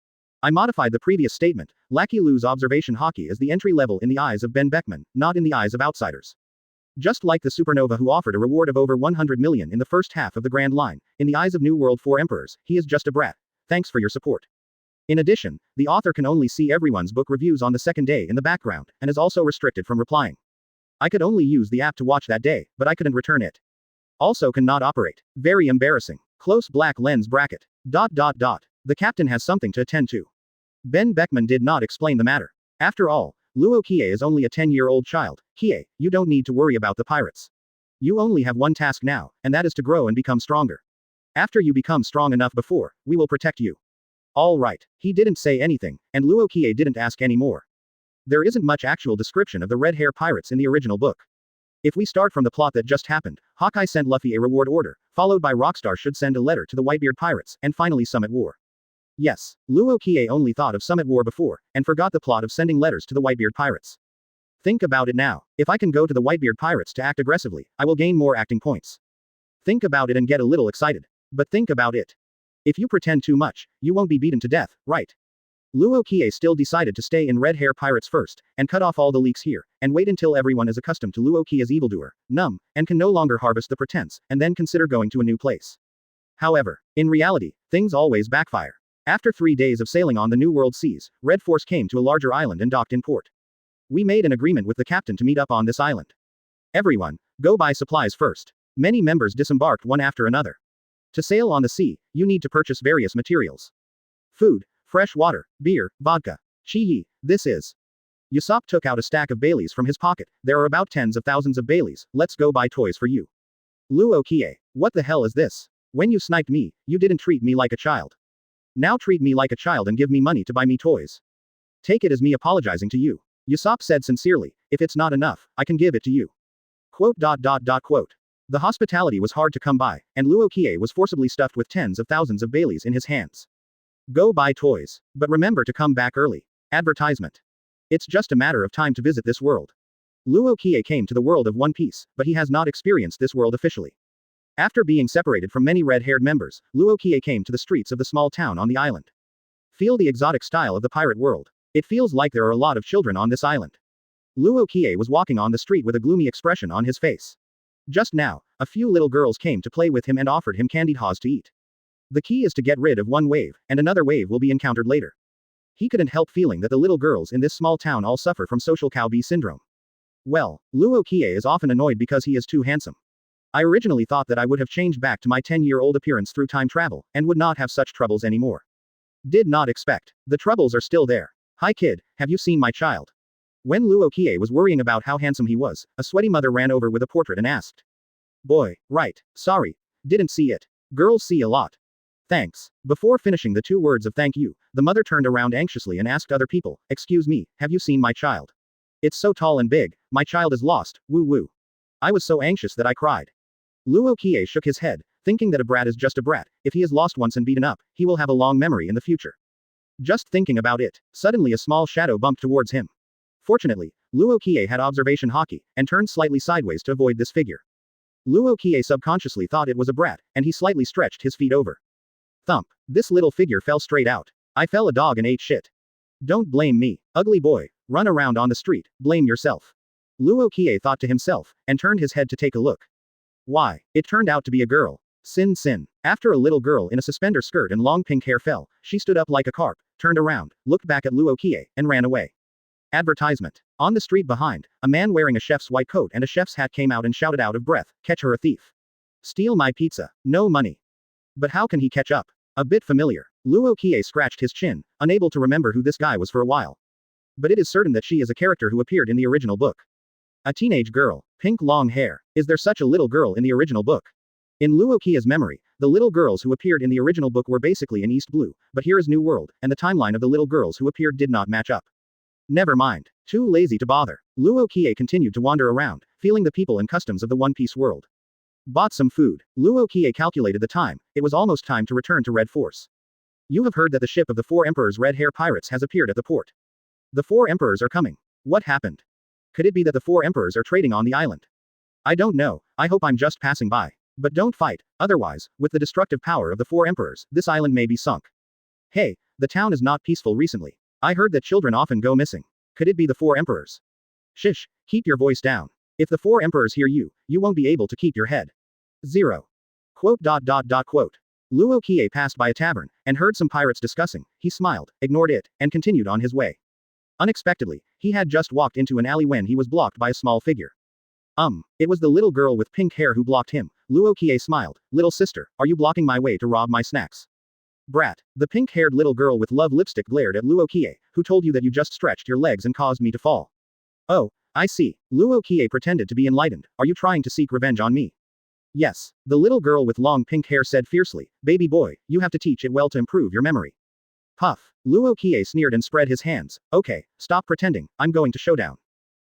I modified the previous statement. Lacky Luo's Observation Haki is the entry level in the eyes of Ben Beckman, not in the eyes of outsiders. Just like the supernova who offered a reward of over 100 million in the first half of the Grand Line, in the eyes of New World 4 emperors, he is just a brat. Thanks for your support. In addition, the author can only see everyone's book reviews on the second day in the background, and is also restricted from replying. I could only use the app to watch that day, but I couldn't return it. Also cannot operate. Very embarrassing. Close black lens bracket. ... The captain has something to attend to. Ben Beckman did not explain the matter. After all, Luo Qiye is only a 10-year-old child. Qiye, you don't need to worry about the pirates. You only have one task now, and that is to grow and become stronger. After you become strong enough before, we will protect you. All right. He didn't say anything, and Luo Qiye didn't ask any more. There isn't much actual description of the Redhair pirates in the original book. If we start from the plot that just happened, Hawkeye sent Luffy a reward order, followed by Rockstar should send a letter to the Whitebeard pirates, and finally summit war. Yes, Luo Qiye only thought of summit war before, and forgot the plot of sending letters to the Whitebeard pirates. Think about it now. If I can go to the Whitebeard pirates to act aggressively, I will gain more acting points. Think about it and get a little excited. But think about it. If you pretend too much, you won't be beaten to death, right? Luo Qiye still decided to stay in Redhair pirates first, and cut off all the leaks here, and wait until everyone is accustomed to Luo Qiye's evildoer, numb, and can no longer harvest the pretense, and then consider going to a new place. However, in reality, things always backfire. After 3 days of sailing on the New World seas, Red Force came to a larger island and docked in port. We made an agreement with the captain to meet up on this island. Everyone, go buy supplies first. Many members disembarked one after another. To sail on the sea, you need to purchase various materials. Food, fresh water, beer, vodka. Chiyi, this is. Usopp took out a stack of Baileys from his pocket. There are about tens of thousands of Baileys, let's go buy toys for you. Luo Qiye, what the hell is this? When you sniped me, you didn't treat me like a child. Now treat me like a child and give me money to buy me toys. Take it as me apologizing to you. Usopp said sincerely, if it's not enough, I can give it to you. Quote. The hospitality was hard to come by, and Luo Qiye was forcibly stuffed with tens of thousands of Baileys in his hands. Go buy toys. But remember to come back early. Advertisement. It's just a matter of time to visit this world. Luo Qiye came to the world of One Piece, but he has not experienced this world officially. After being separated from many red-haired members, Luo Qiye came to the streets of the small town on the island. Feel the exotic style of the pirate world. It feels like there are a lot of children on this island. Luo Qiye was walking on the street with a gloomy expression on his face. Just now, a few little girls came to play with him and offered him candied haws to eat. The key is to get rid of one wave, and another wave will be encountered later. He couldn't help feeling that the little girls in this small town all suffer from social cow bee syndrome. Well, Luo Qiye is often annoyed because he is too handsome. I originally thought that I would have changed back to my 10-year-old appearance through time travel, and would not have such troubles anymore. Did not expect. The troubles are still there. Hi kid, have you seen my child? When Luo Qiye was worrying about how handsome he was, a sweaty mother ran over with a portrait and asked. Boy, right, sorry. Didn't see it. Girls see a lot. Thanks. Before finishing the 2 words of thank you, the mother turned around anxiously and asked other people, excuse me, have you seen my child? It's so tall and big, my child is lost, woo woo. I was so anxious that I cried. Luo Qiye shook his head, thinking that a brat is just a brat. If he is lost once and beaten up, he will have a long memory in the future. Just thinking about it, suddenly a small shadow bumped towards him. Fortunately, Luo Qiye had observation haki, and turned slightly sideways to avoid this figure. Luo Qiye subconsciously thought it was a brat, and he slightly stretched his feet over. Thump. This little figure fell straight out. I fell a dog and ate shit. Don't blame me, ugly boy. Run around on the street, blame yourself. Luo Qiye thought to himself, and turned his head to take a look. Why, it turned out to be a girl. Sin. After a little girl in a suspender skirt and long pink hair fell, she stood up like a carp, turned around, looked back at Luo Qiye, and ran away. Advertisement. On the street behind, a man wearing a chef's white coat and a chef's hat came out and shouted out of breath, catch her a thief. Steal my pizza. No money. But how can he catch up? A bit familiar. Luo Qiye scratched his chin, unable to remember who this guy was for a while. But it is certain that she is a character who appeared in the original book. A teenage girl, pink long hair. Is there such a little girl in the original book? In Luo Qiye's memory, the little girls who appeared in the original book were basically in East Blue, but here is New World, and the timeline of the little girls who appeared did not match up. Never mind. Too lazy to bother. Luo Qiye continued to wander around, feeling the people and customs of the One Piece world. Bought some food. Luo Qiye calculated the time, it was almost time to return to Red Force. You have heard that the ship of the 4 Emperors Redhair pirates has appeared at the port. The 4 Emperors are coming. What happened? Could it be that the 4 Emperors are trading on the island? I don't know, I hope I'm just passing by. But don't fight, otherwise, with the destructive power of the 4 Emperors, this island may be sunk. Hey, the town is not peaceful recently. I heard that children often go missing. Could it be the 4 Emperors? Shish, keep your voice down. If the 4 Emperors hear you, you won't be able to keep your head. 0. Quote. Luo Qiye passed by a tavern, and heard some pirates discussing. He smiled, ignored it, and continued on his way. Unexpectedly, he had just walked into an alley when he was blocked by a small figure. It was the little girl with pink hair who blocked him. Luo Qiye smiled. Little sister, are you blocking my way to rob my snacks? Brat. The pink-haired little girl with love lipstick glared at Luo Qiye. Who told you that you just stretched your legs and caused me to fall? Oh, I see. Luo Qiye pretended to be enlightened. Are you trying to seek revenge on me? Yes. The little girl with long pink hair said fiercely. Baby boy, you have to teach it well to improve your memory. Puff. Luo Qiye sneered and spread his hands. Okay, stop pretending, I'm going to Showdown.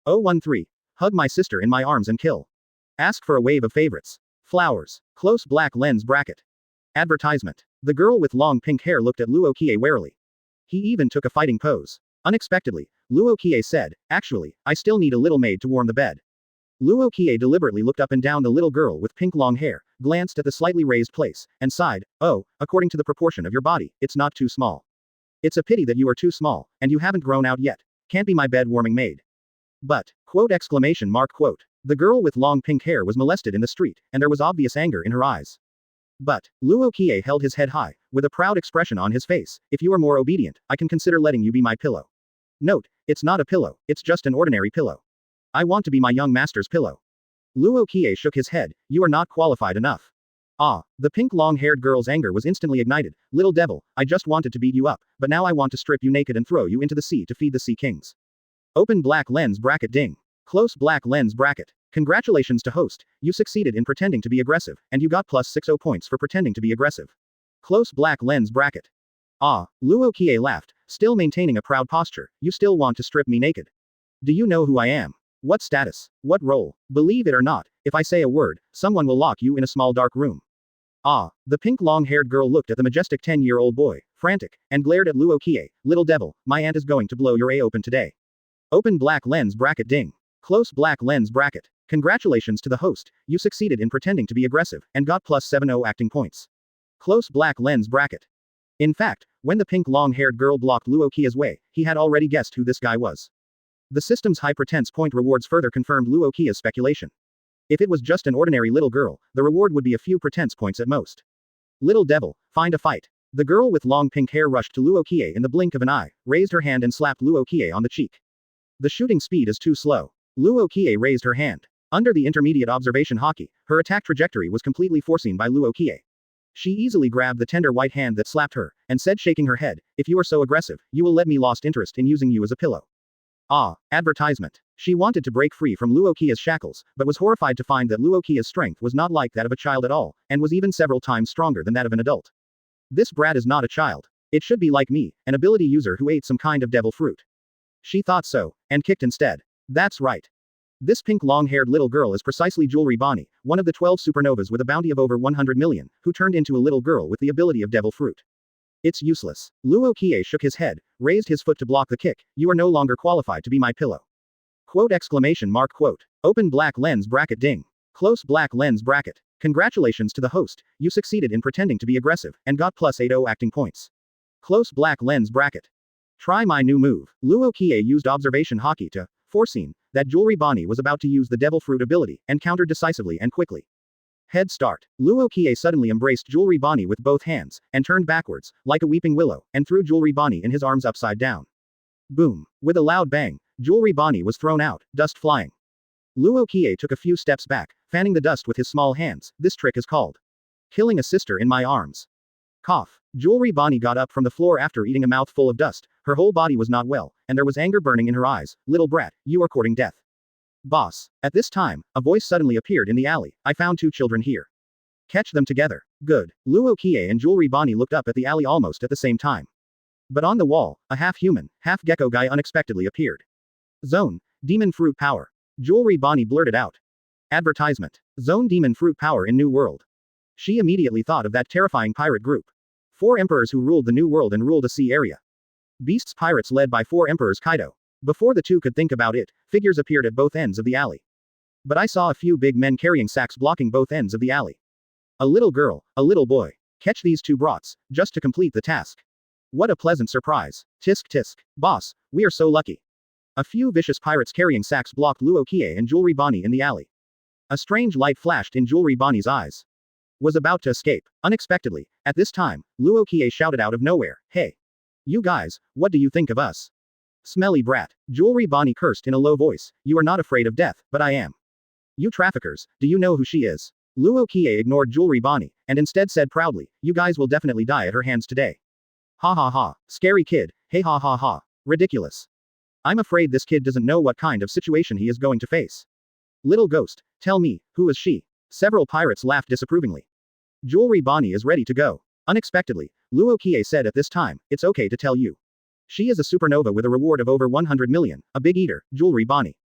013. Hug my sister in my arms and kill. Ask for a wave of favorites. Flowers. Close black lens bracket. Advertisement. The girl with long pink hair looked at Luo Qiye warily. He even took a fighting pose. Unexpectedly, Luo Qiye said, actually, I still need a little maid to warm the bed. Luo Qiye deliberately looked up and down the little girl with pink long hair, glanced at the slightly raised place, and sighed, oh, according to the proportion of your body, it's not too small. It's a pity that you are too small, and you haven't grown out yet. Can't be my bed warming maid. But, quote. The girl with long pink hair was molested in the street, and there was obvious anger in her eyes. But, Luo Qiye held his head high, with a proud expression on his face. If you are more obedient, I can consider letting you be my pillow. Note, it's not a pillow, it's just an ordinary pillow. I want to be my young master's pillow. Luo Qiye shook his head. You are not qualified enough. Ah, the pink long-haired girl's anger was instantly ignited. Little devil, I just wanted to beat you up, but now I want to strip you naked and throw you into the sea to feed the sea kings. Open black lens bracket ding. Close black lens bracket. Congratulations to host, you succeeded in pretending to be aggressive, and you got plus 60 points for pretending to be aggressive. Close black lens bracket. Ah, Luo Qiye laughed, still maintaining a proud posture. You still want to strip me naked? Do you know who I am? What status? What role? Believe it or not, if I say a word, someone will lock you in a small dark room. Ah, the pink long-haired girl looked at the majestic 10-year-old boy, frantic, and glared at Luo Qiye. Little devil, my aunt is going to blow your A open today. Open black lens bracket ding. Close black lens bracket. Congratulations to the host, you succeeded in pretending to be aggressive, and got plus 70 acting points. Close black lens bracket. In fact, when the pink long-haired girl blocked Luo Qiye's way, he had already guessed who this guy was. The system's high pretense point rewards further confirmed Luo Qiye's speculation. If it was just an ordinary little girl, the reward would be a few pretense points at most. Little devil, find a fight. The girl with long pink hair rushed to Luo Qiye in the blink of an eye, raised her hand and slapped Luo Qiye on the cheek. The shooting speed is too slow. Luo Qiye raised her hand. Under the intermediate observation haki, her attack trajectory was completely foreseen by Luo Qiye. She easily grabbed the tender white hand that slapped her, and said shaking her head, if you are so aggressive, you will let me lost interest in using you as a pillow. Ah, advertisement. She wanted to break free from Luo Qiye's shackles, but was horrified to find that Luo Qiye's strength was not like that of a child at all, and was even several times stronger than that of an adult. This brat is not a child. It should be like me, an ability user who ate some kind of devil fruit. She thought so, and kicked instead. That's right. This pink long-haired little girl is precisely Jewelry Bonney, one of the 12 supernovas with a bounty of over 100 million, who turned into a little girl with the ability of devil fruit. It's useless. Luo Qiye shook his head, raised his foot to block the kick. You are no longer qualified to be my pillow. Quote. Open black lens bracket ding. Close black lens bracket. Congratulations to the host, you succeeded in pretending to be aggressive, and got plus 80 acting points. Close black lens bracket. Try my new move. Luo Qiye used observation haki to foreseen that Jewelry Bonney was about to use the devil fruit ability, and countered decisively and quickly. Head start. Luo Qiye suddenly embraced Jewelry Bonney with both hands, and turned backwards, like a weeping willow, and threw Jewelry Bonney in his arms upside down. Boom. With a loud bang, Jewelry Bonney was thrown out, dust flying. Luo Qiye took a few steps back, fanning the dust with his small hands. This trick is called killing a sister in my arms. Cough. Jewelry Bonney got up from the floor after eating a mouthful of dust. Her whole body was not well, and there was anger burning in her eyes. Little brat, you are courting death. Boss. At this time, a voice suddenly appeared in the alley. I found 2 children here. Catch them together. Good. Luo Qiye and Jewelry Bonney looked up at the alley almost at the same time. But on the wall, a half-human, half-gecko guy unexpectedly appeared. Zone. Demon fruit power. Jewelry Bonney blurted out. Advertisement. Zone demon fruit power in New World. She immediately thought of that terrifying pirate group. 4 emperors who ruled the New World and ruled a sea area. Beasts pirates led by 4 emperors Kaido. Before the two could think about it, figures appeared at both ends of the alley. But I saw a few big men carrying sacks blocking both ends of the alley. A little girl, a little boy. Catch these 2 brats, just to complete the task. What a pleasant surprise. Tisk tisk. Boss, we are so lucky. A few vicious pirates carrying sacks blocked Luo Qiye and Jewelry Bonney in the alley. A strange light flashed in Jewelry Bonney's eyes. Was about to escape. Unexpectedly, at this time, Luo Qiye shouted out of nowhere, "Hey! You guys, what do you think of us?" Smelly brat. Jewelry Bonney cursed in a low voice, "You are not afraid of death, but I am. You traffickers, do you know who she is?" Luo Qiye ignored Jewelry Bonney, and instead said proudly, "You guys will definitely die at her hands today." Ha ha ha. Scary kid, hey ha ha ha. Ridiculous. I'm afraid this kid doesn't know what kind of situation he is going to face. Little ghost, tell me, who is she? Several pirates laughed disapprovingly. Jewelry Bonney is ready to go. Unexpectedly, Luo Qiye said at this time, "It's okay to tell you. She is a supernova with a reward of over 100 million, a big eater, Jewelry Bonney.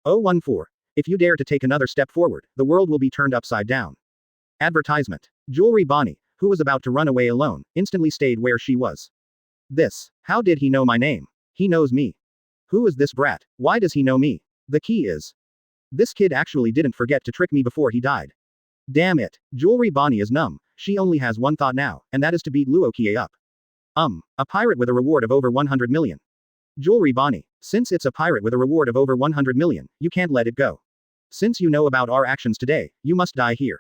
014. If you dare to take another step forward, the world will be turned upside down." Advertisement. Jewelry Bonney, who was about to run away alone, instantly stayed where she was. How did he know my name? He knows me. Who is this brat? Why does he know me? The key is. This kid actually didn't forget to trick me before he died. Damn it. Jewelry Bonney is numb. She only has one thought now, and that is to beat Luo Qiye up. A pirate with a reward of over 100 million. Jewelry Bonney, since it's a pirate with a reward of over 100 million, you can't let it go. Since you know about our actions today, you must die here.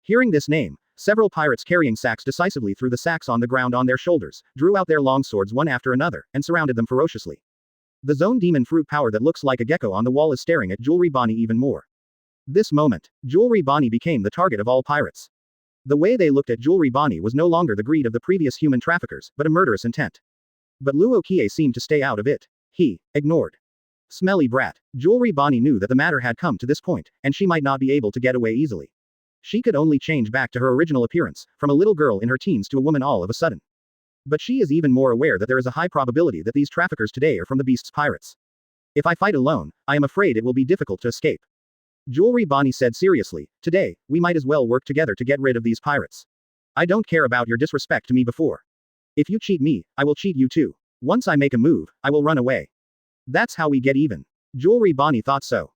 Hearing this name, several pirates carrying sacks decisively threw the sacks on the ground on their shoulders, drew out their long swords one after another, and surrounded them ferociously. The zone demon fruit power that looks like a gecko on the wall is staring at Jewelry Bonney even more. This moment, Jewelry Bonney became the target of all pirates. The way they looked at Jewelry Bonney was no longer the greed of the previous human traffickers, but a murderous intent. But Luo Qiye seemed to stay out of it. He ignored. Smelly brat. Jewelry Bonney knew that the matter had come to this point, and she might not be able to get away easily. She could only change back to her original appearance, from a little girl in her teens to a woman all of a sudden. But she is even more aware that there is a high probability that these traffickers today are from the beast's pirates. If I fight alone, I am afraid it will be difficult to escape. Jewelry Bonney said seriously, "Today, we might as well work together to get rid of these pirates. I don't care about your disrespect to me before. If you cheat me, I will cheat you too. Once I make a move, I will run away. That's how we get even." Jewelry Bonney thought so.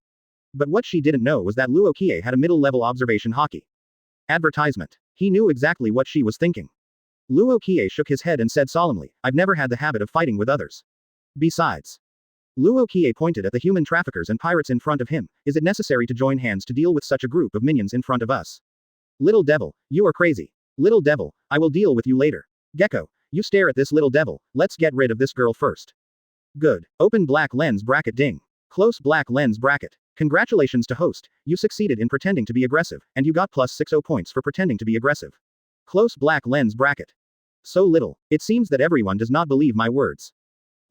But what she didn't know was that Luo Qiye had a middle-level observation haki. Advertisement. He knew exactly what she was thinking. Luo Qiye shook his head and said solemnly, "I've never had the habit of fighting with others. Besides." Luo Qiye pointed at the human traffickers and pirates in front of him. "Is it necessary to join hands to deal with such a group of minions in front of us? Little devil, you are crazy. Little devil, I will deal with you later. Gecko, you stare at this little devil, let's get rid of this girl first." Good. Open black lens bracket ding. Close black lens bracket. Congratulations to host, you succeeded in pretending to be aggressive, and you got plus 60 points for pretending to be aggressive. Close black lens bracket. So little, it seems that everyone does not believe my words.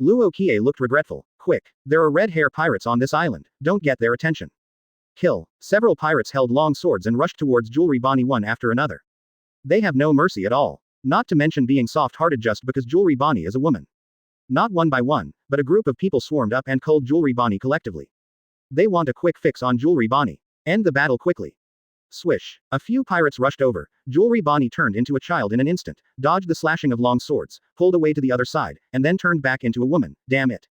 Luo Qiye looked regretful. Quick, there are red hair pirates on this island, don't get their attention. Kill. Several pirates held long swords and rushed towards Jewelry Bonney one after another. They have no mercy at all. Not to mention being soft-hearted just because Jewelry Bonney is a woman. Not one by one, but a group of people swarmed up and culled Jewelry Bonney collectively. They want a quick fix on Jewelry Bonney. End the battle quickly. Swish. A few pirates rushed over. Jewelry Bonney turned into a child in an instant, dodged the slashing of long swords, pulled away to the other side, and then turned back into a woman. Damn it.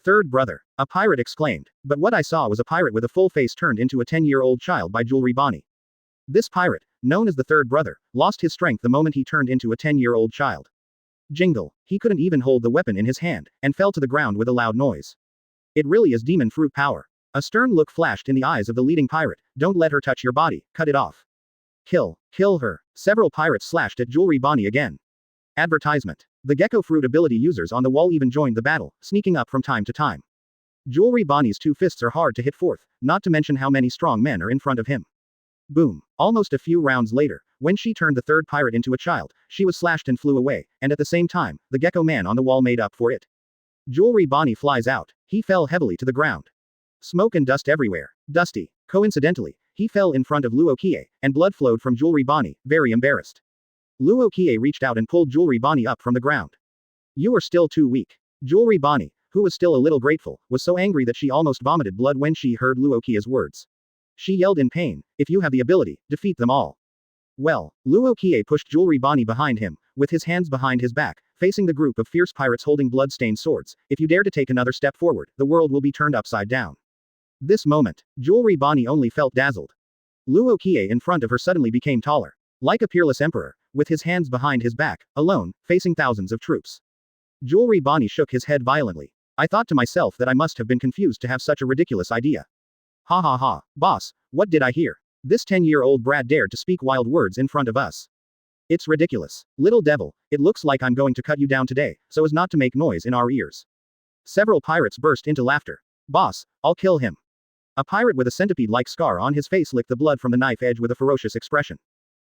Third brother. A pirate exclaimed. But what I saw was a pirate with a full face turned into a 10-year-old child by Jewelry Bonney. This pirate, known as the third brother, lost his strength the moment he turned into a 10-year-old child. Jingle. He couldn't even hold the weapon in his hand, and fell to the ground with a loud noise. It really is demon fruit power. A stern look flashed in the eyes of the leading pirate. Don't let her touch your body, cut it off. Kill her. Several pirates slashed at Jewelry Bonney again. Advertisement. The gecko fruit ability users on the wall even joined the battle, sneaking up from time to time. Jewelry Bonney's 2 fists are hard to hit forth, not to mention how many strong men are in front of him. Boom. Almost a few rounds later, when she turned the third pirate into a child, she was slashed and flew away, and at the same time, the gecko man on the wall made up for it. Jewelry Bonney flies out. He fell heavily to the ground. Smoke and dust everywhere. Dusty. Coincidentally, he fell in front of Luo Qiye, and blood flowed from Jewelry Bonney, very embarrassed. Luo Qiye reached out and pulled Jewelry Bonney up from the ground. "You are still too weak." Jewelry Bonney, who was still a little grateful, was so angry that she almost vomited blood when she heard Luo Qiye's words. She yelled in pain, "If you have the ability, defeat them all. Well, Luo Qiye pushed Jewelry Bonney behind him, with his hands behind his back, facing the group of fierce pirates holding blood-stained swords. If you dare to take another step forward, the world will be turned upside down. This moment, Jewelry Bonney only felt dazzled. Luo Qiye in front of her suddenly became taller. Like a peerless emperor, with his hands behind his back, alone, facing thousands of troops. Jewelry Bonney shook his head violently. I thought to myself that I must have been confused to have such a ridiculous idea. Ha ha ha, boss, what did I hear? This 10-year-old brat dared to speak wild words in front of us. It's ridiculous. Little devil, it looks like I'm going to cut you down today, so as not to make noise in our ears. Several pirates burst into laughter. Boss, I'll kill him. A pirate with a centipede-like scar on his face licked the blood from the knife edge with a ferocious expression.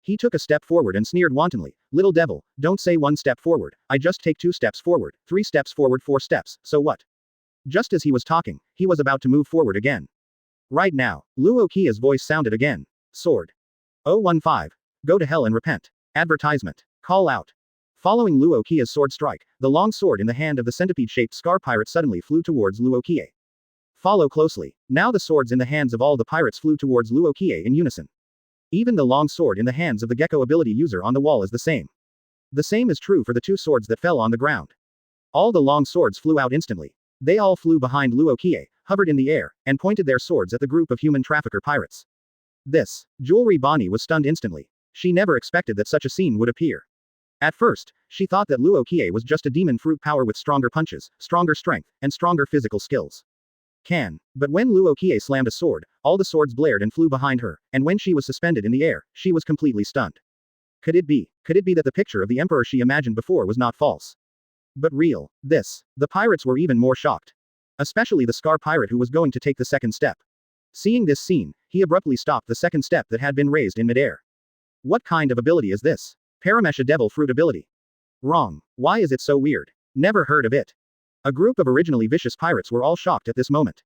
He took a step forward and sneered wantonly. Little devil, don't say 1 step forward, I just take 2 steps forward, 3 steps forward, 4 steps, so what? Just as he was talking, he was about to move forward again. Right now, Luo Qiye's voice sounded again. Sword. 015. Go to hell and repent. Advertisement. Call out. Following Luo Qiye's sword strike, the long sword in the hand of the centipede-shaped scar pirate suddenly flew towards Luo Qiye. Follow closely. Now the swords in the hands of all the pirates flew towards Luo Qiye in unison. Even the long sword in the hands of the gecko ability user on the wall is the same. The same is true for the 2 swords that fell on the ground. All the long swords flew out instantly. They all flew behind Luo Qiye, hovered in the air, and pointed their swords at the group of human trafficker pirates. Jewelry Bonney was stunned instantly. She never expected that such a scene would appear. At first, she thought that Luo Qiye was just a demon fruit power with stronger punches, stronger strength, and stronger physical skills. But when Luo Qiye slammed a sword, all the swords blared and flew behind her, and when she was suspended in the air, she was completely stunned. Could it be that the picture of the emperor she imagined before was not false, but real? The pirates were even more shocked. Especially the scar pirate who was going to take the second step. Seeing this scene, he abruptly stopped the second step that had been raised in midair. What kind of ability is this? Paramesha Devil Fruit ability. Wrong. Why is it so weird? Never heard of it. A group of originally vicious pirates were all shocked at this moment.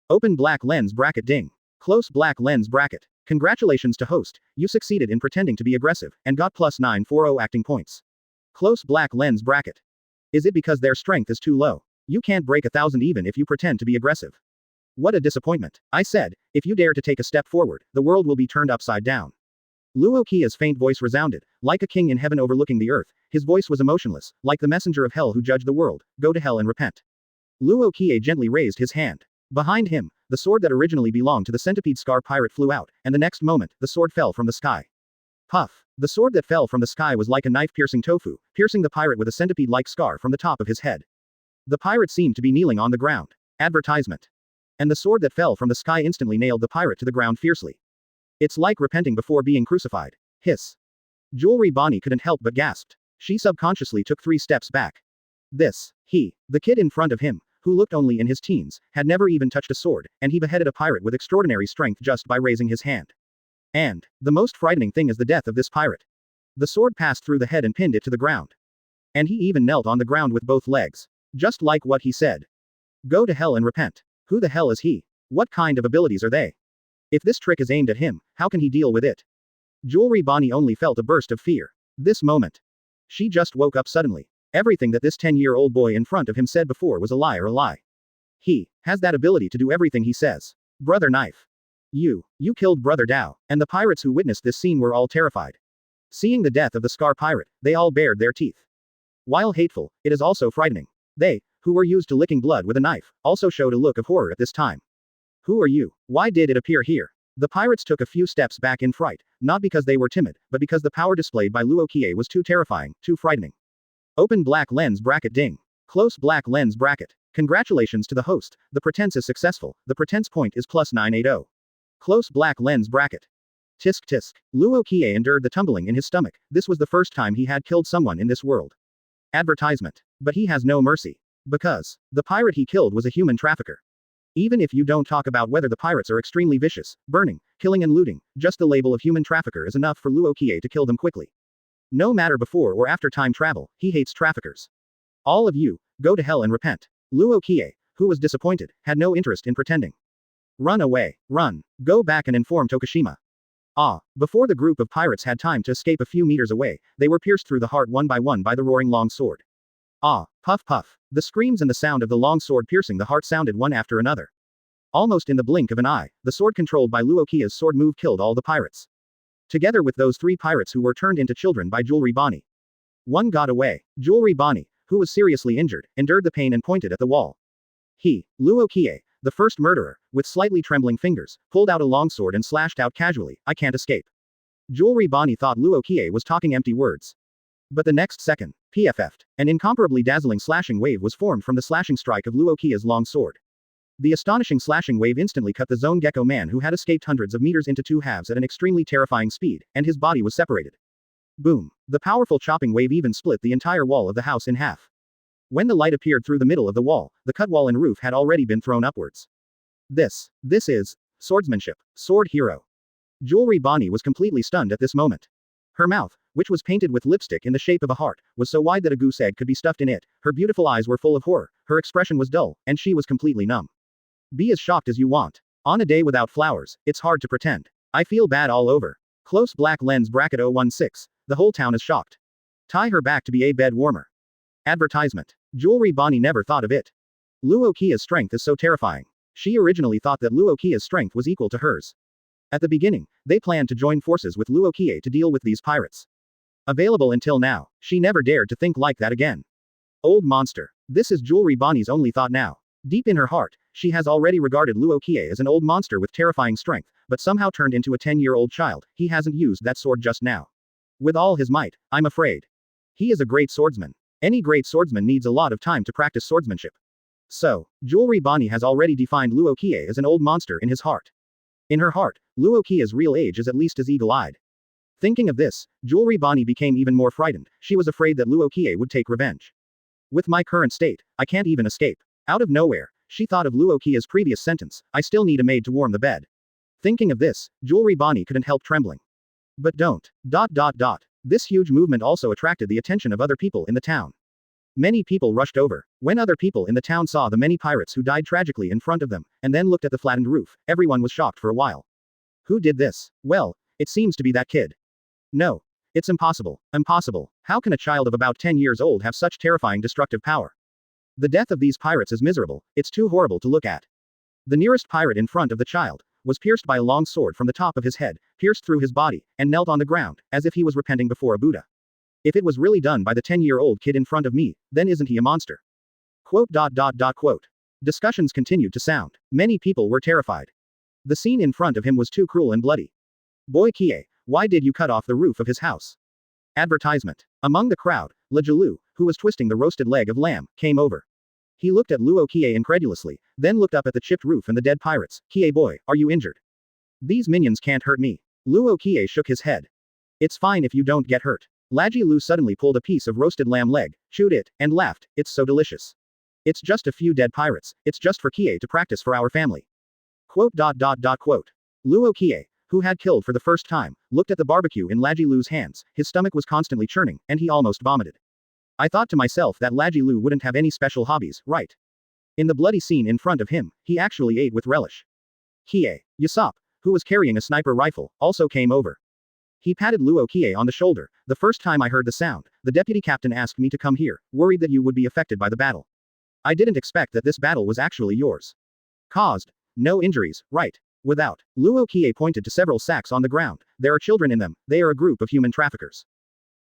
Open black lens bracket ding. Close black lens bracket. Congratulations to host, you succeeded in pretending to be aggressive, and got plus 940 acting points. Close black lens bracket. Is it because their strength is too low? You can't break 1,000 even if you pretend to be aggressive. What a disappointment. I said, if you dare to take a step forward, the world will be turned upside down. Luo Qiye's faint voice resounded, like a king in heaven overlooking the earth. His voice was emotionless, like the messenger of hell who judged the world. Go to hell and repent. Luo Qiye gently raised his hand. Behind him, the sword that originally belonged to the centipede scar pirate flew out, and the next moment, the sword fell from the sky. Puff. The sword that fell from the sky was like a knife-piercing tofu, piercing the pirate with a centipede-like scar from the top of his head. The pirate seemed to be kneeling on the ground. Advertisement. And the sword that fell from the sky instantly nailed the pirate to the ground fiercely. It's like repenting before being crucified. Hiss. Jewelry Bonney couldn't help but gasped. She subconsciously took 3 steps back. The kid in front of him, who looked only in his teens, had never even touched a sword, and he beheaded a pirate with extraordinary strength just by raising his hand. And the most frightening thing is the death of this pirate. The sword passed through the head and pinned it to the ground. And he even knelt on the ground with both legs. Just like what he said. Go to hell and repent. Who the hell is he? What kind of abilities are they? If this trick is aimed at him, how can he deal with it? Jewelry Bonney only felt a burst of fear. This moment. She just woke up suddenly. Everything that this 10-year-old boy in front of him said before was a lie. He has that ability to do everything he says. Brother Knife. You killed Brother Dao, and the pirates who witnessed this scene were all terrified. Seeing the death of the scar pirate, they all bared their teeth. While hateful, it is also frightening. They, who were used to licking blood with a knife, also showed a look of horror at this time. Who are you? Why did it appear here? The pirates took a few steps back in fright, not because they were timid, but because the power displayed by Luo Qiye was too terrifying, too frightening. Open black lens bracket ding. Close black lens bracket. Congratulations to the host, the pretense is successful, the pretense point is plus 980. Close black lens bracket. Tisk tisk. Luo Qiye endured the tumbling in his stomach. This was the first time he had killed someone in this world. Advertisement. But he has no mercy. Because the pirate he killed was a human trafficker. Even if you don't talk about whether the pirates are extremely vicious, burning, killing and looting, just the label of human trafficker is enough for Luo Qiye to kill them quickly. No matter before or after time travel, he hates traffickers. All of you, go to hell and repent. Luo Qiye, who was disappointed, had no interest in pretending. Run away. Run. Go back and inform Tokushima. Before the group of pirates had time to escape a few meters away, they were pierced through the heart one by one by the roaring long sword. Puff puff. The screams and the sound of the long sword piercing the heart sounded one after another. Almost in the blink of an eye, the sword controlled by Luo Qiye's sword move killed all the pirates. Together with those 3 pirates who were turned into children by Jewelry Bonney. One got away. Jewelry Bonney, who was seriously injured, endured the pain and pointed at the wall. He, Luo Qiye, the first murderer, with slightly trembling fingers, pulled out a longsword and slashed out casually, I can't escape. Jewelry Bonney thought Luo Qiye was talking empty words. But the next second, PFF'd, an incomparably dazzling slashing wave was formed from the slashing strike of Luo Qiye's long sword. The astonishing slashing wave instantly cut the Zone Gecko man who had escaped hundreds of meters into 2 halves at an extremely terrifying speed, and his body was separated. Boom. The powerful chopping wave even split the entire wall of the house in half. When the light appeared through the middle of the wall, the cut wall and roof had already been thrown upwards. This is swordsmanship, sword hero. Jewelry Bonney was completely stunned at this moment. Her mouth, which was painted with lipstick in the shape of a heart, was so wide that a goose egg could be stuffed in it, her beautiful eyes were full of horror, her expression was dull, and she was completely numb. Be as shocked as you want. On a day without flowers, it's hard to pretend. I feel bad all over. Close black lens bracket 016, the whole town is shocked. Tie her back to be a bed warmer. Advertisement. Jewelry Bonney never thought of it. Luo Qiye's strength is so terrifying. She originally thought that Luo Qiye's strength was equal to hers. At the beginning, they planned to join forces with Luo Qiye to deal with these pirates. Available until now, she never dared to think like that again. Old monster. This is Jewelry Bonney's only thought now. Deep in her heart, she has already regarded Luo Qiye as an old monster with terrifying strength, but somehow turned into a 10-year-old child. He hasn't used that sword just now. With all his might, I'm afraid. He is a great swordsman. Any great swordsman needs a lot of time to practice swordsmanship. So, Jewelry Bonney has already defined Luo Qiye as an old monster in his heart. In her heart, Luo Qiye's real age is at least as eagle-eyed. Thinking of this, Jewelry Bonney became even more frightened. She was afraid that Luo Qiye would take revenge. With my current state, I can't even escape. Out of nowhere, she thought of Luo Qiye's previous sentence, I still need a maid to warm the bed. Thinking of this, Jewelry Bonney couldn't help trembling. But don't. This huge movement also attracted the attention of other people in the town. Many people rushed over. When other people in the town saw the many pirates who died tragically in front of them, and then looked at the flattened roof, everyone was shocked for a while. Who did this? Well, it seems to be that kid. No. It's impossible. Impossible. How can a child of about 10 years old have such terrifying destructive power? The death of these pirates is miserable, it's too horrible to look at. The nearest pirate in front of the child was pierced by a long sword from the top of his head, pierced through his body, and knelt on the ground, as if he was repenting before a Buddha. If it was really done by the 10-year-old kid in front of me, then isn't he a monster? Quote. Discussions continued to sound. Many people were terrified. The scene in front of him was too cruel and bloody. Boy Qiye, why did you cut off the roof of his house? Advertisement. Among the crowd, Lajilu, who was twisting the roasted leg of lamb, came over. He looked at Luo Qiye incredulously, then looked up at the chipped roof and the dead pirates. Qiye boy, are you injured? These minions can't hurt me. Luo Qiye shook his head. It's fine if you don't get hurt. Lajilu suddenly pulled a piece of roasted lamb leg, chewed it, and laughed, it's so delicious. It's just a few dead pirates, it's just for Qiye to practice for our family. Quote. Luo Qiye, who had killed for the first time, looked at the barbecue in Lajilu's hands, his stomach was constantly churning, and he almost vomited. I thought to myself that Lajilu wouldn't have any special hobbies, right? In the bloody scene in front of him, he actually ate with relish. Qiye, Yasop, who was carrying a sniper rifle, also came over. He patted Luo Qiye on the shoulder. The first time I heard the sound, the deputy captain asked me to come here, worried that you would be affected by the battle. I didn't expect that this battle was actually yours. Caused. No injuries, right? Without. Luo Qiye pointed to several sacks on the ground. There are children in them, they are a group of human traffickers.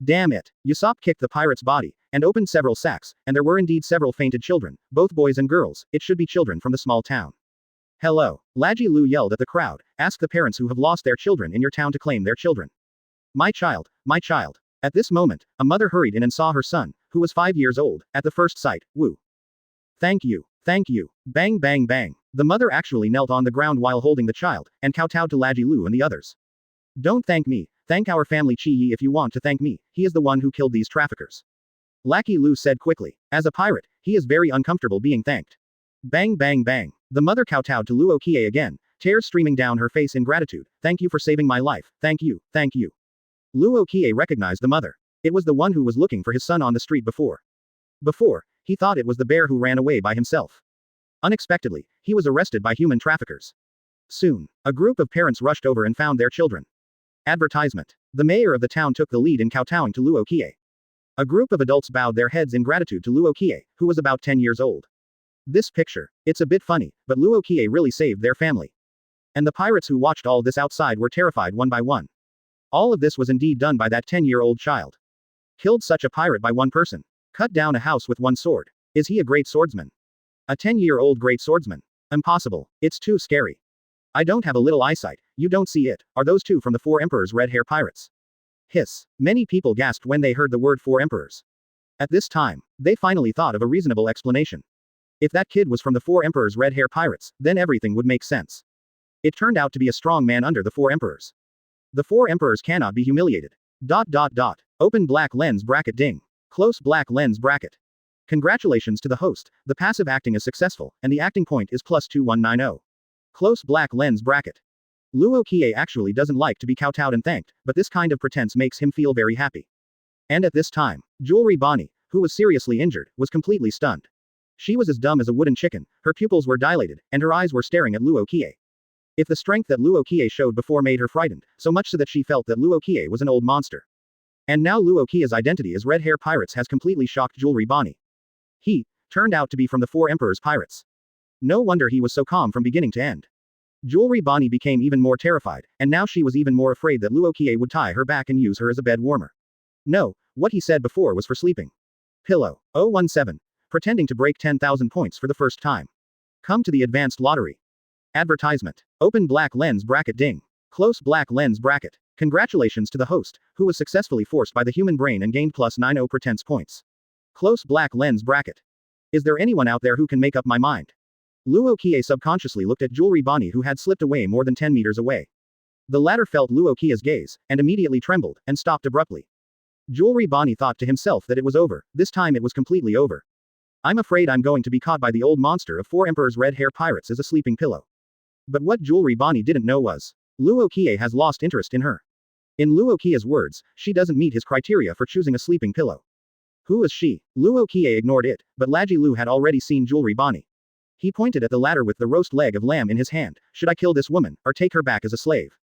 Damn it. Yasop kicked the pirate's body, and opened several sacks, and there were indeed several fainted children, both boys and girls, it should be children from the small town. Hello. Lajilu yelled at the crowd, ask the parents who have lost their children in your town to claim their children. My child, my child. At this moment, a mother hurried in and saw her son, who was 5 years old, at the first sight, woo. Thank you. Bang bang bang. The mother actually knelt on the ground while holding the child, and kowtowed to Lajilu and the others. Don't thank me, thank our family Qiye if you want to thank me, he is the one who killed these traffickers. Lacky Lu said quickly. As a pirate, he is very uncomfortable being thanked. Bang bang bang. The mother kowtowed to Luo Qiye again, tears streaming down her face in gratitude. Thank you for saving my life, thank you. Luo Qiye recognized the mother. It was the one who was looking for his son on the street before. He thought it was the bear who ran away by himself. Unexpectedly, he was arrested by human traffickers. Soon, a group of parents rushed over and found their children. Advertisement. The mayor of the town took the lead in kowtowing to Luo Qiye. A group of adults bowed their heads in gratitude to Luo Qiye, who was about 10 years old. This picture, it's a bit funny, but Luo Qiye really saved their family. And the pirates who watched all this outside were terrified one by one. All of this was indeed done by that 10-year-old child. Killed such a pirate by one person. Cut down a house with one sword. Is he a great swordsman? A 10-year-old great swordsman? Impossible. It's too scary. I don't have a little eyesight, you don't see it. Are those two from the Four Emperors Redhair pirates? Hiss. Many people gasped when they heard the word Four Emperors. At this time, they finally thought of a reasonable explanation. If that kid was from the Four Emperors Redhair pirates, then everything would make sense. It turned out to be a strong man under the Four Emperors. The Four Emperors cannot be humiliated. ... Open black lens bracket ding. Close black lens bracket. Congratulations to the host, the passive acting is successful, and the acting point is +2190. Close black lens bracket. Luo Qiye actually doesn't like to be kowtowed and thanked, but this kind of pretense makes him feel very happy. And at this time, Jewelry Bonney, who was seriously injured, was completely stunned. She was as dumb as a wooden chicken, her pupils were dilated, and her eyes were staring at Luo Qiye. If the strength that Luo Qiye showed before made her frightened, so much so that she felt that Luo Qiye was an old monster. And now Luo Qiye's identity as Redhair Pirates has completely shocked Jewelry Bonney. He turned out to be from the Four Emperors Pirates. No wonder he was so calm from beginning to end. Jewelry Bonney became even more terrified, and now she was even more afraid that Luo Qiye would tie her back and use her as a bed warmer. No, what he said before was for sleeping. Pillow. 017. Pretending to break 10,000 points for the first time. Come to the advanced lottery. Advertisement. Open black lens bracket ding. Close black lens bracket. Congratulations to the host, who was successfully forced by the human brain and gained +90 pretense points. Close black lens bracket. Is there anyone out there who can make up my mind? Luo Qiye subconsciously looked at Jewelry Bonney, who had slipped away more than 10 meters away. The latter felt Luo Qiye's gaze, and immediately trembled, and stopped abruptly. Jewelry Bonney thought to himself that it was over, this time it was completely over. I'm afraid I'm going to be caught by the old monster of Four Emperors Redhair Pirates as a sleeping pillow. But what Jewelry Bonney didn't know was, Luo Qiye has lost interest in her. In Luo Qiye's words, she doesn't meet his criteria for choosing a sleeping pillow. Who is she? Luo Qiye ignored it, but Lacky Lu had already seen Jewelry Bonney. He pointed at the latter with the roast leg of lamb in his hand. Should I kill this woman, or take her back as a slave?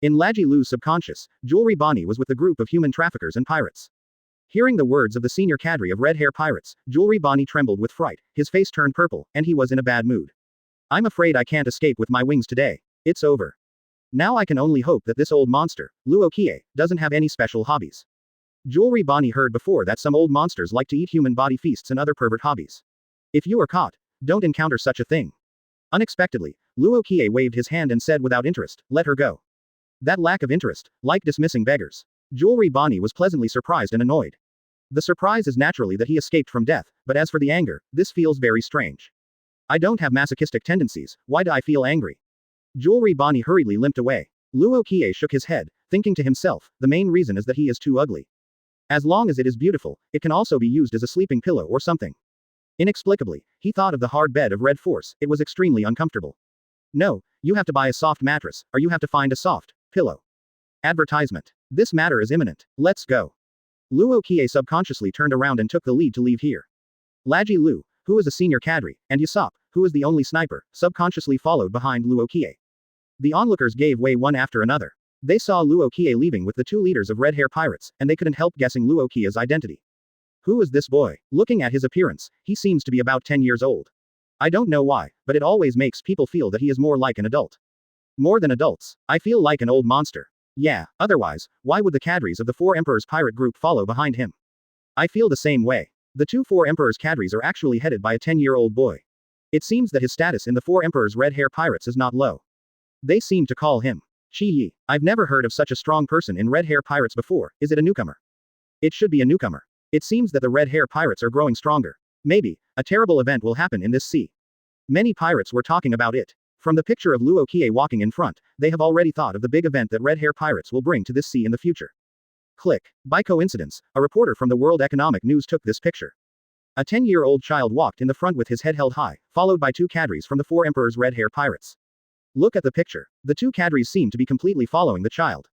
In Lacky Lu's subconscious, Jewelry Bonney was with the group of human traffickers and pirates. Hearing the words of the senior cadre of Redhair Pirates, Jewelry Bonney trembled with fright, his face turned purple, and he was in a bad mood. I'm afraid I can't escape with my wings today. It's over. Now I can only hope that this old monster, Luo Qiye, doesn't have any special hobbies. Jewelry Bonney heard before that some old monsters like to eat human body feasts and other pervert hobbies. If you are caught, don't encounter such a thing. Unexpectedly, Luo Qiye waved his hand and said without interest, let her go. That lack of interest, like dismissing beggars. Jewelry Bonney was pleasantly surprised and annoyed. The surprise is naturally that he escaped from death, but as for the anger, this feels very strange. I don't have masochistic tendencies, why do I feel angry? Jewelry Bonney hurriedly limped away. Luo Qiye shook his head, thinking to himself, the main reason is that he is too ugly. As long as it is beautiful, it can also be used as a sleeping pillow or something. Inexplicably, he thought of the hard bed of Red Force, it was extremely uncomfortable. No, you have to buy a soft mattress, or you have to find a soft pillow. Advertisement. This matter is imminent. Let's go. Luo Qiye subconsciously turned around and took the lead to leave here. Lacky Lu, who is a senior cadre, and Yusop, who is the only sniper, subconsciously followed behind Luo Qiye. The onlookers gave way one after another. They saw Luo Qiye leaving with the two leaders of Redhair Pirates, and they couldn't help guessing Luo Qiye's identity. Who is this boy? Looking at his appearance, he seems to be about 10 years old. I don't know why, but it always makes people feel that he is more like an adult. More than adults. I feel like an old monster. Yeah, otherwise, why would the cadres of the Four Emperors pirate group follow behind him? I feel the same way. The two Four Emperors cadres are actually headed by a 10-year-old boy. It seems that his status in the Four Emperors Redhair Pirates is not low. They seem to call him Qiye. I've never heard of such a strong person in Redhair Pirates before, is it a newcomer? It should be a newcomer. It seems that the Redhair Pirates are growing stronger. Maybe, a terrible event will happen in this sea. Many pirates were talking about it. From the picture of Luo Qiye walking in front, they have already thought of the big event that Redhair Pirates will bring to this sea in the future. Click. By coincidence, a reporter from the World Economic News took this picture. A 10-year-old child walked in the front with his head held high, followed by two cadres from the Four Emperors Redhair Pirates. Look at the picture. The two cadres seem to be completely following the child.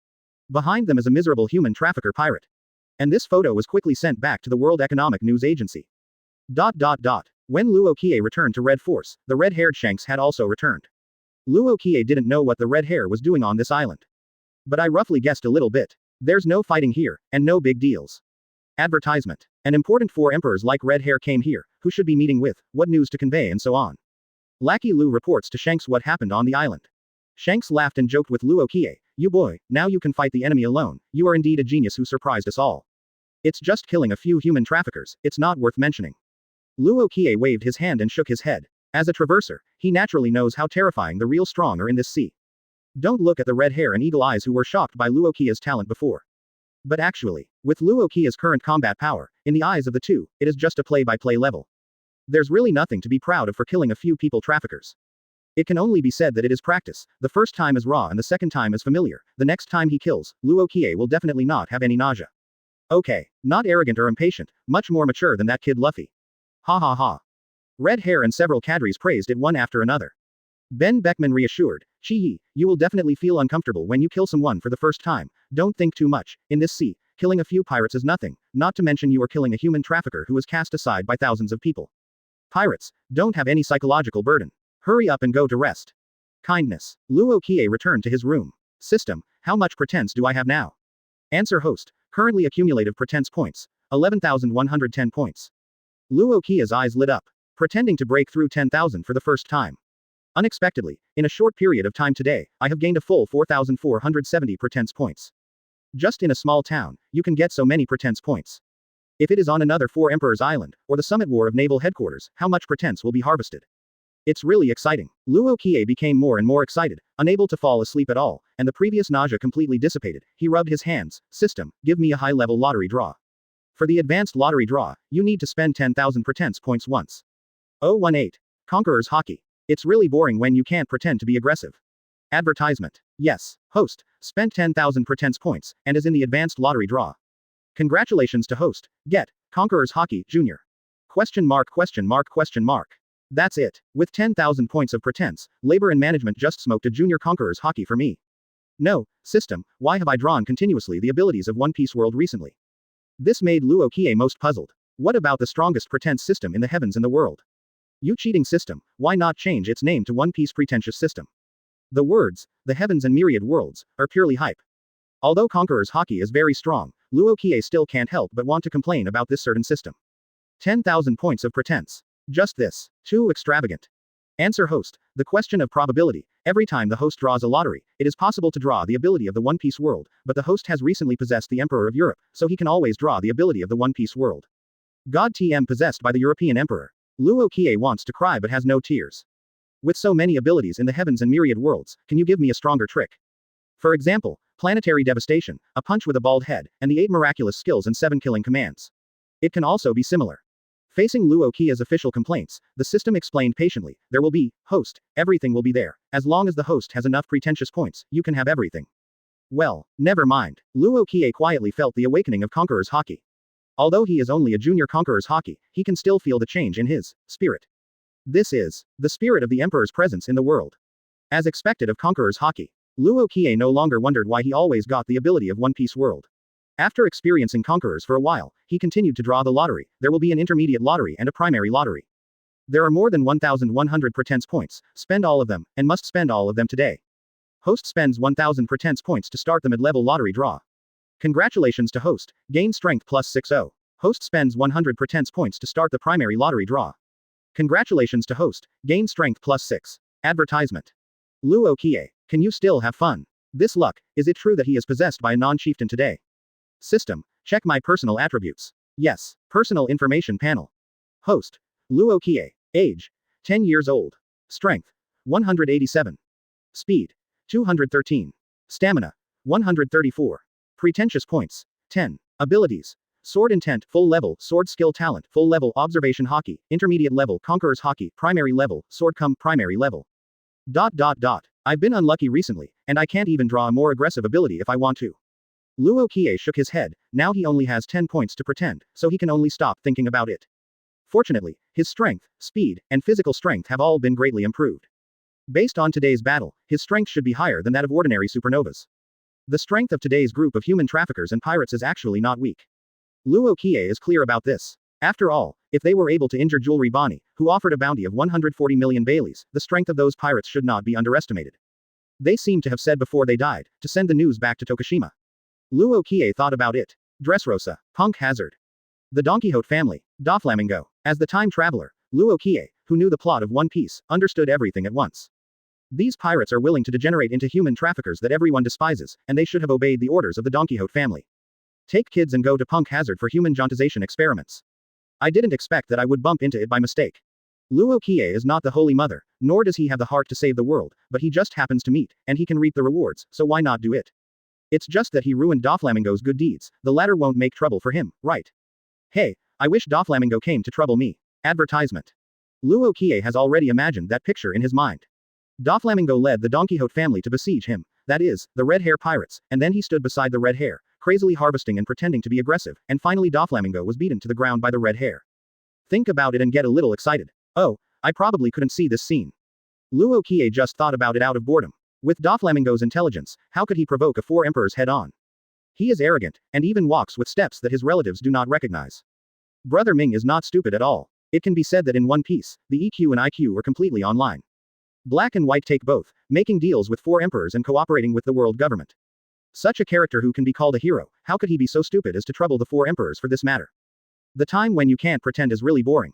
Behind them is a miserable human trafficker pirate. And this photo was quickly sent back to the World Economic News Agency. When Luo Qiye returned to Red Force, the red-haired Shanks had also returned. Luo Qiye didn't know what the red hair was doing on this island. But I roughly guessed a little bit. There's no fighting here, and no big deals. Advertisement. An important Four Emperors like Redhair came here, who should be meeting with, what news to convey and so on. Lacky Lu reports to Shanks what happened on the island. Shanks laughed and joked with Luo Qiye, You boy, now you can fight the enemy alone, you are indeed a genius who surprised us all. It's just killing a few human traffickers, it's not worth mentioning. Luo Qiye waved his hand and shook his head. As a traverser, he naturally knows how terrifying the real strong are in this sea. Don't look at the red hair and eagle eyes who were shocked by Luo Qiye's talent before. But actually, with Luo Qiye's current combat power, in the eyes of the two, it is just a play-by-play level. There's really nothing to be proud of for killing a few people traffickers. It can only be said that it is practice, the first time is raw and the second time is familiar, the next time he kills, Luo Qiye will definitely not have any nausea. Okay, not arrogant or impatient, much more mature than that kid Luffy. Ha ha ha. Redhair and several cadres praised it one after another. Ben Beckman reassured, Chiyi, you will definitely feel uncomfortable when you kill someone for the first time, don't think too much, in this sea, killing a few pirates is nothing, not to mention you are killing a human trafficker who was cast aside by thousands of people. Pirates don't have any psychological burden. Hurry up and go to rest. Kindness. Luo Qiye returned to his room. System, how much pretense do I have now? Answer host, currently accumulative pretense points, 11,110 points. Luo Qiye's eyes lit up, pretending to break through 10,000 for the first time. Unexpectedly, in a short period of time today, I have gained a full 4,470 pretense points. Just in a small town, you can get so many pretense points. If it is on another Four Emperors Island, or the Summit War of Naval Headquarters, how much pretense will be harvested? It's really exciting. Luo Qiye became more and more excited, unable to fall asleep at all, and the previous nausea completely dissipated. He rubbed his hands. System, give me a high-level lottery draw. For the advanced lottery draw, you need to spend 10,000 pretense points once. 018. Conqueror's Haki. It's really boring when you can't pretend to be aggressive. Advertisement. Yes, host, spent 10,000 pretense points, and is in the advanced lottery draw. Congratulations to host, get, Conqueror's Haki, Jr. Question mark. That's it. With 10,000 points of pretense, labor and management just smoked a junior Conqueror's Haki for me. No, system, why have I drawn continuously the abilities of One Piece World recently? This made Luo Qiye most puzzled. What about the strongest pretense system in the heavens and the world? You cheating system, why not change its name to One Piece Pretentious System? The words, the heavens and myriad worlds, are purely hype. Although Conqueror's Haki is very strong, Luo Qiye still can't help but want to complain about this certain system. 10,000 points of pretense. Just this. Too extravagant. Answer host, the question of probability. Every time the host draws a lottery, it is possible to draw the ability of the One Piece world, but the host has recently possessed the Emperor of Europe, so he can always draw the ability of the One Piece world. God TM possessed by the European Emperor. Luo Qiye wants to cry but has no tears. With so many abilities in the heavens and myriad worlds, can you give me a stronger trick? For example, planetary devastation, a punch with a bald head, and the 8 miraculous skills and 7 killing commands. It can also be similar. Facing Luo Qiye's official complaints, the system explained patiently, there will be, host, everything will be there. As long as the host has enough pretentious points, you can have everything. Well, never mind. Luo Qiye quietly felt the awakening of Conqueror's Haki. Although he is only a junior Conqueror's Haki, he can still feel the change in his spirit. This is the spirit of the Emperor's presence in the world. As expected of Conqueror's Haki, Luo Qiye no longer wondered why he always got the ability of One Piece world. After experiencing Conquerors for a while, he continued to draw the lottery. There will be an intermediate lottery and a primary lottery. There are more than 1,100 pretense points, spend all of them, and must spend all of them today. Host spends 1,000 pretense points to start the mid-level lottery draw. Congratulations to host, gain strength plus 60. Host spends 100 pretense points to start the primary lottery draw. Congratulations to host, gain strength plus 6. Advertisement. Luo Qiye, can you still have fun? This luck, is it true that he is possessed by a non-chieftain today? System, check my personal attributes. Yes, personal information panel. Host, Luo Qiye, age, 10 years old. Strength, 187. Speed, 213. Stamina, 134. Pretentious points, 10. Abilities. Sword Intent, full level, Sword Skill Talent, full level, Observation Haki, intermediate level, Conqueror's Haki, primary level, Sword primary level. I've been unlucky recently, and I can't even draw a more aggressive ability if I want to. Luo Qiye shook his head, now he only has 10 points to pretend, so he can only stop thinking about it. Fortunately, his strength, speed, and physical strength have all been greatly improved. Based on today's battle, his strength should be higher than that of ordinary supernovas. The strength of today's group of human traffickers and pirates is actually not weak. Luo Qiye is clear about this. After all, if they were able to injure Jewelry Bonney, who offered a bounty of 140 million Baileys, the strength of those pirates should not be underestimated. They seem to have said before they died, to send the news back to Tokushima. Luo Qiye thought about it. Dressrosa, Punk Hazard. The Don Quixote family, Doflamingo. As the time traveler, Luo Qiye, who knew the plot of One Piece, understood everything at once. These pirates are willing to degenerate into human traffickers that everyone despises, and they should have obeyed the orders of the Don Quixote family. Take kids and go to Punk Hazard for human jontization experiments. I didn't expect that I would bump into it by mistake. Luo Qiye is not the Holy Mother, nor does he have the heart to save the world, but he just happens to meet, and he can reap the rewards, so why not do it? It's just that he ruined Doflamingo's good deeds, the latter won't make trouble for him, right? Hey, I wish Doflamingo came to trouble me. Advertisement. Luo Qiye has already imagined that picture in his mind. Doflamingo led the Don Quixote family to besiege him, that is, the Redhair pirates, and then he stood beside the Redhair, crazily harvesting and pretending to be aggressive, and finally Doflamingo was beaten to the ground by the Redhair. Think about it and get a little excited. Oh, I probably couldn't see this scene. Luo Qiye just thought about it out of boredom. With Doflamingo's intelligence, how could he provoke a four emperors head-on? He is arrogant, and even walks with steps that his relatives do not recognize. Brother Ming is not stupid at all. It can be said that in One Piece, the EQ and IQ are completely online. Black and White take both, making deals with four emperors and cooperating with the world government. Such a character who can be called a hero, how could he be so stupid as to trouble the four emperors for this matter? The time when you can't pretend is really boring.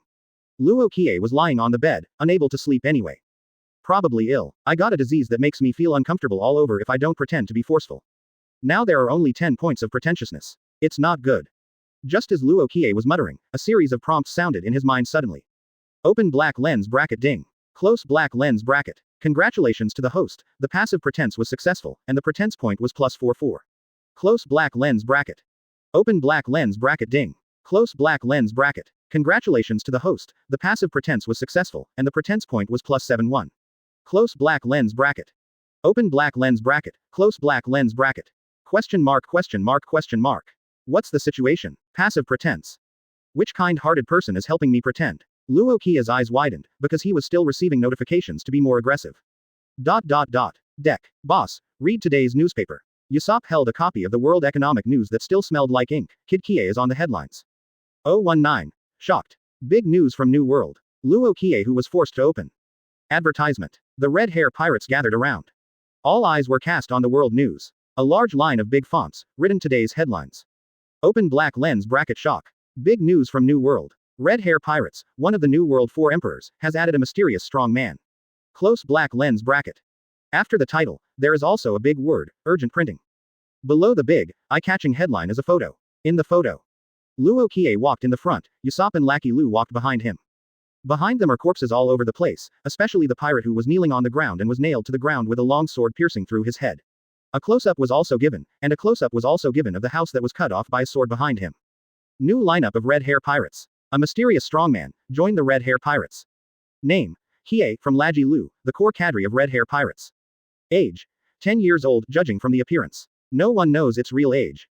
Luo Qiye was lying on the bed, unable to sleep anyway. Probably ill. I got a disease that makes me feel uncomfortable all over if I don't pretend to be forceful. Now there are only 10 points of pretentiousness. It's not good. Just as Luo Qiye was muttering, a series of prompts sounded in his mind suddenly. Open black lens bracket ding. Close black lens bracket. Congratulations to the host, the passive pretense was successful, and the pretense point was +44. Close black lens bracket. Open black lens bracket ding. Close black lens bracket. Congratulations to the host, the passive pretense was successful, and the pretense point was +71. Close black lens bracket. Open black lens bracket. Close black lens bracket. Question mark question mark question mark. What's the situation? Passive pretense. Which kind-hearted person is helping me pretend? Luo Qiye's eyes widened, because he was still receiving notifications to be more aggressive. Deck. Boss, read today's newspaper. Usopp held a copy of the World Economic News that still smelled like ink. Kid Qiye is on the headlines. 019. Shocked. Big news from New World. Luo Qiye who was forced to open. Advertisement. The Redhair pirates gathered around. All eyes were cast on the world news. A large line of big fonts, written today's headlines. Open black lens bracket shock. Big news from New World. Redhair pirates, one of the New World Four Emperors, has added a mysterious strong man. Close black lens bracket. After the title, there is also a big word, urgent printing. Below the big, eye-catching headline is a photo. In the photo, Luo Qiye walked in the front, Usopp and Lacky Lu walked behind him. Behind them are corpses all over the place, especially the pirate who was kneeling on the ground and was nailed to the ground with a long sword piercing through his head. A close-up was also given, and a close-up was also given of the house that was cut off by a sword behind him. New lineup of Redhair pirates. A mysterious strongman joined the Redhair pirates. Name: Qiye, from Lacky Lu, the core cadre of Redhair pirates. Age: 10 years old, judging from the appearance. No one knows its real age.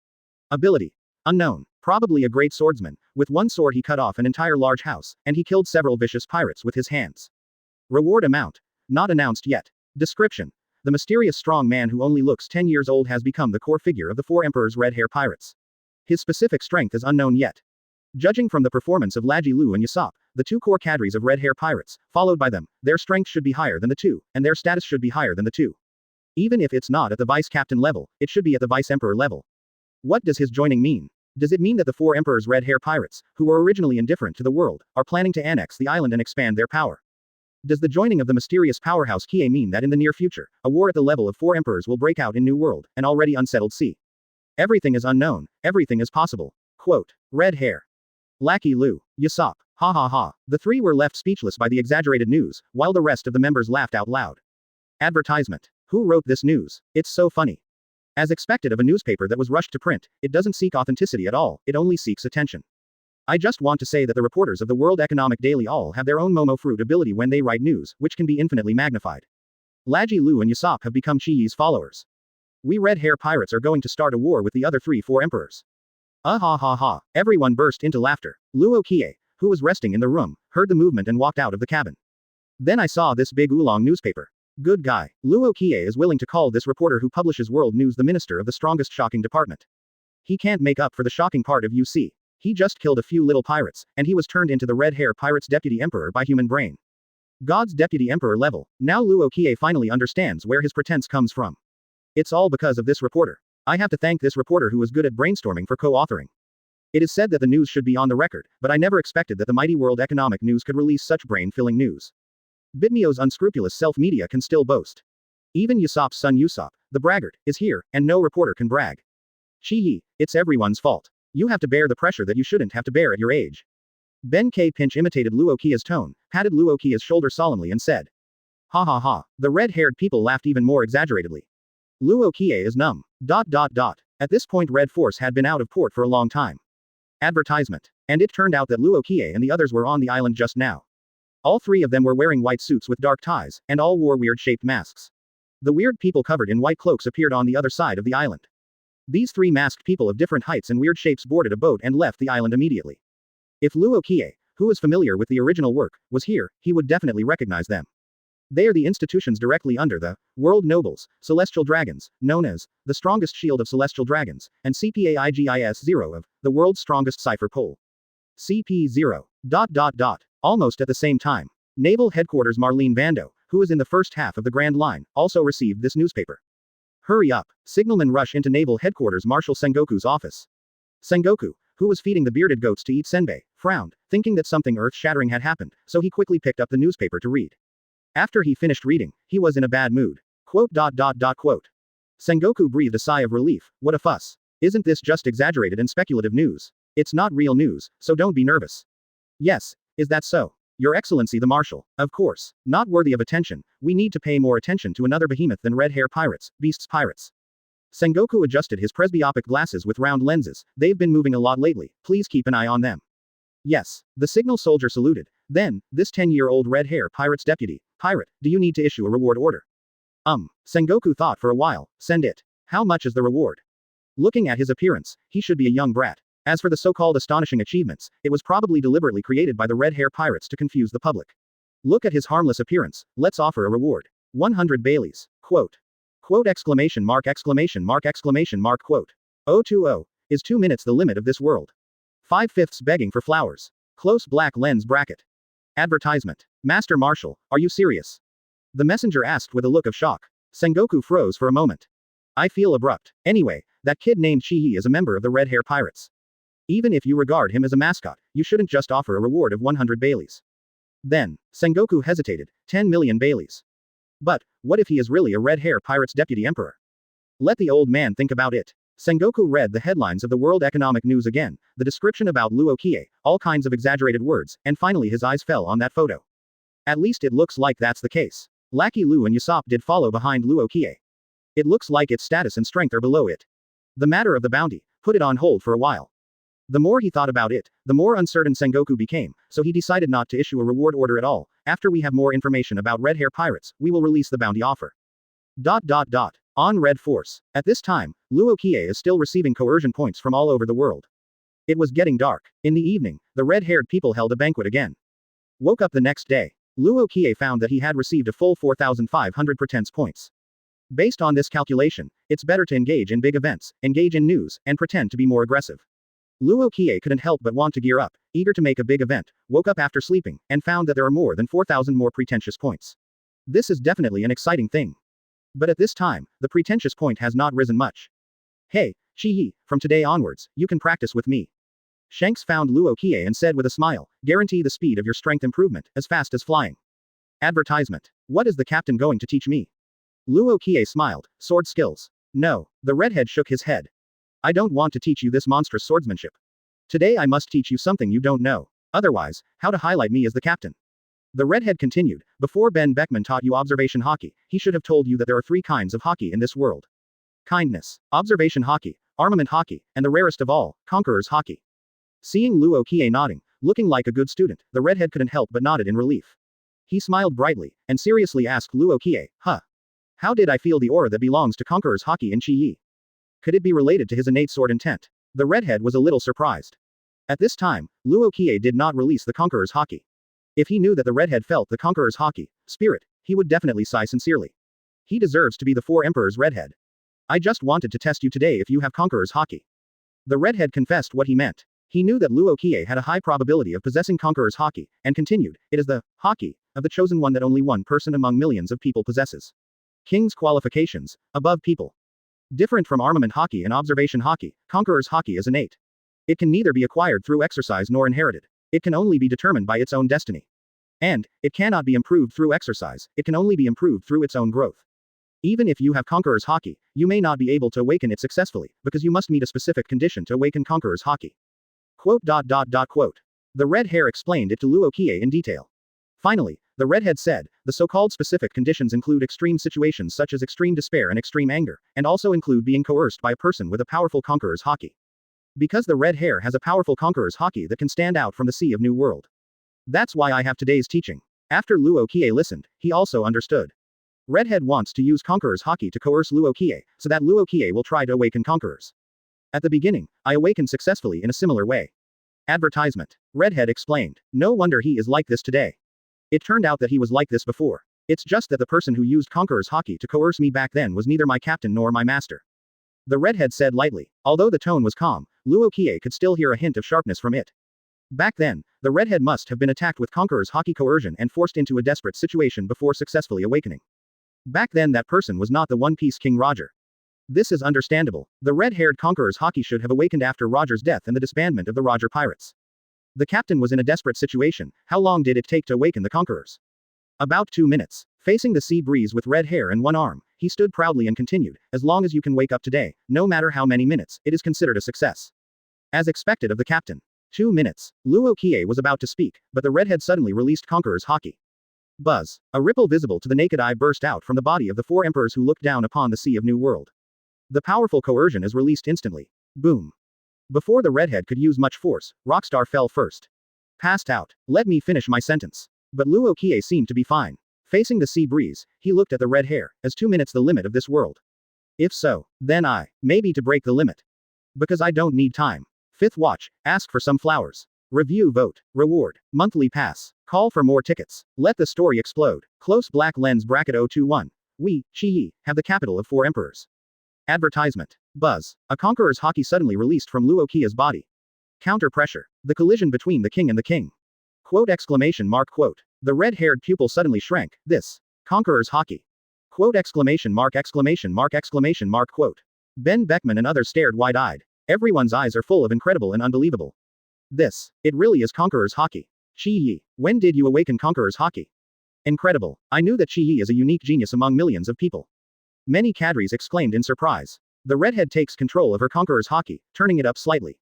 Ability: unknown. Probably a great swordsman. With one sword he cut off an entire large house, and he killed several vicious pirates with his hands. Reward amount: not announced yet. Description: the mysterious strong man who only looks 10 years old has become the core figure of the Four Emperors Redhair pirates. His specific strength is unknown yet. Judging from the performance of Lacky Lu and Usopp, the two core cadres of Redhair pirates, followed by them, their strength should be higher than the two, and their status should be higher than the two. Even if it's not at the vice captain level, it should be at the vice emperor level. What does his joining mean? Does it mean that the Four Emperors Redhair pirates, who were originally indifferent to the world, are planning to annex the island and expand their power? Does the joining of the mysterious powerhouse Qiye mean that in the near future, a war at the level of Four Emperors will break out in New World, an already unsettled sea? Everything is unknown, everything is possible. Quote. Redhair. Lacky Lu. Usopp. Ha ha ha. The three were left speechless by the exaggerated news, while the rest of the members laughed out loud. Advertisement. Who wrote this news? It's so funny. As expected of a newspaper that was rushed to print, it doesn't seek authenticity at all, it only seeks attention. I just want to say that the reporters of the World Economic Daily all have their own Momo fruit ability when they write news, which can be infinitely magnified. Lacky Lu and Usopp have become Qiye's followers. We Redhair pirates are going to start a war with the other Four Emperors. Ha ha ha. Everyone burst into laughter. Luo Qiye, who was resting in the room, heard the movement and walked out of the cabin. Then I saw this big oolong newspaper. Good guy. Luo Qiye is willing to call this reporter who publishes world news the minister of the strongest shocking department. He can't make up for the shocking part of UC. He just killed a few little pirates, and he was turned into the Redhair pirates' deputy emperor by human brain. God's deputy emperor level. Now Luo Qiye finally understands where his pretense comes from. It's all because of this reporter. I have to thank this reporter who was good at brainstorming for co-authoring. It is said that the news should be on the record, but I never expected that the mighty World Economic News could release such brain-filling news. Bitmio's unscrupulous self-media can still boast. Even Usopp's son Usopp, the braggart, is here, and no reporter can brag. Qiye, it's everyone's fault. You have to bear the pressure that you shouldn't have to bear at your age. Ben K. Pinch imitated Luo Qiye's tone, patted Luo Qiye's shoulder solemnly and said. Ha ha ha. The red-haired people laughed even more exaggeratedly. Luo Qiye is numb. At this point Red Force had been out of port for a long time. Advertisement. And it turned out that Luo Qiye and the others were on the island just now. All three of them were wearing white suits with dark ties, and all wore weird-shaped masks. The weird people covered in white cloaks appeared on the other side of the island. These three masked people of different heights and weird shapes boarded a boat and left the island immediately. If Luo Qiye, who was familiar with the original work, was here, he would definitely recognize them. They are the institutions directly under the World Nobles, Celestial Dragons, known as the strongest shield of Celestial Dragons, and CPAIGIS-0 of the world's strongest cipher pole. CP0. Almost at the same time, Naval Headquarters Marlene Vando, who is in the first half of the Grand Line, also received this newspaper. Hurry up, signalmen rush into Naval Headquarters Marshal Sengoku's office. Sengoku, who was feeding the bearded goats to eat senbei, frowned, thinking that something earth-shattering had happened, so he quickly picked up the newspaper to read. After he finished reading, he was in a bad mood. Sengoku breathed a sigh of relief. What a fuss. Isn't this just exaggerated and speculative news? It's not real news, so don't be nervous. Yes, is that so? Your Excellency the Marshal. Of course. Not worthy of attention. We need to pay more attention to another behemoth than Redhair pirates, Beast's pirates. Sengoku adjusted his presbyopic glasses with round lenses. They've been moving a lot lately. Please keep an eye on them. Yes. The signal soldier saluted. Then, this 10-year-old Redhair pirate's deputy. Pirate, do you need to issue a reward order? Sengoku thought for a while. Send it. How much is the reward? Looking at his appearance, he should be a young brat. As for the so-called astonishing achievements, it was probably deliberately created by the Redhair pirates to confuse the public. Look at his harmless appearance. Let's offer a reward. 100 Baileys. Quote. 020 is 2 minutes the limit of this world. 5/5 begging for flowers. Close black lens bracket. Advertisement. Master Marshal, are you serious? The messenger asked with a look of shock. Sengoku froze for a moment. I feel abrupt. Anyway, that kid named Qiye is a member of the Redhair pirates. Even if you regard him as a mascot, you shouldn't just offer a reward of 100 Baileys. Then, Sengoku hesitated, 10 million Baileys. But, what if he is really a Redhair pirate's deputy emperor? Let the old man think about it. Sengoku read the headlines of the World Economic News again, the description about Luo Qiye, all kinds of exaggerated words, and finally his eyes fell on that photo. At least it looks like that's the case. Lacky Lu and Usopp did follow behind Luo Qiye. It looks like its status and strength are below it. The matter of the bounty, put it on hold for a while. The more he thought about it, the more uncertain Sengoku became, so he decided not to issue a reward order at all. After we have more information about Redhair pirates, we will release the bounty offer. On Red Force. At this time, Luo Qiye is still receiving coercion points from all over the world. It was getting dark. In the evening, the red-haired people held a banquet again. Woke up the next day. Luo Qiye found that he had received a full 4,500 pretense points. Based on this calculation, it's better to engage in big events, engage in news, and pretend to be more aggressive. Luo Qiye couldn't help but want to gear up, eager to make a big event, woke up after sleeping, and found that there are more than 4,000 more pretentious points. This is definitely an exciting thing. But at this time, the pretentious point has not risen much. Hey, Qiye, from today onwards, you can practice with me. Shanks found Luo Qiye and said with a smile, guarantee the speed of your strength improvement, as fast as flying. Advertisement. What is the captain going to teach me? Luo Qiye smiled, sword skills. No, the redhead shook his head. I don't want to teach you this monstrous swordsmanship. Today I must teach you something you don't know. Otherwise, how to highlight me as the captain. The redhead continued, before Ben Beckman taught you Observation Haki, he should have told you that there are 3 kinds of Haki in this world. Kindness, Observation Haki, Armament Haki, and the rarest of all, Conqueror's Haki. Seeing Luo Qiye nodding, looking like a good student, the redhead couldn't help but nodded in relief. He smiled brightly, and seriously asked Luo Qiye, how did I feel the aura that belongs to Conqueror's Haki in Qiye? Could it be related to his innate sword intent? The redhead was a little surprised. At this time, Luo Qiye did not release the Conqueror's Haki. If he knew that the redhead felt the Conqueror's Haki spirit, he would definitely sigh sincerely. He deserves to be the 4 Emperors' redhead. I just wanted to test you today if you have Conqueror's Haki. The redhead confessed what he meant. He knew that Luo Qiye had a high probability of possessing Conqueror's Haki, and continued, it is the Haki of the chosen one that only one person among millions of people possesses. King's qualifications, above people. Different from Armament Haki and Observation Haki, Conqueror's Haki is innate. It can neither be acquired through exercise nor inherited. It can only be determined by its own destiny. And, it cannot be improved through exercise, it can only be improved through its own growth. Even if you have Conqueror's Haki, you may not be able to awaken it successfully, because you must meet a specific condition to awaken Conqueror's Haki. Quote. The red hair explained it to Luo Qiye in detail. Finally, the redhead said, the so-called specific conditions include extreme situations such as extreme despair and extreme anger, and also include being coerced by a person with a powerful Conqueror's Haki. Because the red hair has a powerful Conqueror's Haki that can stand out from the sea of New World. That's why I have today's teaching. After Luo Qiye listened, he also understood. Redhead wants to use Conqueror's Haki to coerce Luo Qiye, so that Luo Qiye will try to awaken Conquerors. At the beginning, I awakened successfully in a similar way. Advertisement. Redhead explained. No wonder he is like this today. It turned out that he was like this before. It's just that the person who used Conqueror's Haki to coerce me back then was neither my captain nor my master. The redhead said lightly. Although the tone was calm, Luo Qiye could still hear a hint of sharpness from it. Back then, the redhead must have been attacked with Conqueror's Haki coercion and forced into a desperate situation before successfully awakening. Back then that person was not the One Piece King Roger. This is understandable. The red-haired Conqueror's Haki should have awakened after Roger's death and the disbandment of the Roger Pirates. The captain was in a desperate situation. How long did it take to awaken the Conquerors? About 2 minutes. Facing the sea breeze with red hair and one arm, he stood proudly and continued, as long as you can wake up today, no matter how many minutes, it is considered a success. As expected of the captain. 2 minutes. Luo Qiye was about to speak, but the redhead suddenly released Conqueror's Haki. Buzz. A ripple visible to the naked eye burst out from the body of the 4 emperors who looked down upon the sea of New World. The powerful coercion is released instantly. Boom. Before the redhead could use much force, Rockstar fell first. Passed out. Let me finish my sentence. But Luo Qiye seemed to be fine. Facing the sea breeze, he looked at the red hair. Is 2 minutes the limit of this world? If so, then maybe to break the limit. Because I don't need time. 5th watch, ask for some flowers. Review vote. Reward. Monthly pass. Call for more tickets. Let the story explode. Close black lens bracket 021. We, Qiye, have the capital of 4 emperors. Advertisement. Buzz. A Conqueror's Haki suddenly released from Luo Qiye's body. Counter pressure. The collision between the king and the king. Quote exclamation mark quote. The red-haired pupil suddenly shrank. This. Conqueror's Haki. Quote exclamation mark exclamation mark exclamation mark quote. Ben Beckman and others stared wide-eyed. Everyone's eyes are full of incredible and unbelievable. This. It really is Conqueror's Haki. Qiye, when did you awaken Conqueror's Haki? Incredible. I knew that Qiye is a unique genius among millions of people. Many cadres exclaimed in surprise. The redhead takes control of her Conqueror's Haki, turning it up slightly.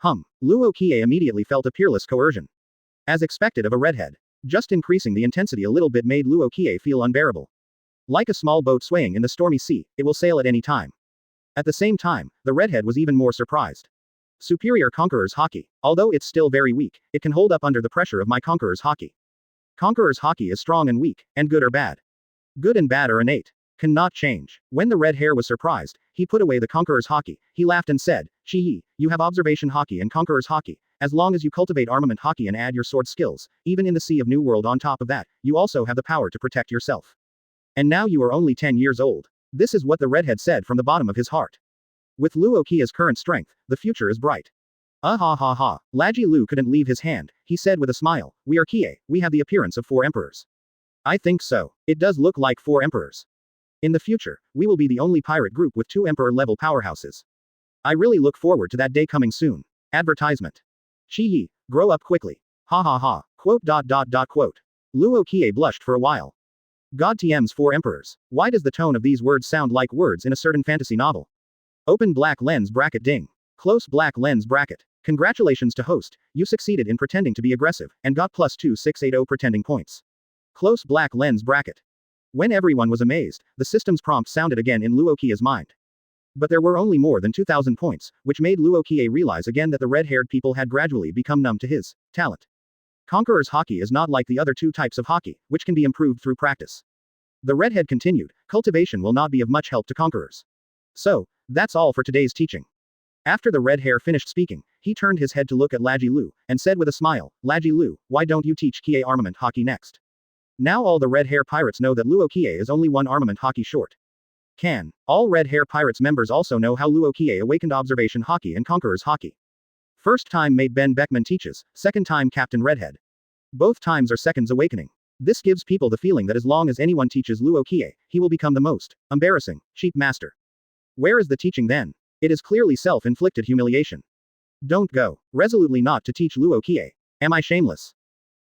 Luo Qiye immediately felt a peerless coercion. As expected of a redhead. Just increasing the intensity a little bit made Luo Qiye feel unbearable. Like a small boat swaying in the stormy sea, it will sail at any time. At the same time, the redhead was even more surprised. Superior Conqueror's Haki. Although it's still very weak, it can hold up under the pressure of my Conqueror's Haki. Conqueror's Haki is strong and weak, and good or bad. Good and bad are innate. Cannot change. When the red hair was surprised, he put away the Conqueror's Haki. He laughed and said, Qiye, you have Observation Haki and Conqueror's Haki. As long as you cultivate Armament Haki and add your sword skills, even in the Sea of New World on top of that, you also have the power to protect yourself. And now you are only 10 years old. This is what the redhead said from the bottom of his heart. With Luo Qiye's current strength, the future is bright. Lacky Lu couldn't leave his hand. He said with a smile, we are Qiye, we have the appearance of 4 emperors. I think so. It does look like 4 emperors. In the future, we will be the only pirate group with 2 emperor-level powerhouses. I really look forward to that day coming soon. Advertisement. Qiye, grow up quickly. Quote. Luo Qiye blushed for a while. God TM's 4 emperors. Why does the tone of these words sound like words in a certain fantasy novel? Open black lens bracket ding. Close black lens bracket. Congratulations to host, you succeeded in pretending to be aggressive, and got plus 2680 pretending points. Close black lens bracket. When everyone was amazed, the system's prompt sounded again in Luo Qiye's mind. But there were only more than 2,000 points, which made Luo Qiye realize again that the red-haired people had gradually become numb to his talent. Conqueror's Haki is not like the other 2 types of Haki, which can be improved through practice. The redhead continued, cultivation will not be of much help to Conquerors. So, that's all for today's teaching. After the red hair finished speaking, he turned his head to look at Lacky Lu, and said with a smile, Lacky Lu, why don't you teach Qiye Armament Haki next? Now all the red hair pirates know that Luo Qiye is only 1 Armament Haki short. Can all Red Hair Pirates members also know how Luo Qiye awakened Observation Haki and Conqueror's Haki? First time mate Ben Beckman teaches, second time Captain Redhead. Both times are seconds awakening. This gives people the feeling that as long as anyone teaches Luo Qiye, he will become the most embarrassing sheep master. Where is the teaching then? It is clearly self-inflicted humiliation. Don't go resolutely not to teach Luo Qiye. Am I shameless?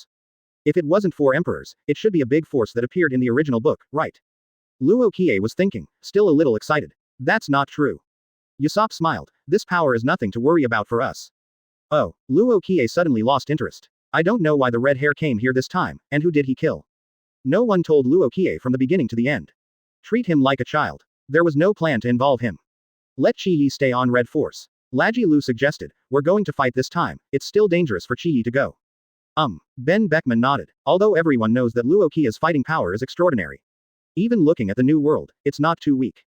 emperors. If it wasn't 4 emperors, it should be a big force that appeared in the original book, right? Luo Qiye was thinking, still a little excited. That's not true. Usopp smiled. This power is nothing to worry about for us. Oh, Luo Qiye suddenly lost interest. I don't know why the red hair came here this time, and who did he kill? No one told Luo Qiye from the beginning to the end. Treat him like a child. There was no plan to involve him. Let Qiye stay on Red Force. Lacky Lu suggested, we're going to fight this time, it's still dangerous for Qiye to go. Ben Beckman nodded, although everyone knows that Luo Qiye's fighting power is extraordinary. Even looking at the new world, it's not too weak.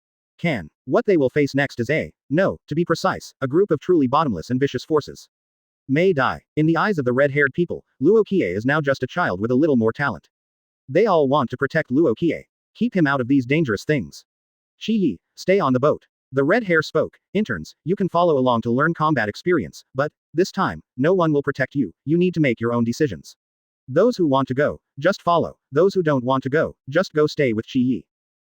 What they will face next is to be precise, a group of truly bottomless and vicious forces. May die. In the eyes of the red-haired people, Luo Qiye is now just a child with a little more talent. They all want to protect Luo Qiye. Keep him out of these dangerous things. Qiye, stay on the boat. The red hair spoke, interns, you can follow along to learn combat experience, but, this time, no one will protect you, you need to make your own decisions. Those who want to go, just follow, those who don't want to go, just go stay with Qiye.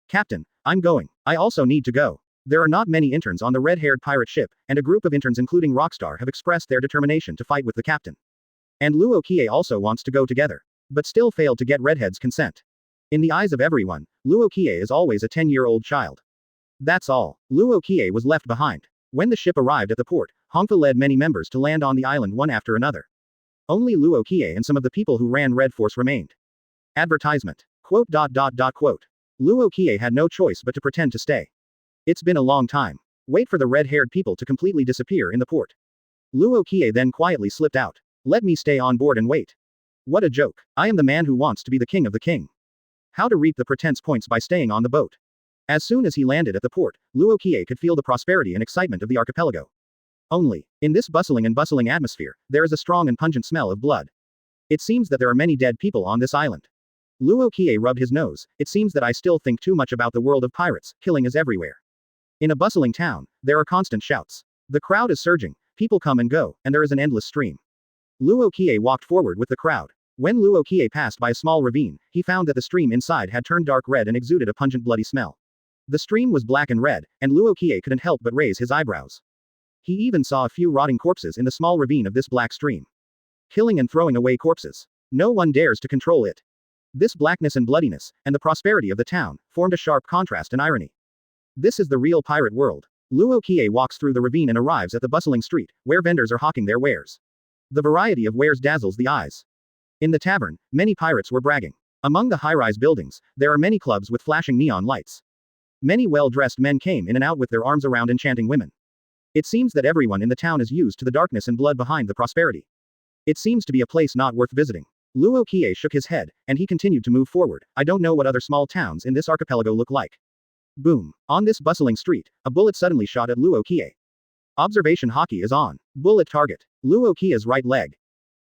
Captain, I'm going. I also need to go. There are not many interns on the red-haired pirate ship, and a group of interns including Rockstar have expressed their determination to fight with the captain. And Luo Qiye also wants to go together. But still failed to get Redhead's consent. In the eyes of everyone, Luo Qiye is always a 10-year-old child. That's all. Luo Qiye was left behind. When the ship arrived at the port, Hongfa led many members to land on the island one after another. Only Luo Qiye and some of the people who ran Red Force remained. Advertisement. Quote. Luo Qiye had no choice but to pretend to stay. It's been a long time. Wait for the red-haired people to completely disappear in the port. Luo Qiye then quietly slipped out. Let me stay on board and wait. What a joke. I am the man who wants to be the king of the king. How to reap the pretense points by staying on the boat. As soon as he landed at the port, Luo Qiye could feel the prosperity and excitement of the archipelago. Only, in this bustling atmosphere, there is a strong and pungent smell of blood. It seems that there are many dead people on this island. Luo Qiye rubbed his nose, it seems that I still think too much about the world of pirates, killing is everywhere. In a bustling town, there are constant shouts. The crowd is surging, people come and go, and there is an endless stream. Luo Qiye walked forward with the crowd. When Luo Qiye passed by a small ravine, he found that the stream inside had turned dark red and exuded a pungent bloody smell. The stream was black and red, and Luo Qiye couldn't help but raise his eyebrows. He even saw a few rotting corpses in the small ravine of this black stream. Killing and throwing away corpses. No one dares to control it. This blackness and bloodiness, and the prosperity of the town, formed a sharp contrast and irony. This is the real pirate world. Luo Qiye walks through the ravine and arrives at the bustling street, where vendors are hawking their wares. The variety of wares dazzles the eyes. In the tavern, many pirates were bragging. Among the high-rise buildings, there are many clubs with flashing neon lights. Many well-dressed men came in and out with their arms around enchanting women. It seems that everyone in the town is used to the darkness and blood behind the prosperity. It seems to be a place not worth visiting. Luo Qiye shook his head, and he continued to move forward. I don't know what other small towns in this archipelago look like. Boom. On this bustling street, a bullet suddenly shot at Luo Qiye. Observation Haki is on. Bullet target. Luo Qiye's right leg.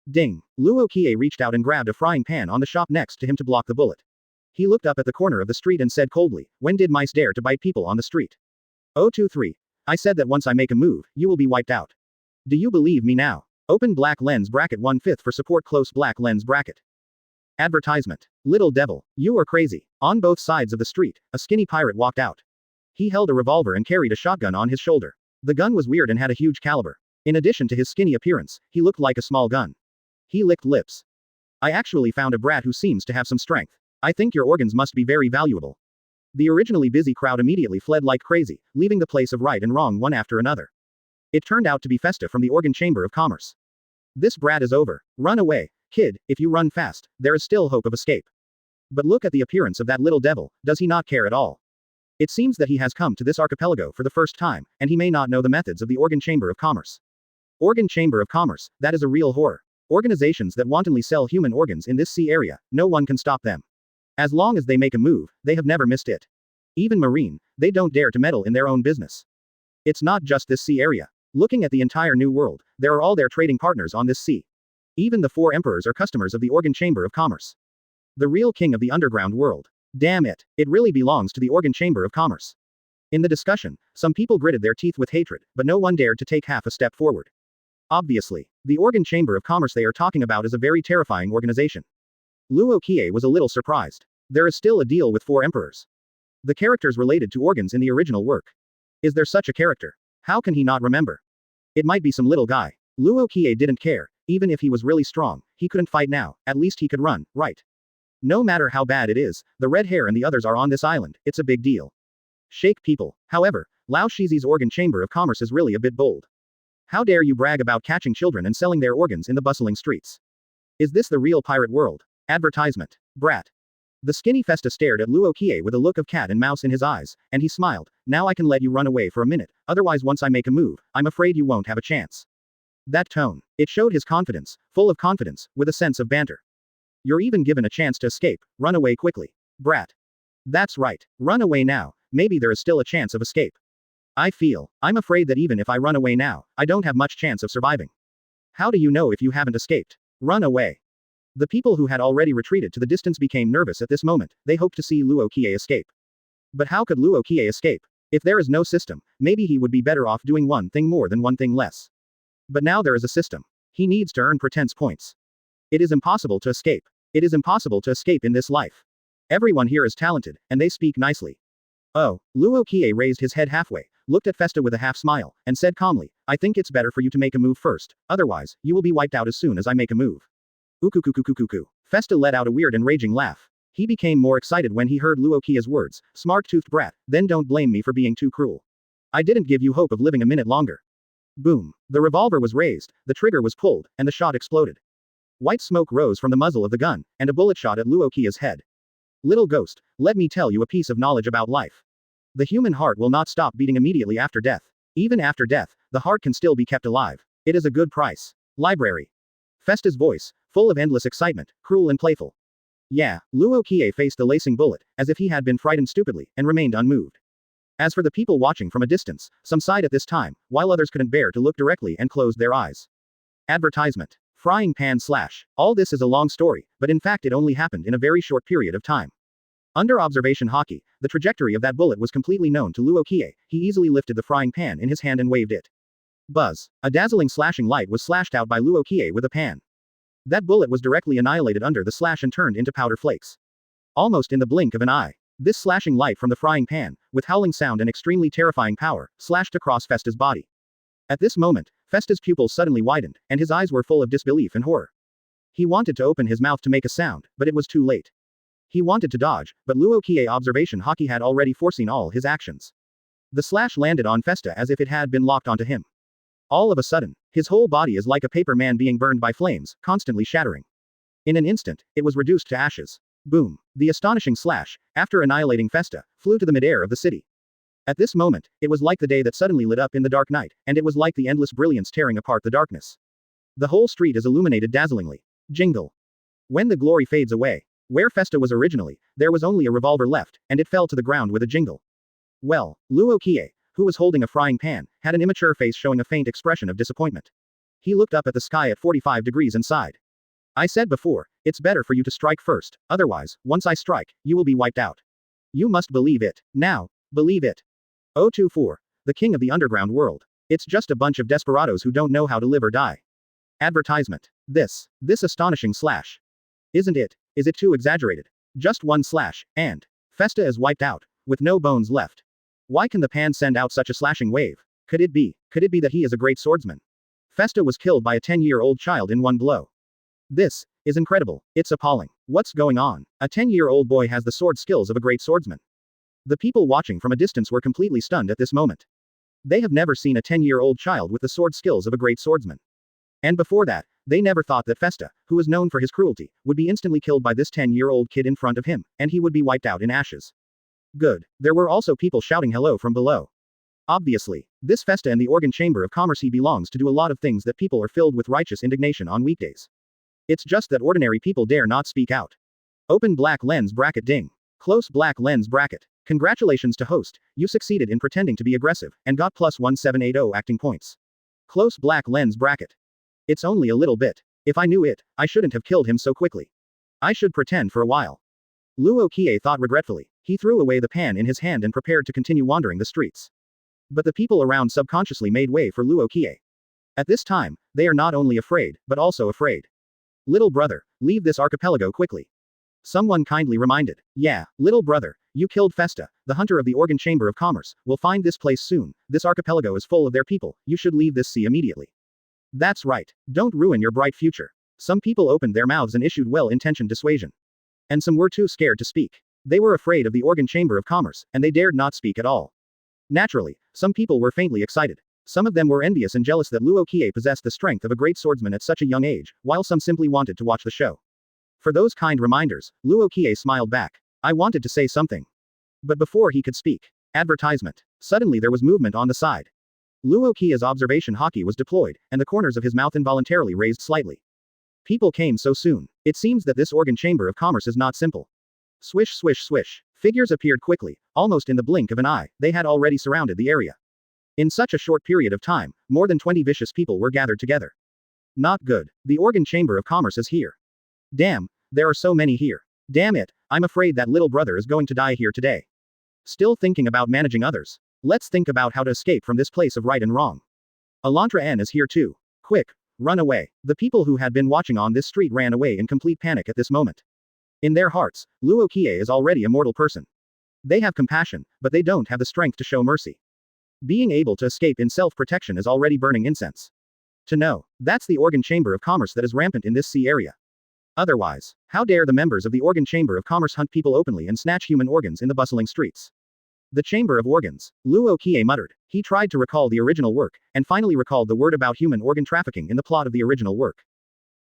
Ding. Luo Qiye reached out and grabbed a frying pan on the shop next to him to block the bullet. He looked up at the corner of the street and said coldly, when did mice dare to bite people on the street? 023. I said that once I make a move, you will be wiped out. Do you believe me now? Open black lens bracket 1/5 for support close black lens bracket. Advertisement. Little devil, you are crazy. On both sides of the street, a skinny pirate walked out. He held a revolver and carried a shotgun on his shoulder. The gun was weird and had a huge caliber. In addition to his skinny appearance, he looked like a small gun. He licked lips. I actually found a brat who seems to have some strength. I think your organs must be very valuable. The originally busy crowd immediately fled like crazy, leaving the place of right and wrong one after another. It turned out to be Festa from the Organ Chamber of Commerce. This brat is over. Run away, kid, if you run fast, there is still hope of escape. But look at the appearance of that little devil, does he not care at all? It seems that he has come to this archipelago for the first time, and he may not know the methods of the Organ Chamber of Commerce. Organ Chamber of Commerce, that is a real horror. Organizations that wantonly sell human organs in this sea area, no one can stop them. As long as they make a move, they have never missed it. Even Marine, they don't dare to meddle in their own business. It's not just this sea area. Looking at the entire New World, there are all their trading partners on this sea. Even the 4 emperors are customers of the Organ Chamber of Commerce. The real king of the underground world. Damn it, it really belongs to the Organ Chamber of Commerce. In the discussion, some people gritted their teeth with hatred, but no one dared to take half a step forward. Obviously, the Organ Chamber of Commerce they are talking about is a very terrifying organization. Luo Qiye was a little surprised. There is still a deal with 4 emperors. The characters related to organs in the original work. Is there such a character? How can he not remember? It might be some little guy. Luo Qiye didn't care. Even if he was really strong, he couldn't fight now, at least he could run, right? No matter how bad it is, the red hair and the others are on this island, it's a big deal. Shake people. However, Lao Shizi's Organ Chamber of Commerce is really a bit bold. How dare you brag about catching children and selling their organs in the bustling streets? Is this the real pirate world? Advertisement. Brat. The skinny Festa stared at Luo Qiye with a look of cat and mouse in his eyes, and he smiled. Now I can let you run away for a minute, otherwise once I make a move, I'm afraid you won't have a chance. That tone. It showed his confidence, full of confidence, with a sense of banter. You're even given a chance to escape, run away quickly. Brat. That's right, run away now, maybe there is still a chance of escape. I'm afraid that even if I run away now, I don't have much chance of surviving. How do you know if you haven't escaped? Run away. The people who had already retreated to the distance became nervous at this moment, they hoped to see Luo Qiye escape. But how could Luo Qiye escape? If there is no system, maybe he would be better off doing one thing more than one thing less. But now there is a system. He needs to earn pretense points. It is impossible to escape. It is impossible to escape in this life. Everyone here is talented, and they speak nicely. Oh, Luo Qiye raised his head halfway, looked at Festa with a half smile, and said calmly, I think it's better for you to make a move first, otherwise, you will be wiped out as soon as I make a move. Ukukukukukuku. Festa let out a weird and raging laugh. He became more excited when he heard Luo Qiye's words, smart-toothed brat, then don't blame me for being too cruel. I didn't give you hope of living a minute longer. Boom. The revolver was raised, the trigger was pulled, and the shot exploded. White smoke rose from the muzzle of the gun, and a bullet shot at Luo Qiye's head. Little ghost, let me tell you a piece of knowledge about life. The human heart will not stop beating immediately after death. Even after death, the heart can still be kept alive. It is a good price. Library. Festa's voice, full of endless excitement, cruel and playful. Yeah, Luo Qiye faced the lacing bullet, as if he had been frightened stupidly, and remained unmoved. As for the people watching from a distance, some sighed at this time, while others couldn't bear to look directly and closed their eyes. Advertisement. Frying pan slash. All this is a long story, but in fact it only happened in a very short period of time. Under Observation Haki, the trajectory of that bullet was completely known to Luo Qiye. He easily lifted the frying pan in his hand and waved it. Buzz. A dazzling slashing light was slashed out by Luo Qiye with a pan. That bullet was directly annihilated under the slash and turned into powder flakes. Almost in the blink of an eye. This slashing light from the frying pan, with howling sound and extremely terrifying power, slashed across Festa's body. At this moment, Festa's pupils suddenly widened, and his eyes were full of disbelief and horror. He wanted to open his mouth to make a sound, but it was too late. He wanted to dodge, but Luo Qiye Observation Haki had already foreseen all his actions. The slash landed on Festa as if it had been locked onto him. All of a sudden, his whole body is like a paper man being burned by flames, constantly shattering. In an instant, it was reduced to ashes. Boom. The astonishing slash, after annihilating Festa, flew to the midair of the city. At this moment, it was like the day that suddenly lit up in the dark night, and it was like the endless brilliance tearing apart the darkness. The whole street is illuminated dazzlingly. Jingle. When the glory fades away. Where Festa was originally, there was only a revolver left, and it fell to the ground with a jingle. Well, Luo Qiye, who was holding a frying pan, had an immature face showing a faint expression of disappointment. He looked up at the sky at 45 degrees and sighed. I said before, it's better for you to strike first, otherwise, once I strike, you will be wiped out. You must believe it. Now, believe it. 024. The king of the underground world. It's just a bunch of desperados who don't know how to live or die. Advertisement. This astonishing slash. Isn't it? Is it too exaggerated? Just one slash, and Festa is wiped out, with no bones left. Why can the pan send out such a slashing wave? Could it be that he is a great swordsman? Festa was killed by a 10-year-old child in one blow. This is incredible. It's appalling. What's going on? A 10-year-old boy has the sword skills of a great swordsman. The people watching from a distance were completely stunned at this moment. They have never seen a 10-year-old child with the sword skills of a great swordsman. And before that, they never thought that Festa, who was known for his cruelty, would be instantly killed by this 10-year-old kid in front of him, and he would be wiped out in ashes. Good. There were also people shouting hello from below. Obviously, this Festa and the Organ Chamber of Commerce he belongs to do a lot of things that people are filled with righteous indignation on weekdays. It's just that ordinary people dare not speak out. Open black lens bracket ding. Close black lens bracket. Congratulations to host, you succeeded in pretending to be aggressive, and got plus 1780 acting points. Close black lens bracket. It's only a little bit. If I knew it, I shouldn't have killed him so quickly. I should pretend for a while. Luo Qiye thought regretfully. He threw away the pan in his hand and prepared to continue wandering the streets. But the people around subconsciously made way for Luo Qiye. At this time, they are not only afraid, but also afraid. Little brother, leave this archipelago quickly. Someone kindly reminded. Yeah, little brother, you killed Festa, the hunter of the Organ Chamber of Commerce, will find this place soon, this archipelago is full of their people, you should leave this sea immediately. That's right, don't ruin your bright future. Some people opened their mouths and issued well-intentioned dissuasion. And some were too scared to speak. They were afraid of the Organ Chamber of Commerce, and they dared not speak at all. Naturally, some people were faintly excited. Some of them were envious and jealous that Luo Qiye possessed the strength of a great swordsman at such a young age, while some simply wanted to watch the show. For those kind reminders, Luo Qiye smiled back. I wanted to say something. But before he could speak. Advertisement. Suddenly there was movement on the side. Luo Qiye's observation haki was deployed, and the corners of his mouth involuntarily raised slightly. People came so soon. It seems that this organ chamber of commerce is not simple. Swish swish swish. Figures appeared quickly, almost in the blink of an eye, they had already surrounded the area. In such a short period of time, more than 20 vicious people were gathered together. Not good. The organ chamber of commerce is here. Damn, there are so many here. Damn it, I'm afraid that little brother is going to die here today. Still thinking about managing others. Let's think about how to escape from this place of right and wrong. Elantra N is here too. Quick, run away. The people who had been watching on this street ran away in complete panic at this moment. In their hearts, Luo Qiye is already a mortal person. They have compassion, but they don't have the strength to show mercy. Being able to escape in self-protection is already burning incense. To know, that's the organ chamber of commerce that is rampant in this sea area. Otherwise, how dare the members of the organ chamber of commerce hunt people openly and snatch human organs in the bustling streets? The Chamber of Organs, Luo Qiye muttered. He tried to recall the original work, and finally recalled the word about human organ trafficking in the plot of the original work.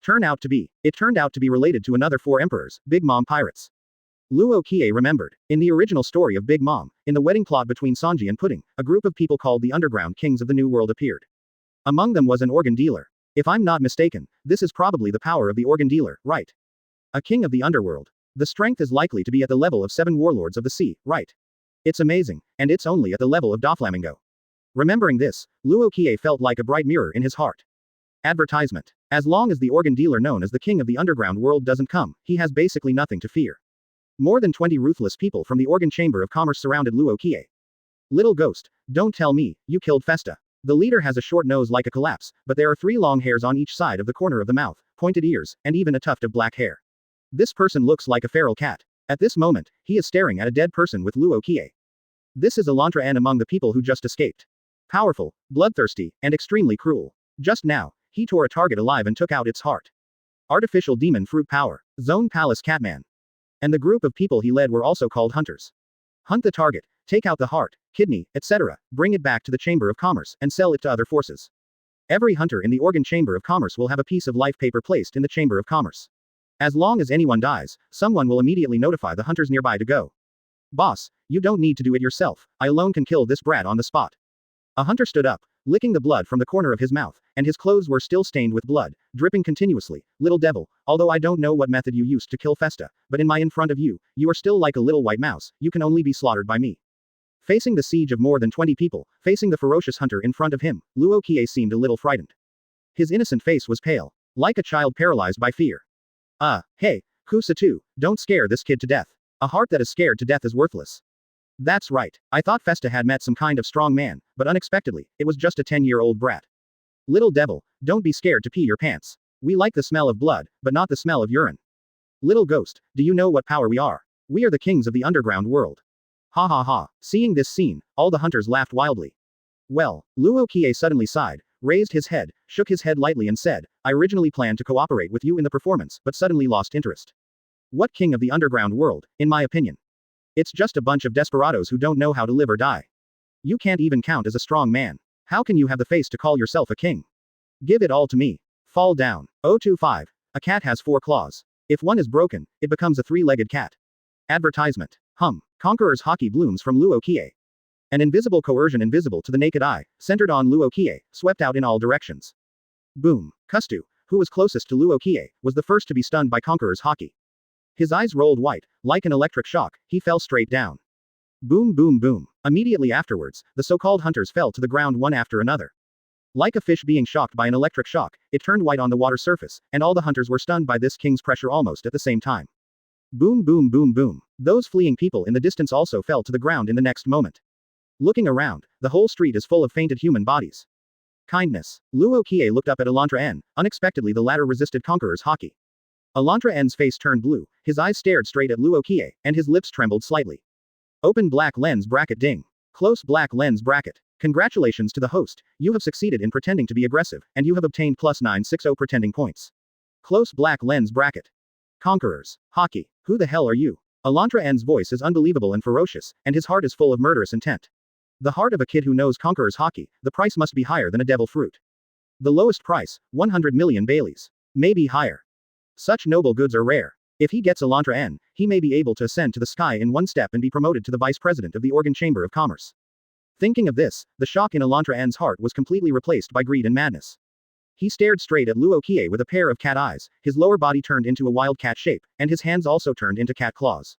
It turned out to be related to another 4 emperors, Big Mom pirates. Luo Qiye remembered. In the original story of Big Mom, in the wedding plot between Sanji and Pudding, a group of people called the Underground Kings of the New World appeared. Among them was an organ dealer. If I'm not mistaken, this is probably the power of the organ dealer, right? A king of the underworld. The strength is likely to be at the level of 7 warlords of the sea, right? It's amazing, and it's only at the level of Doflamingo. Remembering this, Luo Qiye felt like a bright mirror in his heart. Advertisement. As long as the organ dealer known as the king of the underground world doesn't come, he has basically nothing to fear. More than 20 ruthless people from the organ chamber of commerce surrounded Luo Qiye. Little ghost, don't tell me, you killed Festa. The leader has a short nose like a collapse, but there are 3 long hairs on each side of the corner of the mouth, pointed ears, and even a tuft of black hair. This person looks like a feral cat. At this moment, he is staring at a dead person with Luo Qiye. This is Elantra N among the people who just escaped. Powerful, bloodthirsty, and extremely cruel. Just now, he tore a target alive and took out its heart. Artificial demon fruit power. Zone Palace Catman. And the group of people he led were also called hunters. Hunt the target, take out the heart, kidney, etc., bring it back to the Chamber of Commerce, and sell it to other forces. Every hunter in the organ Chamber of Commerce will have a piece of life paper placed in the Chamber of Commerce. As long as anyone dies, someone will immediately notify the hunters nearby to go. Boss, you don't need to do it yourself, I alone can kill this brat on the spot. A hunter stood up, licking the blood from the corner of his mouth, and his clothes were still stained with blood, dripping continuously. Little devil, although I don't know what method you used to kill Festa, but in front of you, you are still like a little white mouse, you can only be slaughtered by me. Facing the siege of more than 20 people, facing the ferocious hunter in front of him, Luo Qiye seemed a little frightened. His innocent face was pale, like a child paralyzed by fear. Hey, Susanoo, don't scare this kid to death. A heart that is scared to death is worthless. That's right, I thought Festa had met some kind of strong man, but unexpectedly, it was just a 10-year-old brat. Little devil, don't be scared to pee your pants. We like the smell of blood, but not the smell of urine. Little ghost, do you know what power we are? We are the kings of the underground world. Ha ha ha. Seeing this scene, all the hunters laughed wildly. Well, Luo Qiye suddenly sighed, raised his head, shook his head lightly and said, I originally planned to cooperate with you in the performance, but suddenly lost interest. What king of the underground world, in my opinion? It's just a bunch of desperados who don't know how to live or die. You can't even count as a strong man. How can you have the face to call yourself a king? Give it all to me. Fall down. 025. A cat has 4 claws. If one is broken, it becomes a 3-legged cat. Advertisement. Conqueror's Haki blooms from Luo Qiye. An invisible coercion invisible to the naked eye, centered on Luo Qiye, swept out in all directions. Boom. Kustu, who was closest to Luo Qiye, was the first to be stunned by Conqueror's Haki. His eyes rolled white, like an electric shock, he fell straight down. Boom boom boom. Immediately afterwards, the so-called hunters fell to the ground one after another. Like a fish being shocked by an electric shock, it turned white on the water surface, and all the hunters were stunned by this king's pressure almost at the same time. Boom boom boom boom. Those fleeing people in the distance also fell to the ground in the next moment. Looking around, the whole street is full of fainted human bodies. Kindness. Luo Qiye looked up at Elantra N, unexpectedly the latter resisted Conqueror's Haki. Elantra N's face turned blue, his eyes stared straight at Luo Qiye, and his lips trembled slightly. Open black lens bracket ding. Close black lens bracket. Congratulations to the host, you have succeeded in pretending to be aggressive, and you have obtained plus 960 pretending points. Close black lens bracket. Conquerors. Haki. Who the hell are you? Elantra N's voice is unbelievable and ferocious, and his heart is full of murderous intent. The heart of a kid who knows Conqueror's Haki, the price must be higher than a devil fruit. The lowest price, 100 million Baileys. Maybe higher. Such noble goods are rare. If he gets Elantra N, he may be able to ascend to the sky in one step and be promoted to the vice president of the Organ Chamber of Commerce. Thinking of this, the shock in Elantra N's heart was completely replaced by greed and madness. He stared straight at Luo Qiye with a pair of cat eyes, his lower body turned into a wild cat shape, and his hands also turned into cat claws.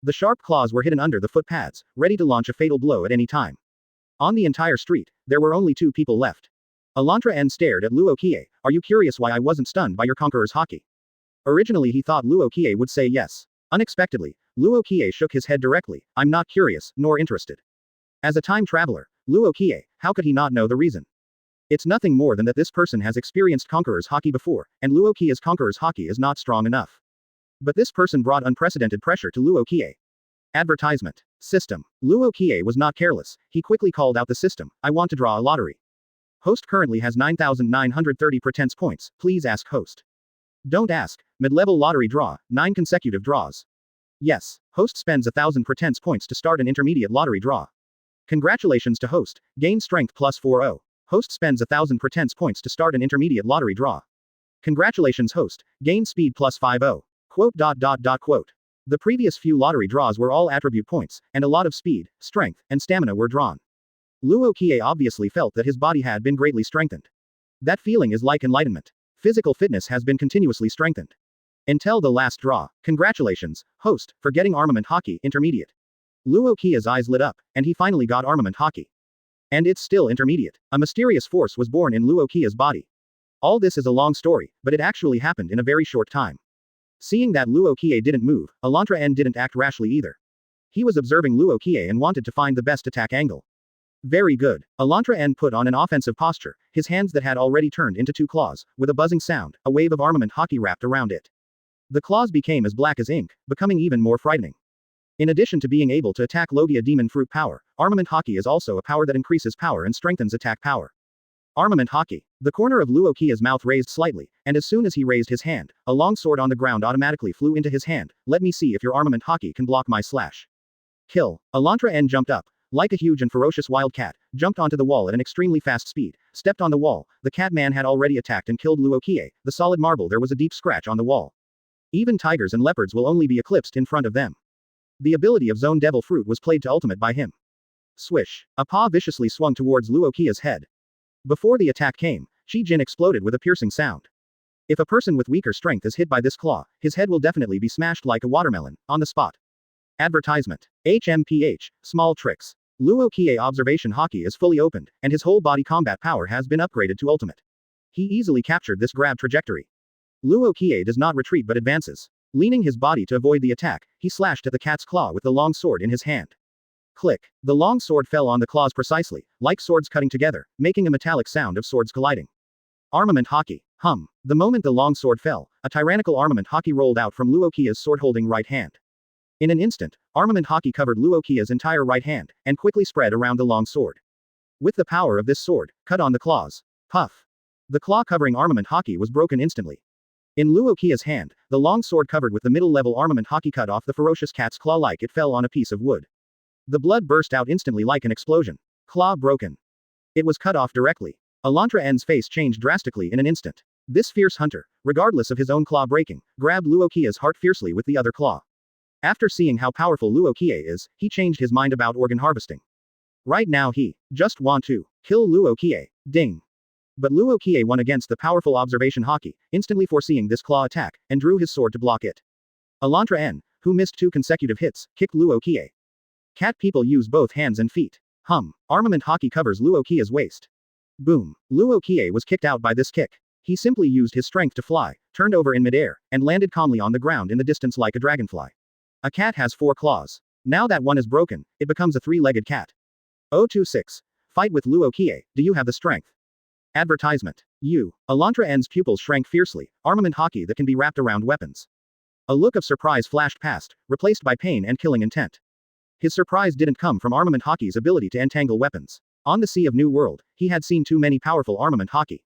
The sharp claws were hidden under the footpads, ready to launch a fatal blow at any time. On the entire street, there were only 2 people left. Elantra N stared at Luo Qiye. Are you curious why I wasn't stunned by your Conqueror's Haki? Originally he thought Luo Qiye would say yes. Unexpectedly, Luo Qiye shook his head directly. I'm not curious, nor interested. As a time traveler, Luo Qiye, how could he not know the reason? It's nothing more than that this person has experienced Conqueror's Haki before, and Luo Qiye's Conqueror's Haki is not strong enough. But this person brought unprecedented pressure to Luo Qiye. Advertisement. System. Luo Qiye was not careless, he quickly called out the system. I want to draw a lottery. Host currently has 9,930 pretense points, please ask host. Don't ask. Mid-level lottery draw, 9 consecutive draws. Yes, host spends 1,000 pretense points to start an intermediate lottery draw. Congratulations to host, gain strength plus 40. Host spends 1,000 pretense points to start an intermediate lottery draw. Congratulations host, gain speed plus 50. Quote. The previous few lottery draws were all attribute points, and a lot of speed, strength, and stamina were drawn. Luo Qiye obviously felt that his body had been greatly strengthened. That feeling is like enlightenment. Physical fitness has been continuously strengthened. Until the last draw. Congratulations, host, for getting Armament Haki, intermediate. Luo Qiye's eyes lit up, and he finally got Armament Haki. And it's still intermediate. A mysterious force was born in Luo Qiye's body. All this is a long story, but it actually happened in a very short time. Seeing that Luo Qiye didn't move, Elantra N didn't act rashly either. He was observing Luo Qiye and wanted to find the best attack angle. Very good. Elantra N put on an offensive posture, his hands that had already turned into 2 claws, with a buzzing sound, a wave of Armament Haki wrapped around it. The claws became as black as ink, becoming even more frightening. In addition to being able to attack Logia Demon Fruit power, Armament Haki is also a power that increases power and strengthens attack power. Armament Haki. The corner of Luo Qiye's mouth raised slightly, and as soon as he raised his hand, a long sword on the ground automatically flew into his hand. Let me see if your Armament Haki can block my slash. Kill. Elantra N jumped up, like a huge and ferocious wild cat, jumped onto the wall at an extremely fast speed, stepped on the wall. The cat man had already attacked and killed Luo Qiye, the solid marble. There was a deep scratch on the wall. Even tigers and leopards will only be eclipsed in front of them. The ability of Zone Devil Fruit was played to ultimate by him. Swish. A paw viciously swung towards Luo Qiye's head. Before the attack came, Qi Jin exploded with a piercing sound. If a person with weaker strength is hit by this claw, his head will definitely be smashed like a watermelon, on the spot. Advertisement. HMPH, small tricks. Luo Qiye Observation Haki is fully opened, and his whole body combat power has been upgraded to ultimate. He easily captured this grab trajectory. Luo Qiye does not retreat but advances. Leaning his body to avoid the attack, he slashed at the cat's claw with the long sword in his hand. Click. The long sword fell on the claws precisely, like swords cutting together, making a metallic sound of swords colliding. Armament Haki. Hum. The moment the long sword fell, a tyrannical Armament Haki rolled out from Luo Qiye's sword-holding right hand. In an instant, Armament Haki covered Luo Qiye's entire right hand, and quickly spread around the long sword. With the power of this sword, cut on the claws. Puff. The claw covering Armament Haki was broken instantly. In Luo Qiye's hand, the long sword covered with the middle-level Armament Haki cut off the ferocious cat's claw like it fell on a piece of wood. The blood burst out instantly like an explosion. Claw broken. It was cut off directly. Elantra N's face changed drastically in an instant. This fierce hunter, regardless of his own claw breaking, grabbed Luo Qiye's heart fiercely with the other claw. After seeing how powerful Luo Qiye is, he changed his mind about organ harvesting. Right now he just want to kill Luo Qiye. Ding. But Luo Qiye won against the powerful Observation Haki, instantly foreseeing this claw attack, and drew his sword to block it. Elantra N, who missed 2 consecutive hits, kicked Luo Qiye. Cat people use both hands and feet. Hum. Armament Haki covers Luo Qiye's waist. Boom. Luo Qiye was kicked out by this kick. He simply used his strength to fly, turned over in midair, and landed calmly on the ground in the distance like a dragonfly. A cat has 4 claws. Now that one is broken, it becomes a 3-legged cat. 026. Fight with Luo Qiye, do you have the strength? Advertisement. You. Elantra N's pupils shrank fiercely, Armament Haki that can be wrapped around weapons. A look of surprise flashed past, replaced by pain and killing intent. His surprise didn't come from Armament Haki's ability to entangle weapons. On the Sea of New World, he had seen too many powerful Armament Haki.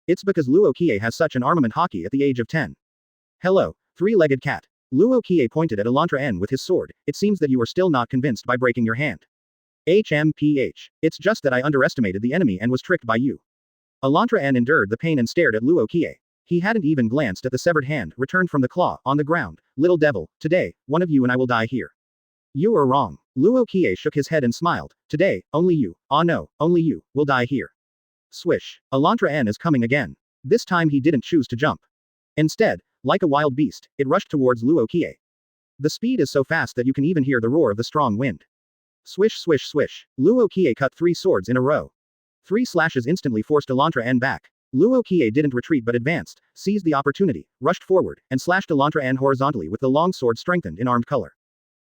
It's because Luo Qiye has such an Armament Haki at the age of 10. Hello, 3-legged cat. Luo Qiye pointed at Elantra N with his sword. It seems that you are still not convinced by breaking your hand. HMPH. It's just that I underestimated the enemy and was tricked by you. Elantra N endured the pain and stared at Luo Qiye. He hadn't even glanced at the severed hand, returned from the claw, on the ground. Little devil, today, one of you and I will die here. You are wrong. Luo Qiye shook his head and smiled. Today, only you, ah no, only you, will die here. Swish. Elantra N is coming again. This time he didn't choose to jump. Instead, like a wild beast, it rushed towards Luo Qiye. The speed is so fast that you can even hear the roar of the strong wind. Swish swish swish. Luo Qiye cut 3 swords in a row. 3 slashes instantly forced Elantra N back. Luo Qiye didn't retreat but advanced, seized the opportunity, rushed forward, and slashed Elantra N horizontally with the long sword strengthened in armed color.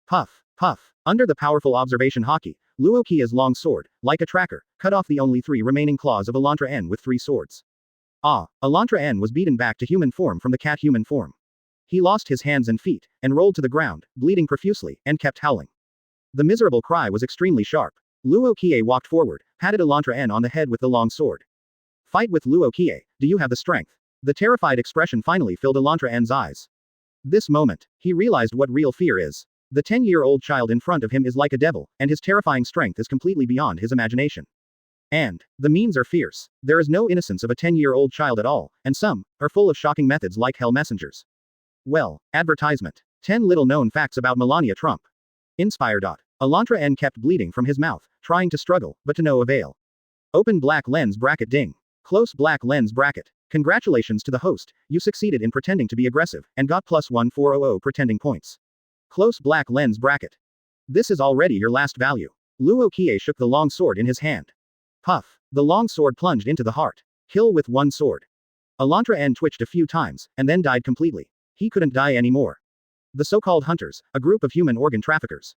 Puff, puff. Under the powerful Observation Haki, Luo Qiye's long sword, like a tracker, cut off the only 3 remaining claws of Elantra N with 3 swords. Elantra N was beaten back to human form from the cat-human form. He lost his hands and feet, and rolled to the ground, bleeding profusely, and kept howling. The miserable cry was extremely sharp. Luo Qiye walked forward, patted Elantra N on the head with the long sword. Fight with Luo Qiye, do you have the strength? The terrified expression finally filled Elantra N's eyes. This moment, he realized what real fear is. The 10-year-old child in front of him is like a devil, and his terrifying strength is completely beyond his imagination. And the means are fierce. There is no innocence of a 10-year-old child at all, and some are full of shocking methods like hell messengers. Well, advertisement. 10 little known facts about Melania Trump. Inspire. Elantra N kept bleeding from his mouth, trying to struggle, but to no avail. Open black lens bracket ding. Close black lens bracket. Congratulations to the host, you succeeded in pretending to be aggressive, and got +1400 pretending points. Close black lens bracket. This is already your last value. Luo Qiye shook the long sword in his hand. Puff. The long sword plunged into the heart. Kill with 1 sword. Elantra N twitched a few times, and then died completely. He couldn't die anymore. The so-called hunters, a group of human organ traffickers.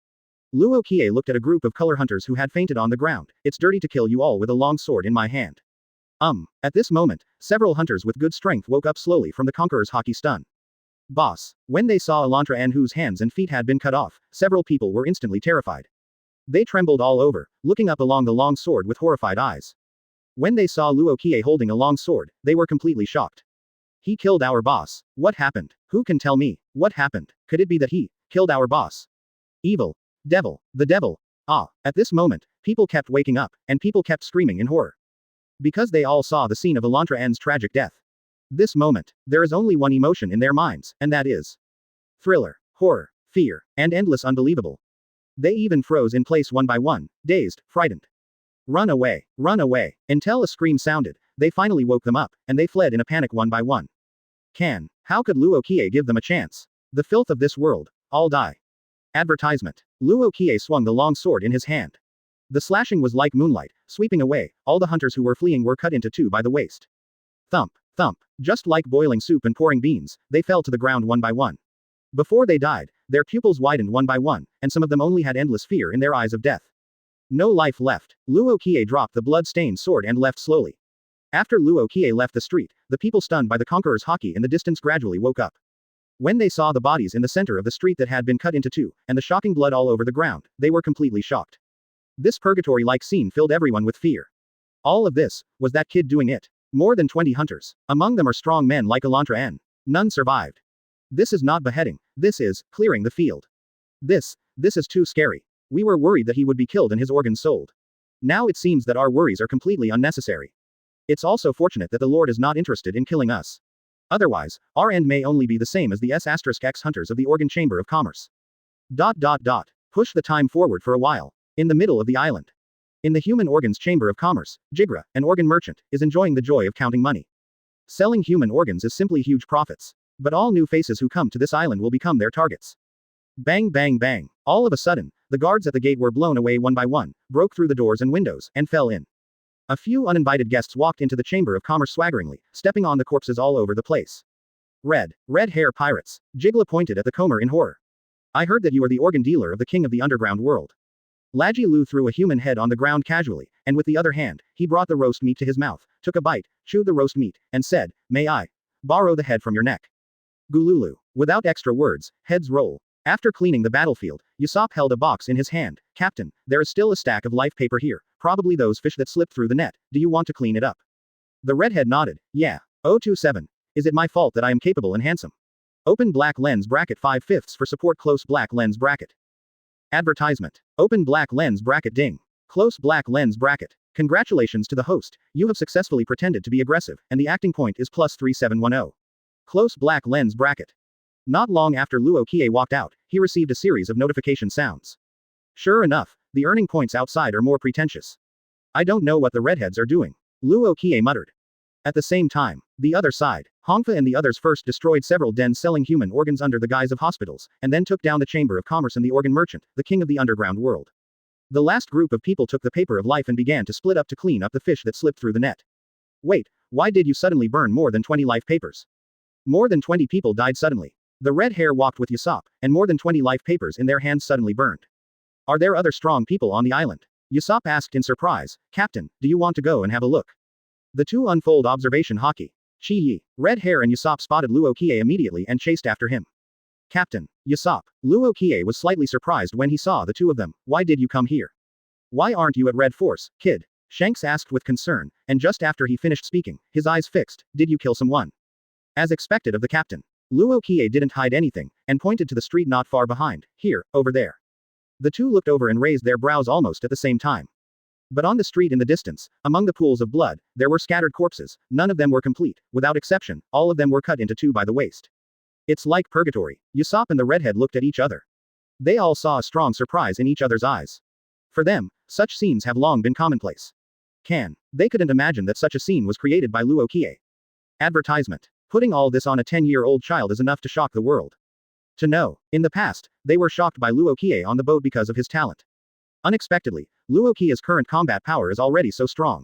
Luo Qiye looked at a group of color hunters who had fainted on the ground. It's dirty to kill you all with a long sword in my hand. At this moment, several hunters with good strength woke up slowly from the Conqueror's Haki stun. Boss. When they saw Elantra N whose hands and feet had been cut off, several people were instantly terrified. They trembled all over, looking up along the long sword with horrified eyes. When they saw Luo Qiye holding a long sword, they were completely shocked. He killed our boss. What happened? Who can tell me? What happened? Could it be that he killed our boss? Evil. Devil. The devil. At this moment, people kept waking up, and people kept screaming in horror. Because they all saw the scene of Elantra N's tragic death. This moment, there is only one emotion in their minds, and that is thriller, horror, fear, and endless unbelievable. They even froze in place one by one, dazed, frightened. Run away, run away. Until a scream sounded, they finally woke them up, and they fled in a panic one by one. How could Luo Qiye give them a chance? The filth of this world, all die. Advertisement. Luo Qiye swung the long sword in his hand. The slashing was like moonlight, sweeping away, all the hunters who were fleeing were cut into 2 by the waist. Thump, thump, just like boiling soup and pouring beans, they fell to the ground one by one. Before they died, their pupils widened one by one, and some of them only had endless fear in their eyes of death. No life left. Luo Qiye dropped the blood-stained sword and left slowly. After Luo Qiye left the street, the people stunned by the Conqueror's Haki in the distance gradually woke up. When they saw the bodies in the center of the street that had been cut into 2, and the shocking blood all over the ground, they were completely shocked. This purgatory-like scene filled everyone with fear. All of this was that kid doing it. More than 20 hunters. Among them are strong men like Elantra N. None survived. This is not beheading. This is clearing the field. This is too scary. We were worried that he would be killed and his organs sold. Now it seems that our worries are completely unnecessary. It's also fortunate that the Lord is not interested in killing us. Otherwise, our end may only be the same as the S*X hunters of the Organ Chamber of Commerce. Push the time forward for a while. In the middle of the island. In the Human Organs Chamber of Commerce, Jigra, an organ merchant, is enjoying the joy of counting money. Selling human organs is simply huge profits. But all new faces who come to this island will become their targets. Bang bang bang. All of a sudden, the guards at the gate were blown away one by one, broke through the doors and windows, and fell in. A few uninvited guests walked into the Chamber of Commerce swaggeringly, stepping on the corpses all over the place. Redhair pirates. Jigla pointed at the comer in horror. I heard that you are the organ dealer of the king of the underground world. Lacky Lu threw a human head on the ground casually, and with the other hand, he brought the roast meat to his mouth, took a bite, chewed the roast meat, and said, "May I borrow the head from your neck?" Gululu. Without extra words, heads roll. After cleaning the battlefield, Usopp held a box in his hand. Captain, there is still a stack of life paper here, probably those fish that slipped through the net. Do you want to clean it up? The redhead nodded. Yeah. 027. Is it my fault that I am capable and handsome? Open black lens bracket 5/5 for support close black lens bracket. Advertisement. Open black lens bracket ding. Close black lens bracket. Congratulations to the host, you have successfully pretended to be aggressive, and the acting point is +3710. Close black lens bracket. Not long after Luo Qiye walked out, he received a series of notification sounds. Sure enough, the earning points outside are more pretentious. I don't know what the redheads are doing. Luo Qiye muttered. At the same time, the other side, Hongfa and the others first destroyed several dens selling human organs under the guise of hospitals, and then took down the Chamber of Commerce and the organ merchant, the king of the underground world. The last group of people took the paper of life and began to split up to clean up the fish that slipped through the net. Wait, why did you suddenly burn more than 20 life papers? More than 20 people died suddenly. The red hair walked with Usopp, and more than 20 life papers in their hands suddenly burned. Are there other strong people on the island? Usopp asked in surprise. Captain, do you want to go and have a look? The two unfold Observation Haki. Qiye, Red Hair and Usopp spotted Luo Qiye immediately and chased after him. Captain, Usopp. Luo Qiye was slightly surprised when he saw the two of them. Why did you come here? Why aren't you at Red Force, kid? Shanks asked with concern, and just after he finished speaking, his eyes fixed. Did you kill someone? As expected of the captain. Luo Qiye didn't hide anything, and pointed to the street not far behind. Here, over there. The two looked over and raised their brows almost at the same time. But on the street in the distance, among the pools of blood, there were scattered corpses. None of them were complete, without exception, all of them were cut into two by the waist. It's like purgatory. Usopp and the redhead looked at each other. They all saw a strong surprise in each other's eyes. For them, such scenes have long been commonplace. They couldn't imagine that such a scene was created by Luo Qiye. Advertisement. Putting all this on a 10-year-old child is enough to shock the world. To know, in the past, they were shocked by Luo Qiye on the boat because of his talent. Unexpectedly, Luo Qiye's current combat power is already so strong.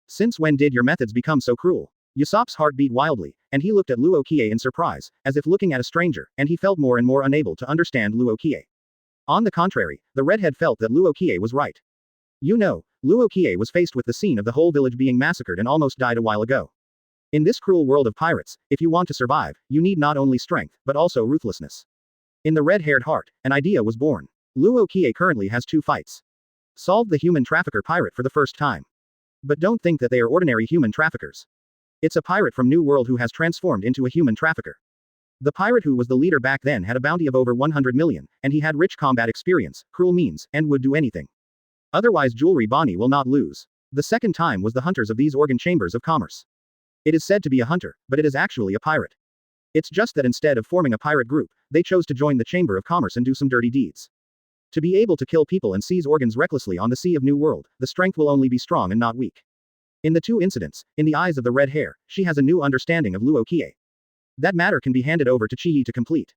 Since when did your methods become so cruel? Usopp's heart beat wildly, and he looked at Luo Qiye in surprise, as if looking at a stranger, and he felt more and more unable to understand Luo Qiye. On the contrary, the redhead felt that Luo Qiye was right. You know, Luo Qiye was faced with the scene of the whole village being massacred and almost died a while ago. In this cruel world of pirates, if you want to survive, you need not only strength, but also ruthlessness. In the red-haired heart, an idea was born. Luo Qiye currently has 2 fights. Solved the human trafficker pirate for the first time. But don't think that they are ordinary human traffickers. It's a pirate from New World who has transformed into a human trafficker. The pirate who was the leader back then had a bounty of over 100 million, and he had rich combat experience, cruel means, and would do anything. Otherwise jewelry Bonney will not lose. The second time was the hunters of these organ chambers of commerce. It is said to be a hunter, but it is actually a pirate. It's just that instead of forming a pirate group, they chose to join the Chamber of Commerce and do some dirty deeds. To be able to kill people and seize organs recklessly on the Sea of New World, the strength will only be strong and not weak. In the 2 incidents, in the eyes of the red hair, she has a new understanding of Luo Qiye. That matter can be handed over to Qiye to complete.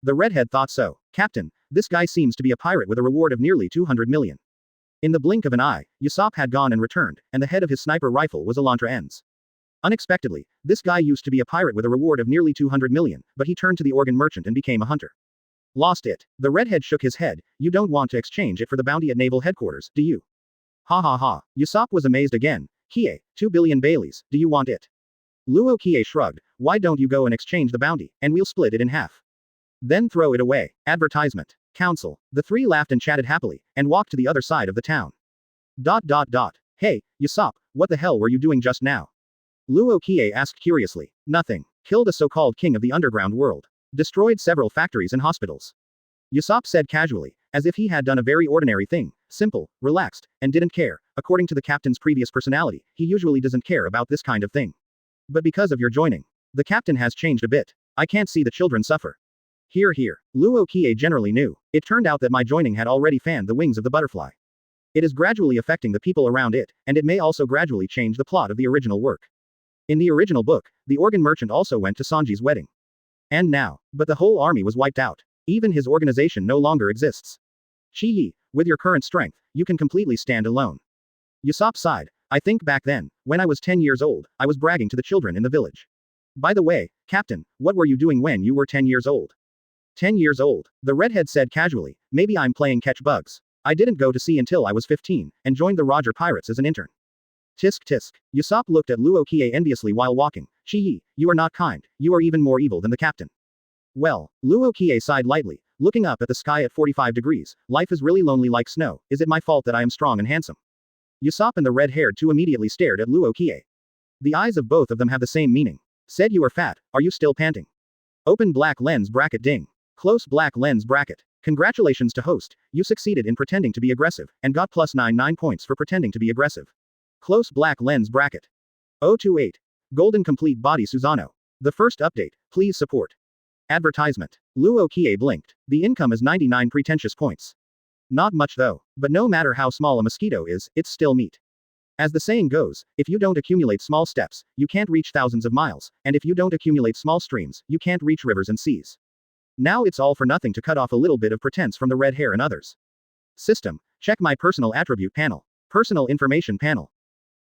The redhead thought so. Captain, this guy seems to be a pirate with a reward of nearly 200 million. In the blink of an eye, Usopp had gone and returned, and the head of his sniper rifle was Elantra ends. Unexpectedly, this guy used to be a pirate with a reward of nearly 200 million, but he turned to the organ merchant and became a hunter. Lost it. The redhead shook his head. You don't want to exchange it for the bounty at naval headquarters, do you? Ha ha ha. Usopp was amazed again. Qiye, 2 billion Baileys, do you want it? Luo Qiye shrugged. Why don't you go and exchange the bounty, and we'll split it in half. Then throw it away. Advertisement. Council. The 3 laughed and chatted happily, and walked to the other side of the town. Hey, Usopp, what the hell were you doing just now? Luo Qiye asked curiously. Nothing. Killed a so-called king of the underground world. Destroyed several factories and hospitals. Usopp said casually, as if he had done a very ordinary thing, simple, relaxed, and didn't care. According to the captain's previous personality, he usually doesn't care about this kind of thing. But because of your joining, the captain has changed a bit. I can't see the children suffer. Here. Luo Qiye generally knew. It turned out that my joining had already fanned the wings of the butterfly. It is gradually affecting the people around it, and it may also gradually change the plot of the original work. In the original book, the organ merchant also went to Sanji's wedding. And now, but the whole army was wiped out. Even his organization no longer exists. Qiye, with your current strength, you can completely stand alone. Usopp sighed. I think back then, when I was 10 years old, I was bragging to the children in the village. By the way, Captain, what were you doing when you were 10 years old? 10 years old, the redhead said casually. Maybe I'm playing catch bugs. I didn't go to sea until I was 15, and joined the Roger Pirates as an intern. Tisk tisk. Usopp looked at Luo Qiye enviously while walking. Qiye, you are not kind. You are even more evil than the captain. Well, Luo Qiye sighed lightly, looking up at the sky at 45 degrees. Life is really lonely like snow. Is it my fault that I am strong and handsome? Usopp and the red-haired two immediately stared at Luo Qiye. The eyes of both of them have the same meaning. Said you are fat. Are you still panting? Open black lens bracket ding. Close black lens bracket. Congratulations to host. You succeeded in pretending to be aggressive, and got plus 99 points for pretending to be aggressive. Close black lens bracket. 028. Golden complete body Susanoo. The first update. Please support. Advertisement. Luo Qiye blinked. The income is 99 pretentious points. Not much though. But no matter how small a mosquito is, it's still meat. As the saying goes, if you don't accumulate small steps, you can't reach thousands of miles, and if you don't accumulate small streams, you can't reach rivers and seas. Now it's all for nothing to cut off a little bit of pretense from the red hair and others. System. Check my personal attribute panel. Personal information panel.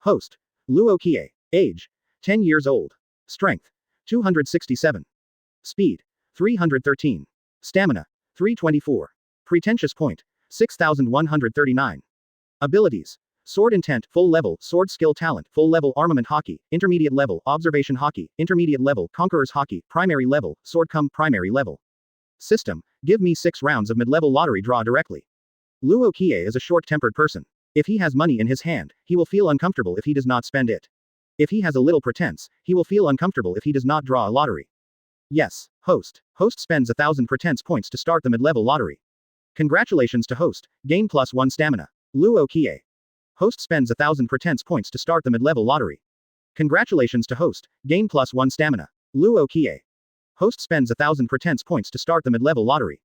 Host. Luo Qiye. Age. 10 years old. Strength. 267. Speed. 313. Stamina. 324. Pretentious point. 6139. Abilities. Sword Intent, Full Level, Sword Skill Talent, Full Level Armament Haki, Intermediate Level, Observation Haki, Intermediate Level, Conqueror's Haki, Primary Level, Sword Primary Level. System. Give me 6 rounds of mid-level lottery draw directly. Luo Qiye is a short-tempered person. If he has money in his hand, he will feel uncomfortable if he does not spend it. If he has a little pretense, he will feel uncomfortable if he does not draw a lottery. Yes. Host. Host spends 1,000 pretense points to start the mid-level lottery. Congratulations to host, gain +1 stamina. Luo Qiye. Host spends 1,000 pretense points to start the mid-level lottery. Congratulations to host, gain +1 stamina. Luo Qiye. Host spends 1,000 pretense points to start the mid-level lottery.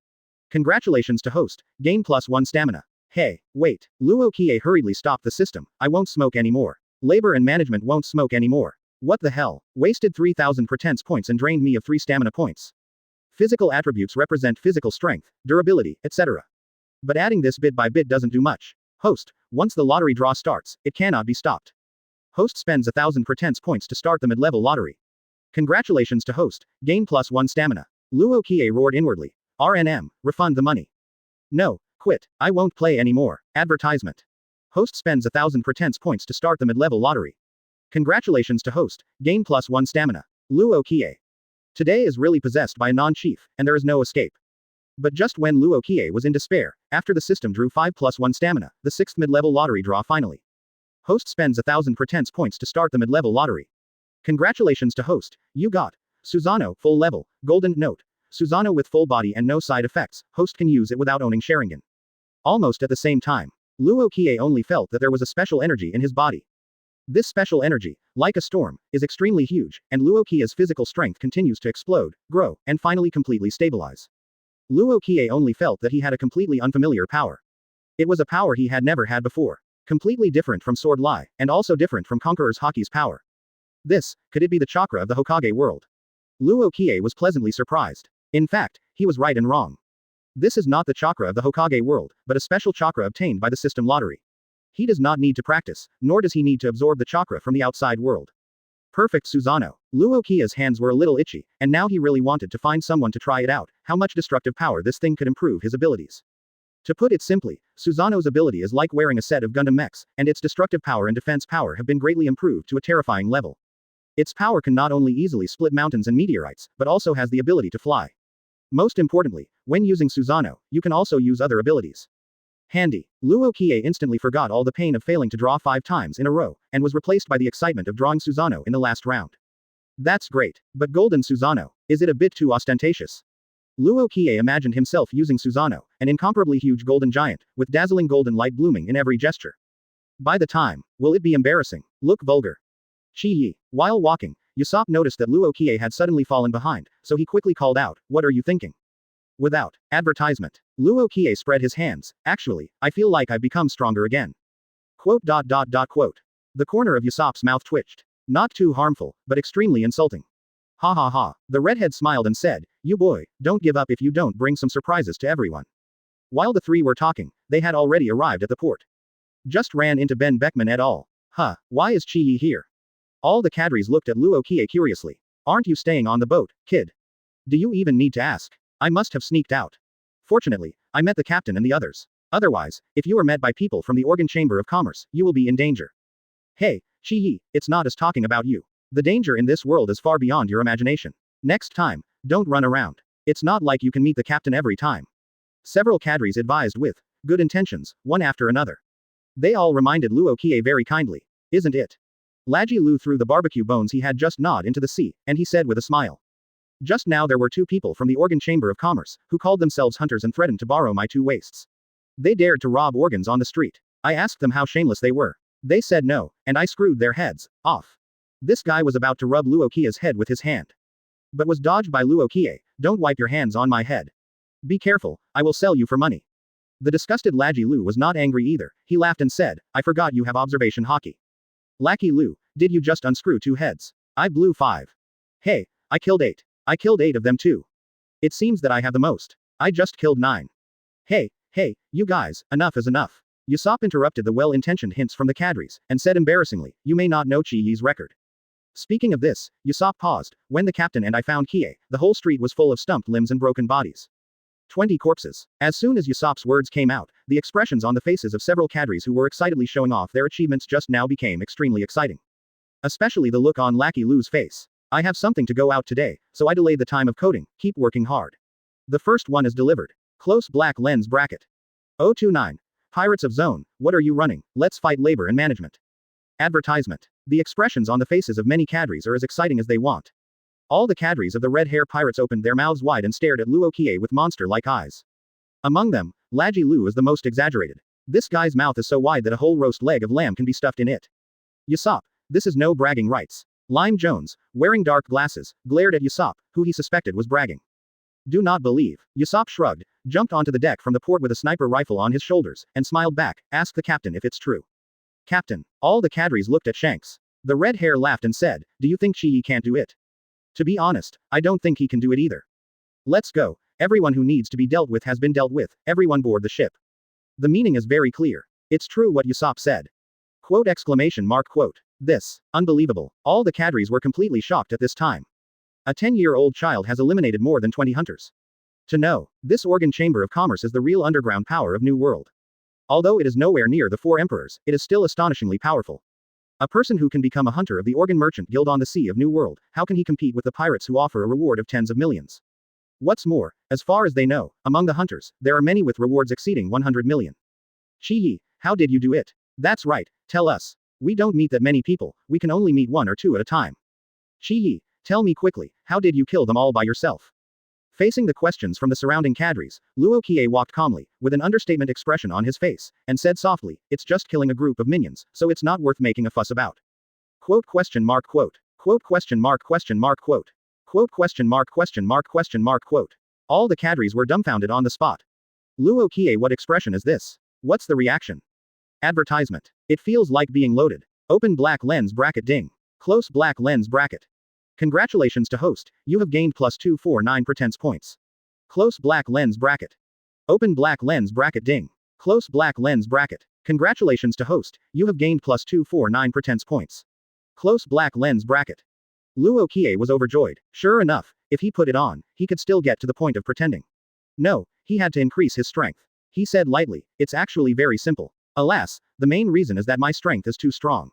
Congratulations to host, gain +1 stamina. Hey, wait. Luo Qiye hurriedly stopped the system. I won't smoke anymore. Labor and management won't smoke anymore. What the hell? Wasted 3,000 pretense points and drained me of 3 stamina points. Physical attributes represent physical strength, durability, etc. But adding this bit by bit doesn't do much. Host. Once the lottery draw starts, it cannot be stopped. Host spends 1,000 pretense points to start the mid-level lottery. Congratulations to host, gain +1 stamina. Luo Qiye roared inwardly. RNM, refund the money. No, quit, I won't play anymore. Advertisement. Host spends 1,000 pretense points to start the mid-level lottery. Congratulations to host, gain +1 stamina. Luo Qiye. Today is really possessed by a non-chief, and there is no escape. But just when Luo Qiye was in despair, after the system drew 5 +1 stamina, the 6th mid-level lottery draw finally. Host spends 1,000 pretense points to start the mid-level lottery. Congratulations to host, you got Susanoo, full level, golden note. Susanoo with full body and no side effects, host can use it without owning Sharingan. Almost at the same time, Luo Qiye only felt that there was a special energy in his body. This special energy, like a storm, is extremely huge, and Luo Qiye's physical strength continues to explode, grow, and finally completely stabilize. Luo Qiye only felt that he had a completely unfamiliar power. It was a power he had never had before. Completely different from Sword Lai, and also different from Conqueror's Haki's power. Could it be the chakra of the Hokage world? Luo Qiye was pleasantly surprised. In fact, he was right and wrong. This is not the chakra of the Hokage world, but a special chakra obtained by the system lottery. He does not need to practice, nor does he need to absorb the chakra from the outside world. Perfect Susanoo. Luo Qiye's hands were a little itchy, and now he really wanted to find someone to try it out, how much destructive power this thing could improve his abilities. To put it simply, Susanoo's ability is like wearing a set of Gundam mechs, and its destructive power and defense power have been greatly improved to a terrifying level. Its power can not only easily split mountains and meteorites, but also has the ability to fly. Most importantly, when using Susanoo, you can also use other abilities. Handy. Luo Qiye instantly forgot all the pain of failing to draw 5 times in a row, and was replaced by the excitement of drawing Susanoo in the last round. That's great. But golden Susanoo, is it a bit too ostentatious? Luo Qiye imagined himself using Susanoo, an incomparably huge golden giant, with dazzling golden light blooming in every gesture. By the time, will it be embarrassing? Look vulgar. Qiye. While walking, Usopp noticed that Luo Qiye had suddenly fallen behind, so he quickly called out, "What are you thinking?" Without advertisement. Luo Qiye spread his hands. Actually, I feel like I've become stronger again. Quote. The corner of Usopp's mouth twitched. Not too harmful, but extremely insulting. Ha ha ha. The redhead smiled and said, "You boy, don't give up if you don't bring some surprises to everyone." While the three were talking, they had already arrived at the port. Just ran into Ben Beckman et al. Huh, why is Qiye here? All the cadres looked at Luo Qiye curiously. Aren't you staying on the boat, kid? Do you even need to ask? I must have sneaked out. Fortunately, I met the captain and the others. Otherwise, if you are met by people from the Organ Chamber of Commerce, you will be in danger. Hey, Qiye, it's not us talking about you. The danger in this world is far beyond your imagination. Next time, don't run around. It's not like you can meet the captain every time. Several cadres advised with good intentions, one after another. They all reminded Luo Qiye very kindly. Isn't it? Lacky Lu threw the barbecue bones he had just gnawed into the sea, and he said with a smile. Just now there were 2 people from the Organ Chamber of Commerce, who called themselves hunters and threatened to borrow my 2 waists. They dared to rob organs on the street. I asked them how shameless they were. They said no, and I screwed their heads off. This guy was about to rub Luo Qiye's head with his hand. But was dodged by Luo Qiye, Don't wipe your hands on my head. Be careful, I will sell you for money. The disgusted Lacky Lu was not angry either, he laughed and said, I forgot you have observation haki. Lacky Lu, did you just unscrew 2 heads? I blew 5. Hey, I killed 8. I killed 8 of them too. It seems that I have the most. I just killed 9. Hey, you guys, enough is enough. Usopp interrupted the well-intentioned hints from the cadres, and said embarrassingly, you may not know Qiye's record. Speaking of this, Usopp paused. When the captain and I found Qiye, the whole street was full of stumped limbs and broken bodies. 20 corpses. As soon as Usopp's words came out, the expressions on the faces of several cadres who were excitedly showing off their achievements just now became extremely exciting. Especially the look on Lacky Lu's face. I have something to go out today, so I delayed the time of coding, keep working hard. The first one is delivered. Close black lens bracket. 029. Pirates of Zone, what are you running? Let's fight labor and management. Advertisement. The expressions on the faces of many cadres are as exciting as they want. All the cadres of the Redhair pirates opened their mouths wide and stared at Luo Qiye with monster-like eyes. Among them, Lacky Lu is the most exaggerated. This guy's mouth is so wide that a whole roast leg of lamb can be stuffed in it. Usopp, this is no bragging rights. Lime Jones, wearing dark glasses, glared at Usopp, who he suspected was bragging. Do not believe. Usopp shrugged, jumped onto the deck from the port with a sniper rifle on his shoulders, and smiled back, ask the captain if it's true. Captain. All the cadres looked at Shanks. The red hair laughed and said, do you think Qiye can't do it? To be honest, I don't think he can do it either. Let's go. Everyone who needs to be dealt with has been dealt with, everyone board the ship. The meaning is very clear. It's true what Usopp said. Quote exclamation mark quote. This. Unbelievable. All the cadres were completely shocked at this time. A 10-year-old child has eliminated more than 20 hunters. To know, this organ chamber of commerce is the real underground power of New World. Although it is nowhere near the 4 emperors, it is still astonishingly powerful. A person who can become a hunter of the Organ Merchant Guild on the Sea of New World, how can he compete with the pirates who offer a reward of tens of millions? What's more, as far as they know, among the hunters, there are many with rewards exceeding 100 million. Qiye, how did you do it? That's right, tell us. We don't meet that many people, we can only meet 1 or 2 at a time. Qiye, tell me quickly, how did you kill them all by yourself? Facing the questions from the surrounding cadres, Luo Qiye walked calmly, with an understatement expression on his face, and said softly, it's just killing a group of minions, so it's not worth making a fuss about. Quote question mark quote. Quote question mark quote. Quote question mark quote. All the cadres were dumbfounded on the spot. Luo Qiye, what expression is this? What's the reaction? Advertisement. It feels like being loaded. Open black lens bracket ding. Close black lens bracket. Congratulations to host, you have gained plus 249 pretense points. Close black lens bracket. Open black lens bracket ding. Close black lens bracket. Congratulations to host, you have gained plus 249 pretense points. Close black lens bracket. Luo Qiye was overjoyed. Sure enough, if he put it on, he could still get to the point of pretending. No, he had to increase his strength. He said lightly, it's actually very simple. Alas, the main reason is that my strength is too strong.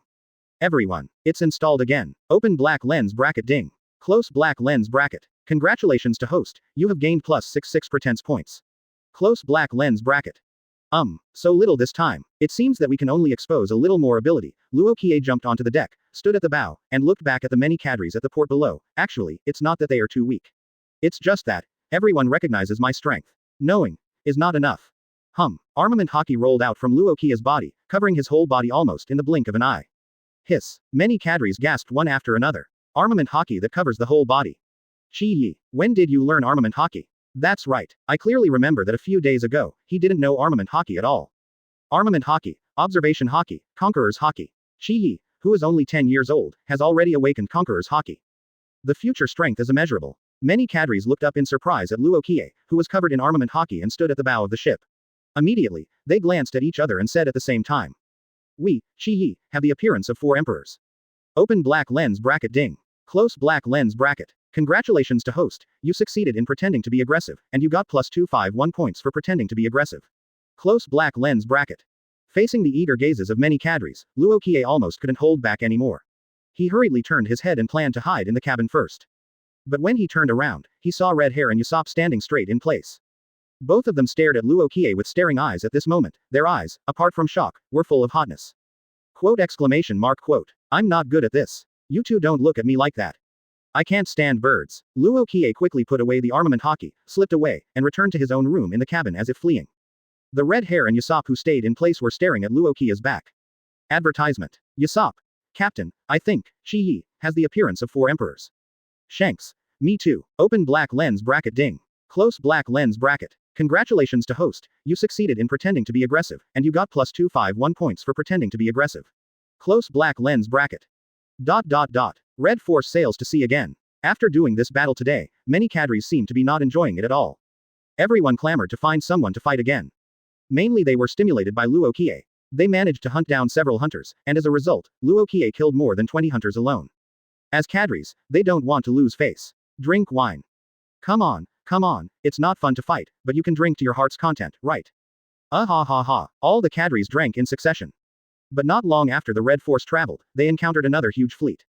Everyone, it's installed again. Open black lens bracket ding. Close black lens bracket. Congratulations to host, you have gained plus 66 pretense points. Close black lens bracket. So little this time. It seems that we can only expose a little more ability. Luo Qiye jumped onto the deck, stood at the bow, and looked back at the many cadres at the port below. Actually, it's not that they are too weak. It's just that, everyone recognizes my strength. Knowing is not enough. Armament Haki rolled out from Luo Qiye's body, covering his whole body almost in the blink of an eye. Hiss. Many cadres gasped one after another. Armament Haki that covers the whole body. Qiye, when did you learn Armament Haki? That's right, I clearly remember that a few days ago, he didn't know Armament Haki at all. Armament Haki, Observation Haki, Conqueror's Haki. Qiye, who is only 10 years old, has already awakened Conqueror's Haki. The future strength is immeasurable. Many cadres looked up in surprise at Luo Qiye, who was covered in Armament Haki and stood at the bow of the ship. Immediately, they glanced at each other and said at the same time. We, Qiye, have the appearance of 4 emperors. Open black lens bracket ding. Close black lens bracket. Congratulations to host, you succeeded in pretending to be aggressive, and you got plus 251 points for pretending to be aggressive. Close black lens bracket. Facing the eager gazes of many cadres, Luo Qiye almost couldn't hold back anymore. He hurriedly turned his head and planned to hide in the cabin first. But when he turned around, he saw Redhair and Usopp standing straight in place. Both of them stared at Luo Qiye with staring eyes at this moment. Their eyes, apart from shock, were full of hotness. Quote exclamation mark quote. I'm not good at this. You two don't look at me like that. I can't stand birds. Luo Qiye quickly put away the Armament Haki, slipped away, and returned to his own room in the cabin as if fleeing. The Redhair and Usopp who stayed in place were staring at Luo Qiye's back. Advertisement. Usopp. Captain, I think, Qiye, has the appearance of 4 emperors. Shanks. Me too. Open black lens bracket ding. Close black lens bracket. Congratulations to host, you succeeded in pretending to be aggressive, and you got plus 251 points for pretending to be aggressive. Close black lens bracket. ... Red Force sails to sea again. After doing this battle today, many cadres seemed to be not enjoying it at all. Everyone clamored to find someone to fight again. Mainly they were stimulated by Luo Qiye. They managed to hunt down several hunters, and as a result, Luo Qiye killed more than 20 hunters alone. As cadres, they don't want to lose face. Drink wine. Come on, it's not fun to fight, but you can drink to your heart's content, right? Ha ha ha. All the cadres drank in succession. But not long after the Red Force traveled, they encountered another huge fleet.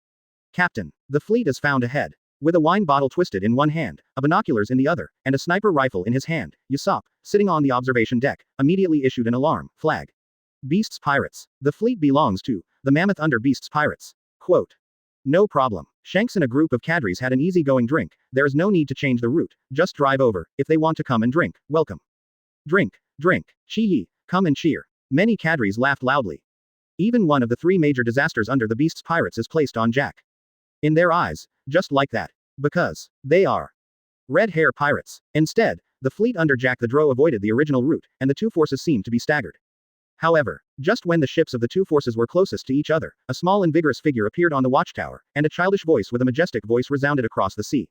Captain, the fleet is found ahead. With a wine bottle twisted in one hand, a binoculars in the other, and a sniper rifle in his hand, Usopp, sitting on the observation deck, immediately issued an alarm flag. Beasts Pirates. The fleet belongs to the Mammoth under Beasts Pirates. Quote. No problem. Shanks and a group of cadres had an easy-going drink. There is no need to change the route. Just drive over. If they want to come and drink, welcome. Drink. Qiye, come and cheer. Many cadres laughed loudly. Even one of the three major disasters under the Beasts Pirates is placed on Jack. In their eyes, just like that. Because they are Redhair pirates. Instead, the fleet under Jack the Drow avoided the original route, and the two forces seemed to be staggered. However, just when the ships of the two forces were closest to each other, a small and vigorous figure appeared on the watchtower, and a childish voice with a majestic voice resounded across the sea.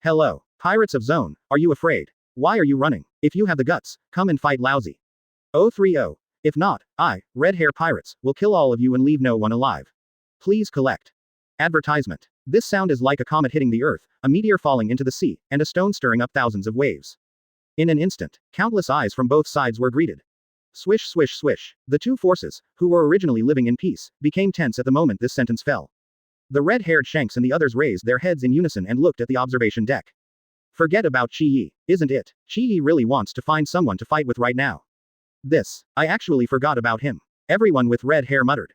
Hello, pirates of Zone, are you afraid? Why are you running? If you have the guts, come and fight lousy. 030. If not, I, Redhair pirates, will kill all of you and leave no one alive. Please collect. Advertisement. This sound is like a comet hitting the earth, a meteor falling into the sea, and a stone stirring up thousands of waves. In an instant, countless eyes from both sides were greeted. Swish swish swish. The two forces, who were originally living in peace, became tense at the moment this sentence fell. The red-haired Shanks and the others raised their heads in unison and looked at the observation deck. Forget about Qiye, isn't it? Qiye really wants to find someone to fight with right now. I actually forgot about him. Everyone with red hair muttered.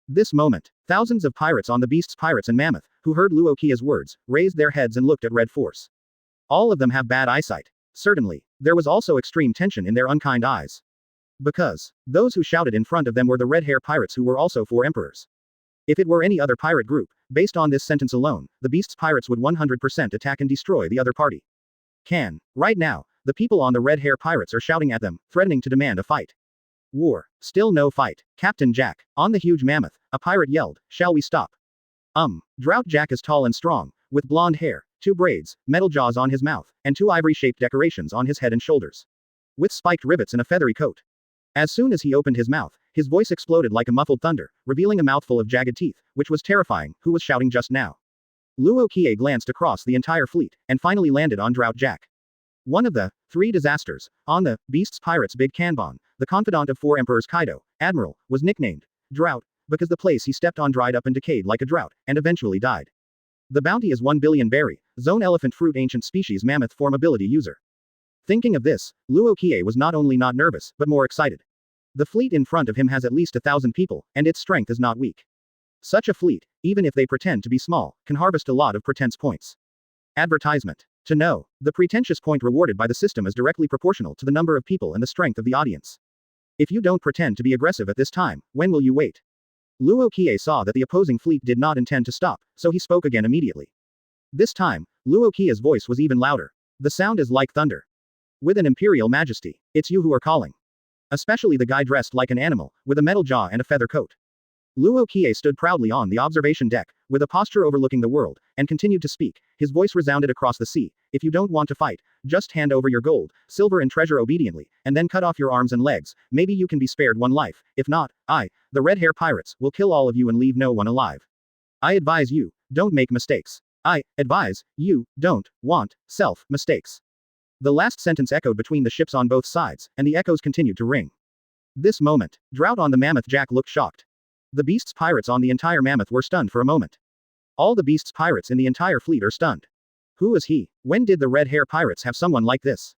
This moment, thousands of pirates on the Beasts Pirates and Mammoth, who heard Luo Qiye's words, raised their heads and looked at Red Force. All of them have bad eyesight. Certainly, there was also extreme tension in their unkind eyes. Because those who shouted in front of them were the red hair pirates who were also four emperors. If it were any other pirate group, based on this sentence alone, the Beasts Pirates would 100% attack and destroy the other party. Right now, the people on the red hair pirates are shouting at them, threatening to demand a fight. War. Still no fight. Captain Jack, on the huge mammoth, a pirate yelled, shall we stop? Drought Jack is tall and strong, with blonde hair, 2 braids, metal jaws on his mouth, and 2 ivory-shaped decorations on his head and shoulders. With spiked rivets and a feathery coat. As soon as he opened his mouth, his voice exploded like a muffled thunder, revealing a mouthful of jagged teeth, which was terrifying. Who was shouting just now? Luo Qiye glanced across the entire fleet, and finally landed on Drought Jack. One of the 3 disasters, on the Beasts Pirates Big Kanban, the confidant of 4 emperors Kaido, Admiral, was nicknamed Drought, because the place he stepped on dried up and decayed like a drought, and eventually died. The bounty is 1 billion berry, zone elephant fruit ancient species mammoth form ability user. Thinking of this, Luo Qiye was not only not nervous, but more excited. The fleet in front of him has at least 1,000 people, and its strength is not weak. Such a fleet, even if they pretend to be small, can harvest a lot of pretense points. Advertisement. To know, the pretentious point rewarded by the system is directly proportional to the number of people and the strength of the audience. If you don't pretend to be aggressive at this time, when will you wait? Luo Qiye saw that the opposing fleet did not intend to stop, so he spoke again immediately. This time, Luo Qiye's voice was even louder. The sound is like thunder. With an imperial majesty, it's you who are calling. Especially the guy dressed like an animal, with a metal jaw and a feather coat. Luo Qiye stood proudly on the observation deck, with a posture overlooking the world, and continued to speak. His voice resounded across the sea. If you don't want to fight, just hand over your gold, silver and treasure obediently, and then cut off your arms and legs. Maybe you can be spared one life. If not, I, the red hair pirates, will kill all of you and leave no one alive. I advise you, don't make mistakes. I advise you, don't want mistakes. The last sentence echoed between the ships on both sides, and the echoes continued to ring. This moment, Drought on the Mammoth Jack looked shocked. The Beasts Pirates on the entire Mammoth were stunned for a moment. All the Beasts Pirates in the entire fleet are stunned. Who is he? When did the Red Hair Pirates have someone like this?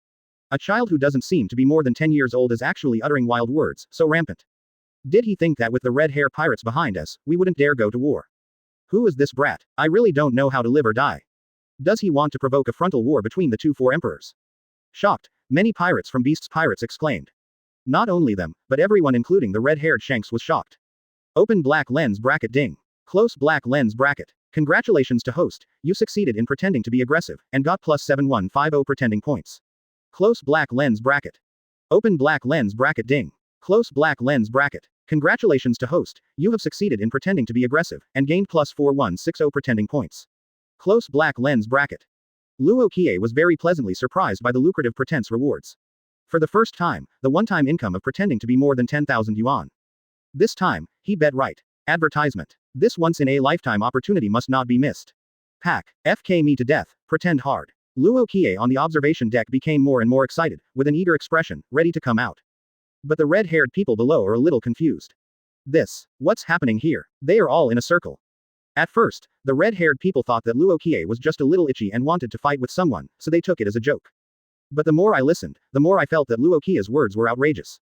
A child who doesn't seem to be more than 10 years old is actually uttering wild words, so rampant. Did he think that with the Red Hair Pirates behind us, we wouldn't dare go to war? Who is this brat? I really don't know how to live or die. Does he want to provoke a frontal war between the 4 emperors? Shocked, many pirates from Beasts Pirates exclaimed. Not only them, but everyone including the red-haired Shanks was shocked. Open black lens bracket ding. Close black lens bracket. Congratulations to host, you succeeded in pretending to be aggressive, and got plus 7150 pretending points. Close black lens bracket. Open black lens bracket ding. Close black lens bracket. Congratulations to host, you have succeeded in pretending to be aggressive, and gained plus 4160 pretending points. Close black lens bracket. Luo Qiye was very pleasantly surprised by the lucrative pretense rewards. For the first time, the one-time income of pretending to be more than 10,000 yuan. This time, he bet right. Advertisement. This once-in-a-lifetime opportunity must not be missed. Pack, FK me to death, pretend hard. Luo Qiye on the observation deck became more and more excited, with an eager expression, ready to come out. But the red-haired people below are a little confused. What's happening here? They are all in a circle. At first, the red-haired people thought that Luo Qiye was just a little itchy and wanted to fight with someone, so they took it as a joke. But the more I listened, the more I felt that Luo Qiye's words were outrageous.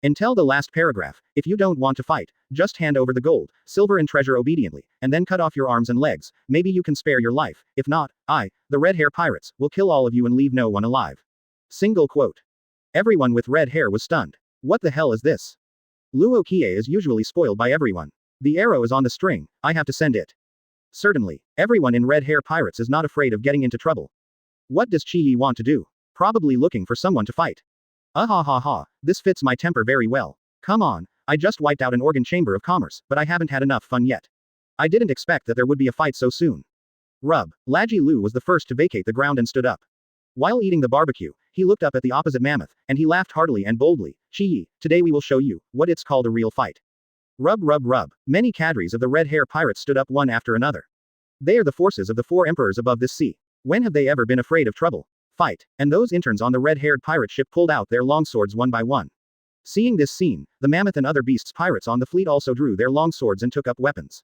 Until the last paragraph, if you don't want to fight, just hand over the gold, silver and treasure obediently, and then cut off your arms and legs, maybe you can spare your life, if not, the red hair pirates, will kill all of you and leave no one alive. Single quote. Everyone with red hair was stunned. What the hell is this? Luo Qiye is usually spoiled by everyone. The arrow is on the string, I have to send it. Certainly, everyone in red hair pirates is not afraid of getting into trouble. What does Qiye want to do? Probably looking for someone to fight. This fits my temper very well. Come on, I just wiped out an organ chamber of commerce, but I haven't had enough fun yet. I didn't expect that there would be a fight so soon. Lacky Lu was the first to vacate the ground and stood up. While eating the barbecue, he looked up at the opposite mammoth, and he laughed heartily and boldly. Qiye, today we will show you what it's called a real fight. Rub. Many cadres of the red hair pirates stood up one after another. They are the forces of the 4 emperors above this sea. When have they ever been afraid of trouble? Fight. And those interns on the red-haired pirate ship pulled out their longswords one by one. Seeing this scene, the mammoth and other beasts pirates on the fleet also drew their longswords and took up weapons.